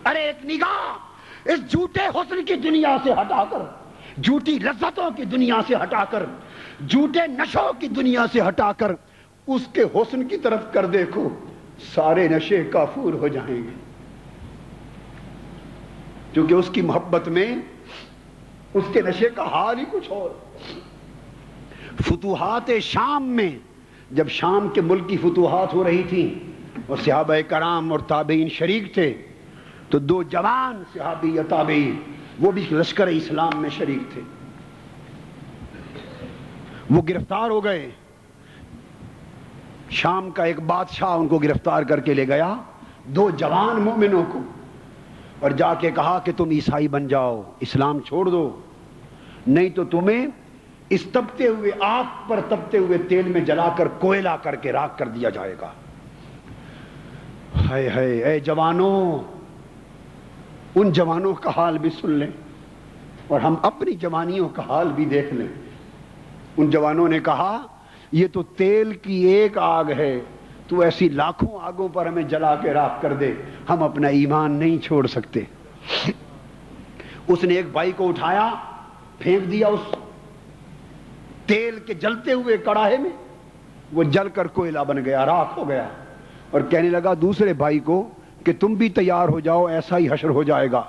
ارے ایک نگاہ اس جھوٹے حسن کی دنیا سے ہٹا کر، جھوٹی لذتوں کی دنیا سے ہٹا کر، جھوٹے نشوں کی دنیا سے ہٹا کر اس کے حسن کی طرف کر دیکھو، سارے نشے کافور ہو جائیں گے، کیونکہ اس کی محبت میں اس کے نشے کا حال ہی کچھ اور۔ فتوحات شام میں، جب شام کے ملک کی فتوحات ہو رہی تھیں اور صحابہ کرام اور تابعین شریک تھے، تو دو جوان صحابی یا تابعی وہ بھی لشکر اسلام میں شریک تھے، وہ گرفتار ہو گئے۔ شام کا ایک بادشاہ ان کو گرفتار کر کے لے گیا، دو جوان مومنوں کو، اور جا کے کہا کہ تم عیسائی بن جاؤ، اسلام چھوڑ دو، نہیں تو تمہیں اس تپتے ہوئے آگ پر تپتے ہوئے تیل میں جلا کر کوئلہ کر کے راکھ کر دیا جائے گا۔ ہائے ہائے، اے جوانوں، ان جوانوں کا حال بھی سن لیں اور ہم اپنی جوانیوں کا حال بھی دیکھ لیں۔ ان جوانوں نے کہا یہ تو تیل کی ایک آگ ہے، تو ایسی لاکھوں آگوں پر ہمیں جلا کے راکھ کر دے، ہم اپنا ایمان نہیں چھوڑ سکتے۔ اس نے ایک بھائی کو اٹھایا، پھینک دیا اس تیل کے جلتے ہوئے کڑاہے میں، وہ جل کر کوئلہ بن گیا، راکھ ہو گیا، اور کہنے لگا دوسرے بھائی کو کہ تم بھی تیار ہو جاؤ، ایسا ہی حشر ہو جائے گا،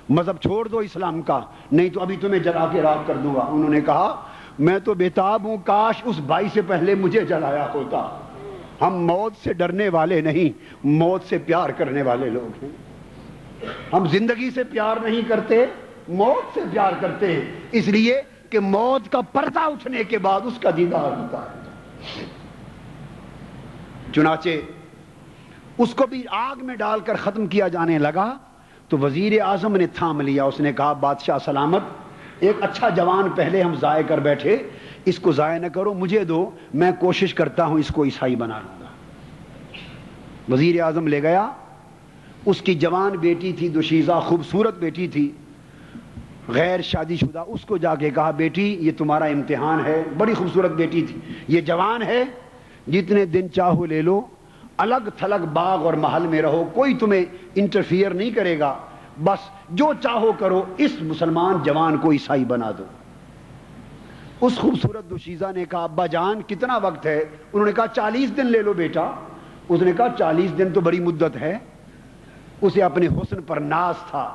مذہب چھوڑ دو اسلام کا، نہیں تو ابھی تمہیں جلا کے راکھ کر دوں گا۔ انہوں نے کہا میں تو بےتاب ہوں، کاش اس بھائی سے پہلے مجھے جلایا ہوتا۔ ہم موت سے ڈرنے والے نہیں، موت سے پیار کرنے والے لوگ ہیں۔ ہم زندگی سے پیار نہیں کرتے، موت سے پیار کرتے ہیں، اس لیے کہ موت کا پردہ اٹھنے کے بعد اس کا دیدار ہوتا ہے۔ چنانچہ اس کو بھی آگ میں ڈال کر ختم کیا جانے لگا تو وزیر اعظم نے تھام لیا، اس نے کہا بادشاہ سلامت، ایک اچھا جوان پہلے ہم ضائع کر بیٹھے، اس کو ضائع نہ کرو، مجھے دو، میں کوشش کرتا ہوں اس کو عیسائی بنا لوں گا۔ وزیر اعظم لے گیا، اس کی جوان بیٹی تھی دوشیزہ، خوبصورت بیٹی تھی، غیر شادی شدہ، اس کو جا کے کہا بیٹی یہ تمہارا امتحان ہے، بڑی خوبصورت بیٹی تھی، یہ جوان ہے، جتنے دن چاہو لے لو، الگ تھلگ باغ اور محل میں رہو، کوئی تمہیں انٹرفیئر نہیں کرے گا، بس جو چاہو کرو، اس مسلمان جوان کو عیسائی بنا دو۔ اس خوبصورت دوشیزہ نے کہا ابا جان کتنا وقت ہے؟ انہوں نے کہا 40 دن لے لو بیٹا۔ اس نے کہا 40 دن تو بڑی مدت ہے۔ اسے اپنے حسن پر ناز تھا،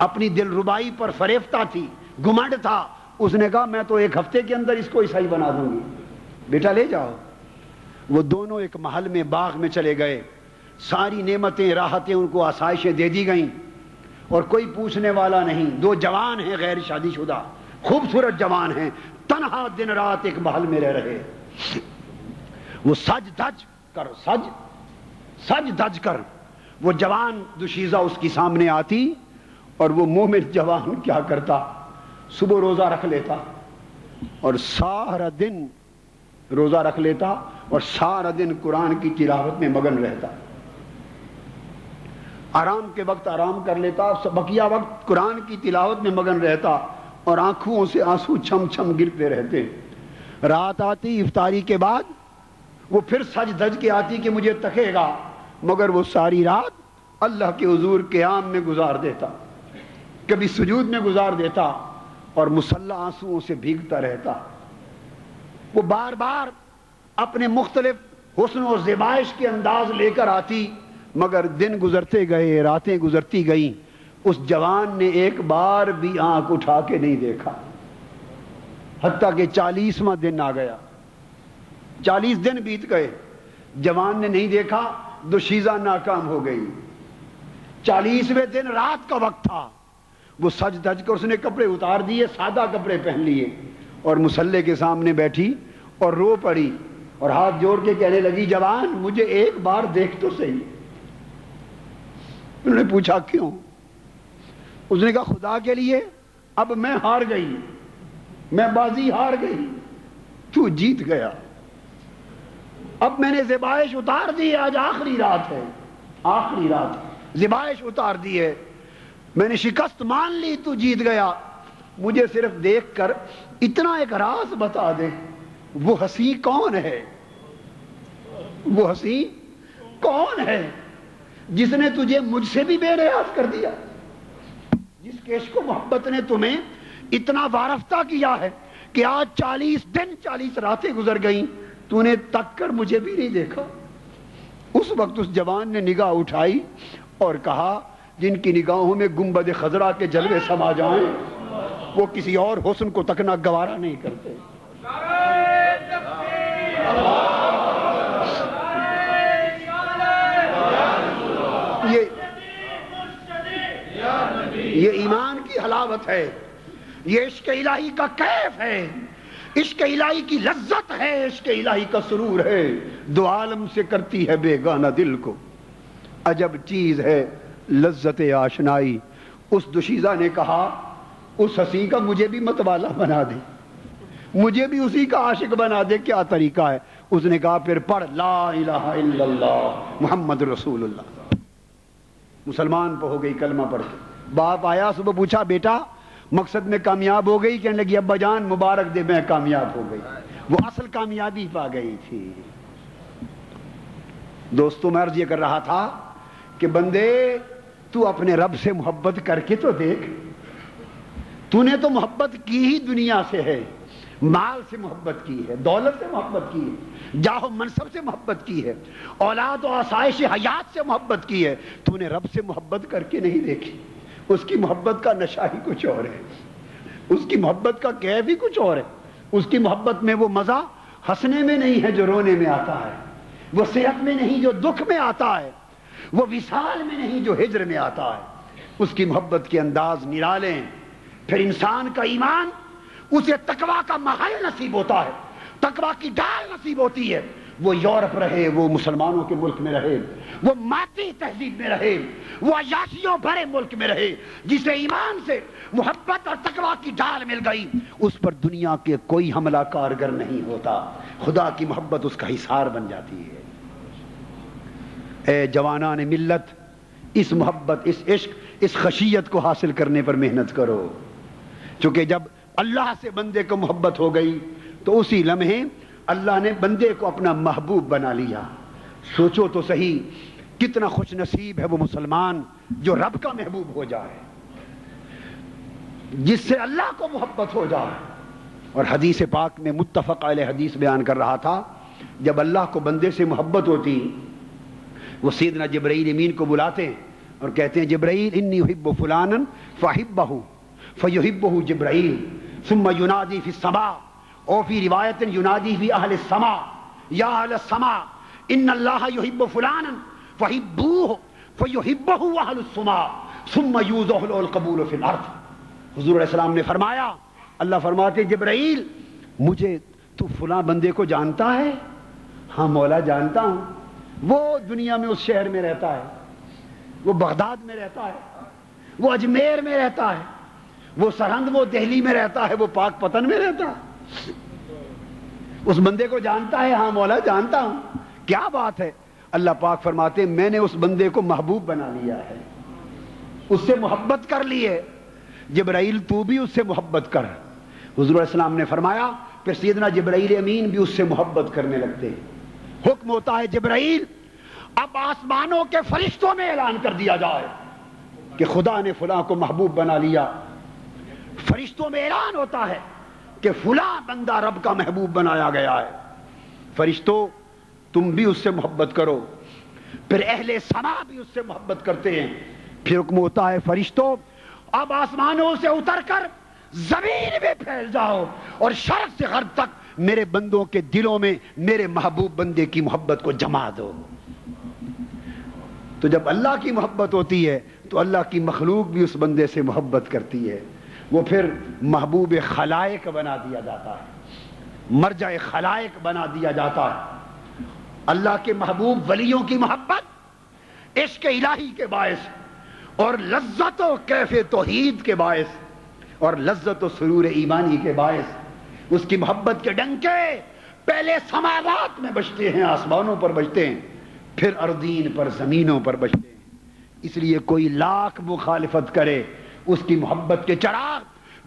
اپنی دل ربائی پر فریفتہ تھی، گھمنڈ تھا۔ اس نے کہا میں تو 1 ہفتے کے اندر اس کو عیسائی بنا دوں گی، بیٹا لے جاؤ۔ وہ دونوں ایک محل میں باغ میں چلے گئے، ساری نعمتیں راحتیں ان کو آسائشیں دے دی گئیں، اور کوئی پوچھنے والا نہیں۔ 2 جوان ہیں غیر شادی شدہ، خوبصورت جوان ہیں، تنہا دن رات ایک محل میں رہ رہے۔ وہ سج دھج کر وہ جوان دوشیزہ اس کی سامنے آتی، اور وہ مومن جوان کیا کرتا، صبح روزہ رکھ لیتا اور سارا دن روزہ رکھ لیتا اور سارا دن قرآن کی تلاوت میں مگن رہتا، آرام کے وقت آرام کر لیتا، بقیہ وقت قرآن کی تلاوت میں مگن رہتا، اور آنکھوں سے آنسو چھم چھم گرتے رہتے۔ رات آتی افطاری کے بعد وہ پھر سج دھج کے آتی کہ مجھے تکے گا، مگر وہ ساری رات اللہ کے حضور قیام میں گزار دیتا، کبھی سجود میں گزار دیتا، اور مصلی آنسوؤں سے بھیگتا رہتا۔ وہ بار بار اپنے مختلف حسن و زیبائش کے انداز لے کر آتی، مگر دن گزرتے گئے، راتیں گزرتی گئیں، اس جوان نے ایک بار بھی آنکھ اٹھا کے نہیں دیکھا، حتیٰ کہ 40واں دن آ گیا، 40 دن بیت گئے، جوان نے نہیں دیکھا، دوشیزہ ناکام ہو گئی۔ 40ویں دن رات کا وقت تھا، وہ سج دج کر اس نے کپڑے اتار دیے، سادہ کپڑے پہن لیے، اور مصلی کے سامنے بیٹھی اور رو پڑی اور ہاتھ جوڑ کے کہنے لگی، جوان مجھے ایک بار دیکھ تو صحیح۔ انہوں نے پوچھا کیوں؟ اس نے کہا خدا کے لیے اب میں ہار گئی، میں بازی ہار گئی، تو جیت گیا، اب میں نے زبائش اتار دی، آج آخری رات ہے، آخری رات زبائش اتار دی ہے، میں نے شکست مان لی، تو جیت گیا، مجھے صرف دیکھ کر اتنا ایک راز بتا دے، وہ ہنسی کون ہے؟ وہ ہنسی کون ہے جس نے تجھے مجھ سے بھی بے نیاز کر دیا، جس کے عشق و محبت نے تمہیں اتنا وارفتہ کیا ہے کہ آج 40 دن 40 راتیں گزر گئیں، تو نے تک کر مجھے بھی نہیں دیکھا۔ اس وقت اس جوان نے نگاہ اٹھائی اور کہا، جن کی نگاہوں میں گنبد خضرا کے جلوے سما جائیں وہ کسی اور حسن کو تکنا گوارا نہیں کرتے۔ یہ ایمان کی حلاوت ہے، یہ عشق الہی کا کیف ہے، عشق الہی کی لذت ہے، عشق الہی کا سرور ہے، دو عالم سے کرتی ہے بیگانہ دل کو، عجب چیز ہے لذت آشنائی۔ اس دوشیزہ نے کہا، اس ہنسی کا مجھے بھی متوالا بنا دے، مجھے بھی اسی کا عاشق بنا دے، کیا طریقہ ہے؟ اس نے کہا پھر پڑھ لا الہ الا اللہ محمد رسول اللہ۔ مسلمان ہو گئی کلمہ پڑھ کے۔ باپ آیا صبح، پوچھا بیٹا مقصد میں کامیاب ہو گئی؟ کہنے لگی ابا جان مبارک دے، میں کامیاب ہو گئی، وہ اصل کامیابی پا گئی تھی۔ دوستوں میں عرض یہ کر رہا تھا کہ بندے تو اپنے رب سے محبت کر کے تو دیکھ، تو نے تو محبت کی ہی دنیا سے ہے، مال سے محبت کی ہے، دولت سے محبت کی ہے، جاہ و منصب سے محبت کی ہے، اولاد و آسائش حیات سے محبت کی ہے، تو نے رب سے محبت کر کے نہیں دیکھی۔ اس کی محبت کا نشہ ہی کچھ اور ہے، اس کی محبت کا کیف ہی کچھ اور ہے، اس کی محبت میں وہ مزہ ہنسنے میں نہیں ہے جو رونے میں آتا ہے، وہ صحت میں نہیں جو دکھ میں آتا ہے، وہ وصال میں نہیں جو ہجر میں آتا ہے، اس کی محبت کے انداز نرالے ہیں۔ پھر انسان کا ایمان اسے تقویٰ کا محل نصیب ہوتا ہے، تقویٰ کی ڈال نصیب ہوتی ہے، وہ یورپ رہے، وہ مسلمانوں کے ملک میں رہے، وہ مادی تہذیب میں رہے، وہ عیاشیوں بھرے ملک میں رہے، جسے ایمان سے محبت اور تقویٰ کی ڈال مل گئی، اس پر دنیا کے کوئی حملہ کارگر نہیں ہوتا، خدا کی محبت اس کا حصار بن جاتی ہے۔ اے جوانان ملت، اس محبت، اس عشق، اس خشیت کو حاصل کرنے پر محنت کرو، چونکہ جب اللہ سے بندے کو محبت ہو گئی تو اسی لمحے اللہ نے بندے کو اپنا محبوب بنا لیا۔ سوچو تو صحیح کتنا خوش نصیب ہے وہ مسلمان جو رب کا محبوب ہو جائے، جس سے اللہ کو محبت ہو جائے۔ اور حدیث پاک میں متفق علیہ حدیث بیان کر رہا تھا، جب اللہ کو بندے سے محبت ہوتی، وہ سیدنا جبرائیل امین کو بلاتے ہیں اور کہتے ہیں جبرائیل انی احب فلانا فاحبہ فیحبہ جبرائیل ثم ینادی فی السماء، اور فی روایت ینادی فی اہل السماء یا اہل السماء ان اللہ یحب فلانا فحبوہ فیحبہ اہل السماء ثم یوضع له القبول فی الارض۔ حضور علیہ السلام نے فرمایا، اللہ فرماتے جبرائیل مجھے تو فلاں بندے کو جانتا ہے؟ ہاں مولا جانتا ہوں، وہ دنیا میں اس شہر میں رہتا ہے، وہ بغداد میں رہتا ہے، وہ اجمیر میں رہتا ہے، وہ سرہند وہ دہلی میں رہتا ہے، وہ پاک پتن میں رہتا ہے، اس بندے کو جانتا ہے؟ ہاں مولا جانتا ہوں۔ کیا بات ہے؟ اللہ پاک فرماتے میں نے اس بندے کو محبوب بنا لیا ہے، اس سے محبت کر لی ہے، جبرائیل تو بھی اس سے محبت کر۔ حضور علیہ السلام نے فرمایا پھر سیدنا جبرائیل امین بھی اس سے محبت کرنے لگتے ہیں، حکم ہوتا ہے جبرائیل اب آسمانوں کے فرشتوں میں اعلان کر دیا جائے کہ خدا نے فلاں کو محبوب بنا لیا، فرشتوں میں اعلان ہوتا ہے کہ فلاں بندہ رب کا محبوب بنایا گیا ہے، فرشتوں تم بھی اس سے محبت کرو، پھر اہل سما بھی اس سے محبت کرتے ہیں، پھر حکم ہوتا ہے فرشتوں اب آسمانوں سے اتر کر زمین میں پھیل جاؤ اور شرق سے غرب تک میرے بندوں کے دلوں میں میرے محبوب بندے کی محبت کو جما دو۔ تو جب اللہ کی محبت ہوتی ہے تو اللہ کی مخلوق بھی اس بندے سے محبت کرتی ہے، وہ پھر محبوب خلائق بنا دیا جاتا ہے، مرجع خلائق بنا دیا جاتا ہے۔ اللہ کے محبوب ولیوں کی محبت عشق الہی کے باعث اور لذت و کیف توحید کے باعث اور لذت و سرور ایمانی کے باعث اس کی محبت کے ڈنکے پہلے سماوات میں بجتے ہیں، آسمانوں پر بجتے ہیں، پھر اردین پر زمینوں پر بجتے ہیں۔ اس لیے کوئی لاکھ مخالفت کرے اس کی محبت کے چراغ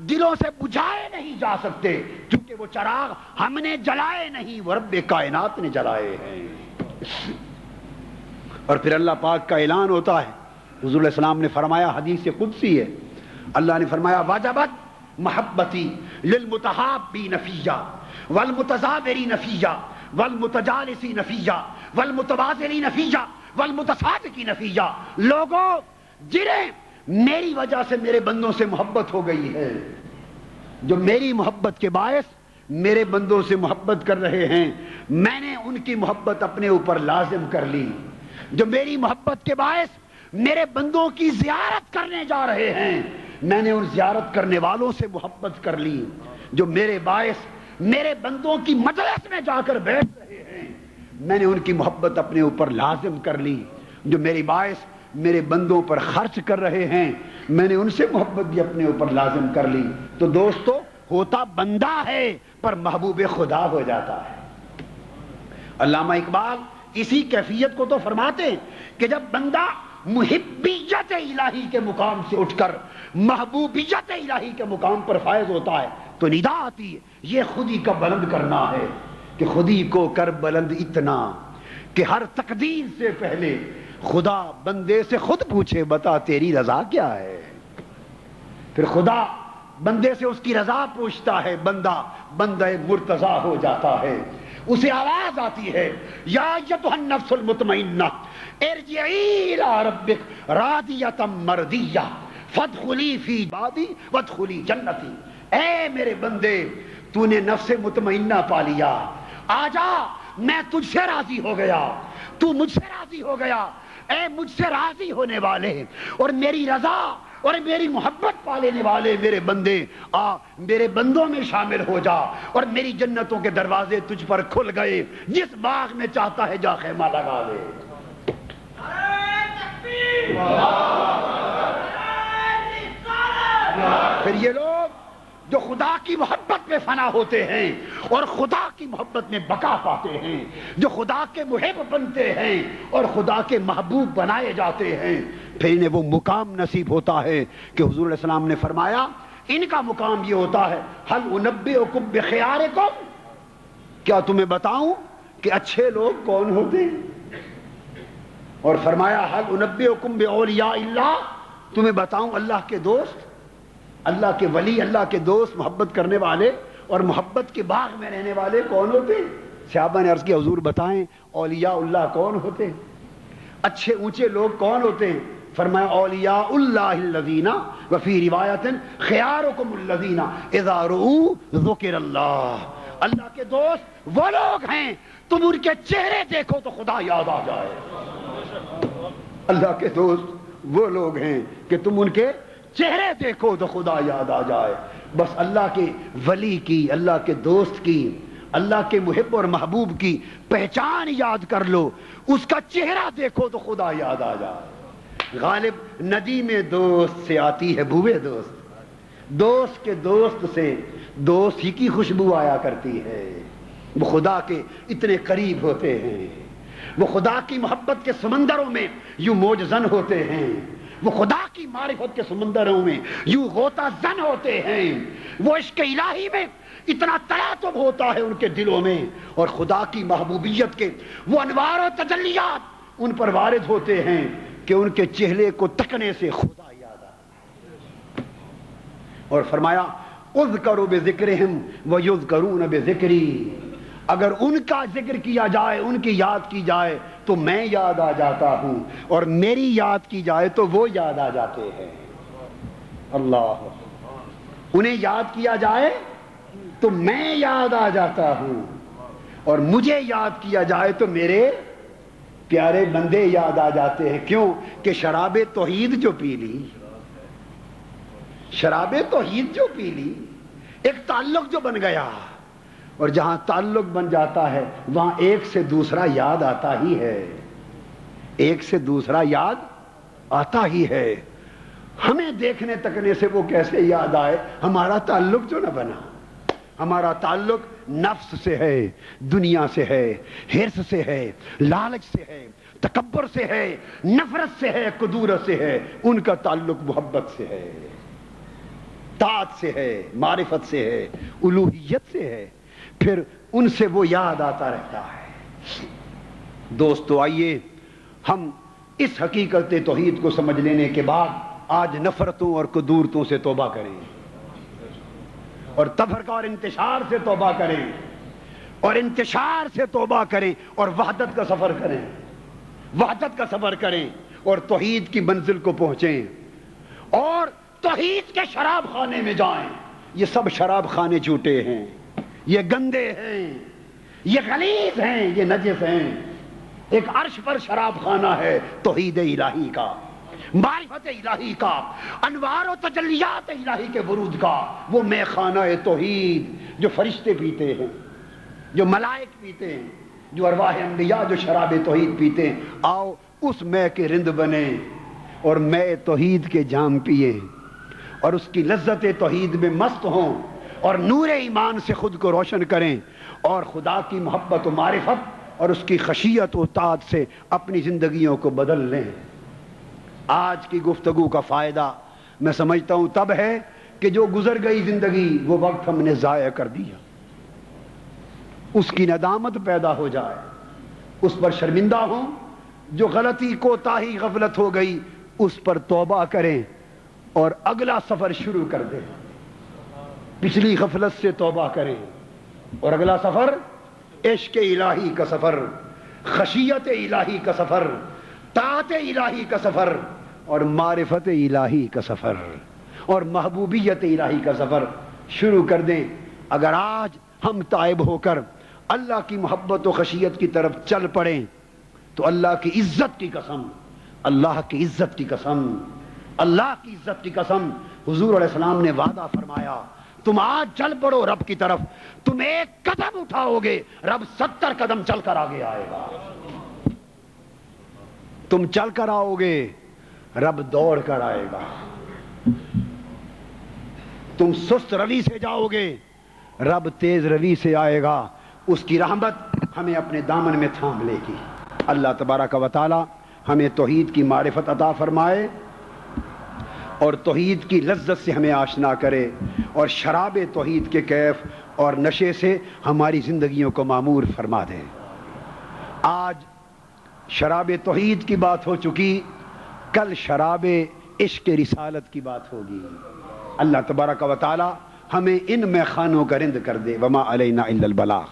دلوں سے بجھائے نہیں جا سکتے، کیونکہ وہ چراغ ہم نے جلائے نہیں، وہ رب کائنات نے جلائے ہیں۔ اور پھر اللہ پاک کا اعلان ہوتا ہے، حضور علیہ السلام نے فرمایا، حدیث قدسی ہے، اللہ نے فرمایا وجبت محبتی للمتحابین فیہ والمتزاورین فیہ والمتجالسین فیہ والمتبادلین فیہ والمتصادقین فیہ، لوگوں جنہیں میری وجہ سے میرے بندوں سے محبت ہو گئی ہے، جو میری محبت کے باعث میرے بندوں سے محبت کر رہے ہیں، میں نے ان کی محبت اپنے اوپر لازم کر لی، جو میری محبت کے باعث میرے بندوں کی زیارت کرنے جا رہے ہیں، میں نے ان زیارت کرنے والوں سے محبت کر لی، جو میرے باعث میرے بندوں کی مجلس میں جا کر بیٹھ رہے ہیں، میں نے ان کی محبت اپنے اوپر لازم کر لی، جو میری باعث میرے بندوں پر خرچ کر رہے ہیں، میں نے ان سے محبت بھی اپنے اوپر لازم کر لی۔ تو دوستو ہوتا بندہ ہے پر محبوب خدا ہو جاتا ہے۔ علامہ اقبال اسی کیفیت کو تو فرماتے ہیں کہ جب بندہ محبیت الہی کے مقام سے اٹھ کر محبوبیت الہی کے مقام پر فائز ہوتا ہے تو ندا آتی ہے، یہ خودی کا بلند کرنا ہے کہ خودی کو کر بلند اتنا کہ ہر تقدیر سے پہلے خدا بندے سے خود پوچھے بتا تیری رضا کیا ہے، پھر خدا بندے سے اس کی رضا پوچھتا ہے، بندہ مرتضی ہو جاتا ہے، اسے آواز آتی ہے یا ایتھا النفس المطمئنہ ارجعی الی ربک راضیۃ مرضیہ فادخلی فی عبادی وادخلی جنتی، اے میرے بندے تو نے نفس مطمئنہ پا لیا، آجا میں تجھ سے راضی ہو گیا، تو مجھ سے راضی ہو گیا، اے مجھ سے راضی ہونے والے اور میری رضا اور میری محبت پا لینے والے میرے بندے، آ میرے بندوں میں شامل ہو جا اور میری جنتوں کے دروازے تجھ پر کھل گئے، جس باغ میں چاہتا ہے جا خیمہ لگا لے۔ پھر یہ لوگ جو خدا کی محبت میں فنا ہوتے ہیں اور خدا کی محبت میں بقا پاتے ہیں، جو خدا کے محب بنتے ہیں اور خدا کے محبوب بنائے جاتے ہیں، پھر انہیں وہ مقام نصیب ہوتا ہے کہ حضور علیہ السلام نے فرمایا ان کا مقام یہ ہوتا ہے هل انبئکم بخیارکم، کیا تمہیں بتاؤں کہ اچھے لوگ کون ہوتے ہیں، اور فرمایا هل انبئکم باولیاء اللہ، تمہیں بتاؤں اللہ کے دوست، اللہ کے ولی، اللہ کے دوست، محبت کرنے والے اور محبت کے باغ میں رہنے والے کون ہوتے ہیں؟ صحابہ نے عرض کیا حضور بتائیں اولیاء اللہ کون ہوتے ہیں، اچھے اونچے لوگ کون ہوتے ہیں؟ فرمایا اولیاء اللہ الذین وفی روایت خیارکم الذین اذا رؤوا ذکر اللہ، اللہ کے دوست وہ لوگ ہیں تم ان کے چہرے دیکھو تو خدا یاد آ جائے، اللہ کے دوست وہ لوگ ہیں کہ تم ان کے چہرے دیکھو تو خدا یاد آ جائے۔ بس اللہ کے ولی کی، اللہ کے دوست کی، اللہ کے محب اور محبوب کی پہچان یاد کر لو، اس کا چہرہ دیکھو تو خدا یاد آ جائے۔ غالب ندی میں دوست سے آتی ہے بوئے دوست، دوست کے دوست سے دوست ہی کی خوشبو آیا کرتی ہے، وہ خدا کے اتنے قریب ہوتے ہیں، وہ خدا کی محبت کے سمندروں میں یوں موج زن ہوتے ہیں، وہ خدا کی معرفت کے سمندروں میں یوں غوطہ زن ہوتے ہیں، وہ عشق الہی میں اتنا تلاطم ہوتا ہے ان کے دلوں میں، اور خدا کی محبوبیت کے وہ انوار و تجلیات ان پر وارد ہوتے ہیں کہ ان کے چہرے کو تکنے سے خدا یاد آتا، اور فرمایا اذکروا بذکرہم ویذکرون بذکری، اگر ان کا ذکر کیا جائے، ان کی یاد کی جائے تو میں یاد آ جاتا ہوں، اور میری یاد کی جائے تو وہ یاد آ جاتے ہیں۔ اللہ، انہیں یاد کیا جائے تو میں یاد آ جاتا ہوں، اور مجھے یاد کیا جائے تو میرے پیارے بندے یاد آ جاتے ہیں۔ کیوں کہ شراب توحید جو پی لی، شراب توحید جو پی لی، ایک تعلق جو بن گیا، اور جہاں تعلق بن جاتا ہے وہاں ایک سے دوسرا یاد آتا ہی ہے، ایک سے دوسرا یاد آتا ہی ہے۔ ہمیں دیکھنے تکنے سے وہ کیسے یاد آئے؟ ہمارا تعلق جو نہ بنا، ہمارا تعلق نفس سے ہے، دنیا سے ہے، حرص سے ہے، لالچ سے ہے، تکبر سے ہے، نفرت سے ہے، کدورت سے ہے۔ ان کا تعلق محبت سے ہے، طاعت سے ہے، معرفت سے ہے، الوہیت سے ہے، پھر ان سے وہ یاد آتا رہتا ہے۔ دوستو، آئیے ہم اس حقیقت توحید کو سمجھ لینے کے بعد آج نفرتوں اور کدورتوں سے توبہ کریں، اور تفرقہ اور انتشار سے توبہ کریں، اور انتشار سے توبہ کریں، اور وحدت کا سفر کریں، وحدت کا سفر کریں، اور توحید کی منزل کو پہنچیں، اور توحید کے شراب خانے میں جائیں۔ یہ سب شراب خانے جھوٹے ہیں، یہ گندے ہیں، یہ غلیظ ہیں، یہ نجس ہیں۔ ایک عرش پر شراب خانہ ہے توحید الہی کا، معرفت الہی کا، انوار و تجلیات الہی کے ورود کا، وہ میں خانہ توحید جو فرشتے پیتے ہیں، جو ملائک پیتے ہیں، جو ارواح انبیاء جو شراب توحید پیتے ہیں۔ آؤ اس میں کے رند بنے، اور میں توحید کے جام پیے، اور اس کی لذت توحید میں مست ہوں، اور نور ایمان سے خود کو روشن کریں، اور خدا کی محبت و معرفت اور اس کی خشیت و طاعت سے اپنی زندگیوں کو بدل لیں۔ آج کی گفتگو کا فائدہ میں سمجھتا ہوں تب ہے کہ جو گزر گئی زندگی، وہ وقت ہم نے ضائع کر دیا، اس کی ندامت پیدا ہو جائے، اس پر شرمندہ ہوں۔ جو غلطی کوتاہی غفلت ہو گئی اس پر توبہ کریں، اور اگلا سفر شروع کر دیں۔ پچھلی غفلت سے توبہ کریں، اور اگلا سفر عشق الہی کا سفر، خشیت الہی کا سفر، طاعت الہی کا سفر، اور معرفت الہی کا سفر، اور محبوبیت الہی کا سفر شروع کر دیں۔ اگر آج ہم تائب ہو کر اللہ کی محبت و خشیت کی طرف چل پڑیں تو اللہ کی عزت کی قسم، اللہ کی عزت کی قسم، اللہ کی عزت کی قسم، حضور علیہ السلام نے وعدہ فرمایا، تم آج چل پڑو رب کی طرف، تم ایک قدم اٹھاؤ گے، رب 70 قدم چل کر آگے آئے گا۔ تم چل کر آؤ گے، رب دوڑ کر آئے گا۔ تم سست روی سے جاؤ گے، رب تیز روی سے آئے گا۔ اس کی رحمت ہمیں اپنے دامن میں تھام لے گی۔ اللہ تبارک و تعالی ہمیں توحید کی معرفت عطا فرمائے، اور توحید کی لذت سے ہمیں آشنا کرے، اور شراب توحید کے کیف اور نشے سے ہماری زندگیوں کو معمور فرما دے۔ آج شراب توحید کی بات ہو چکی، کل شراب عشق رسالت کی بات ہوگی۔ اللہ تبارک و تعالی ہمیں ان میں خانوں کا رند کر دے۔ وما علینا الا البلاغ۔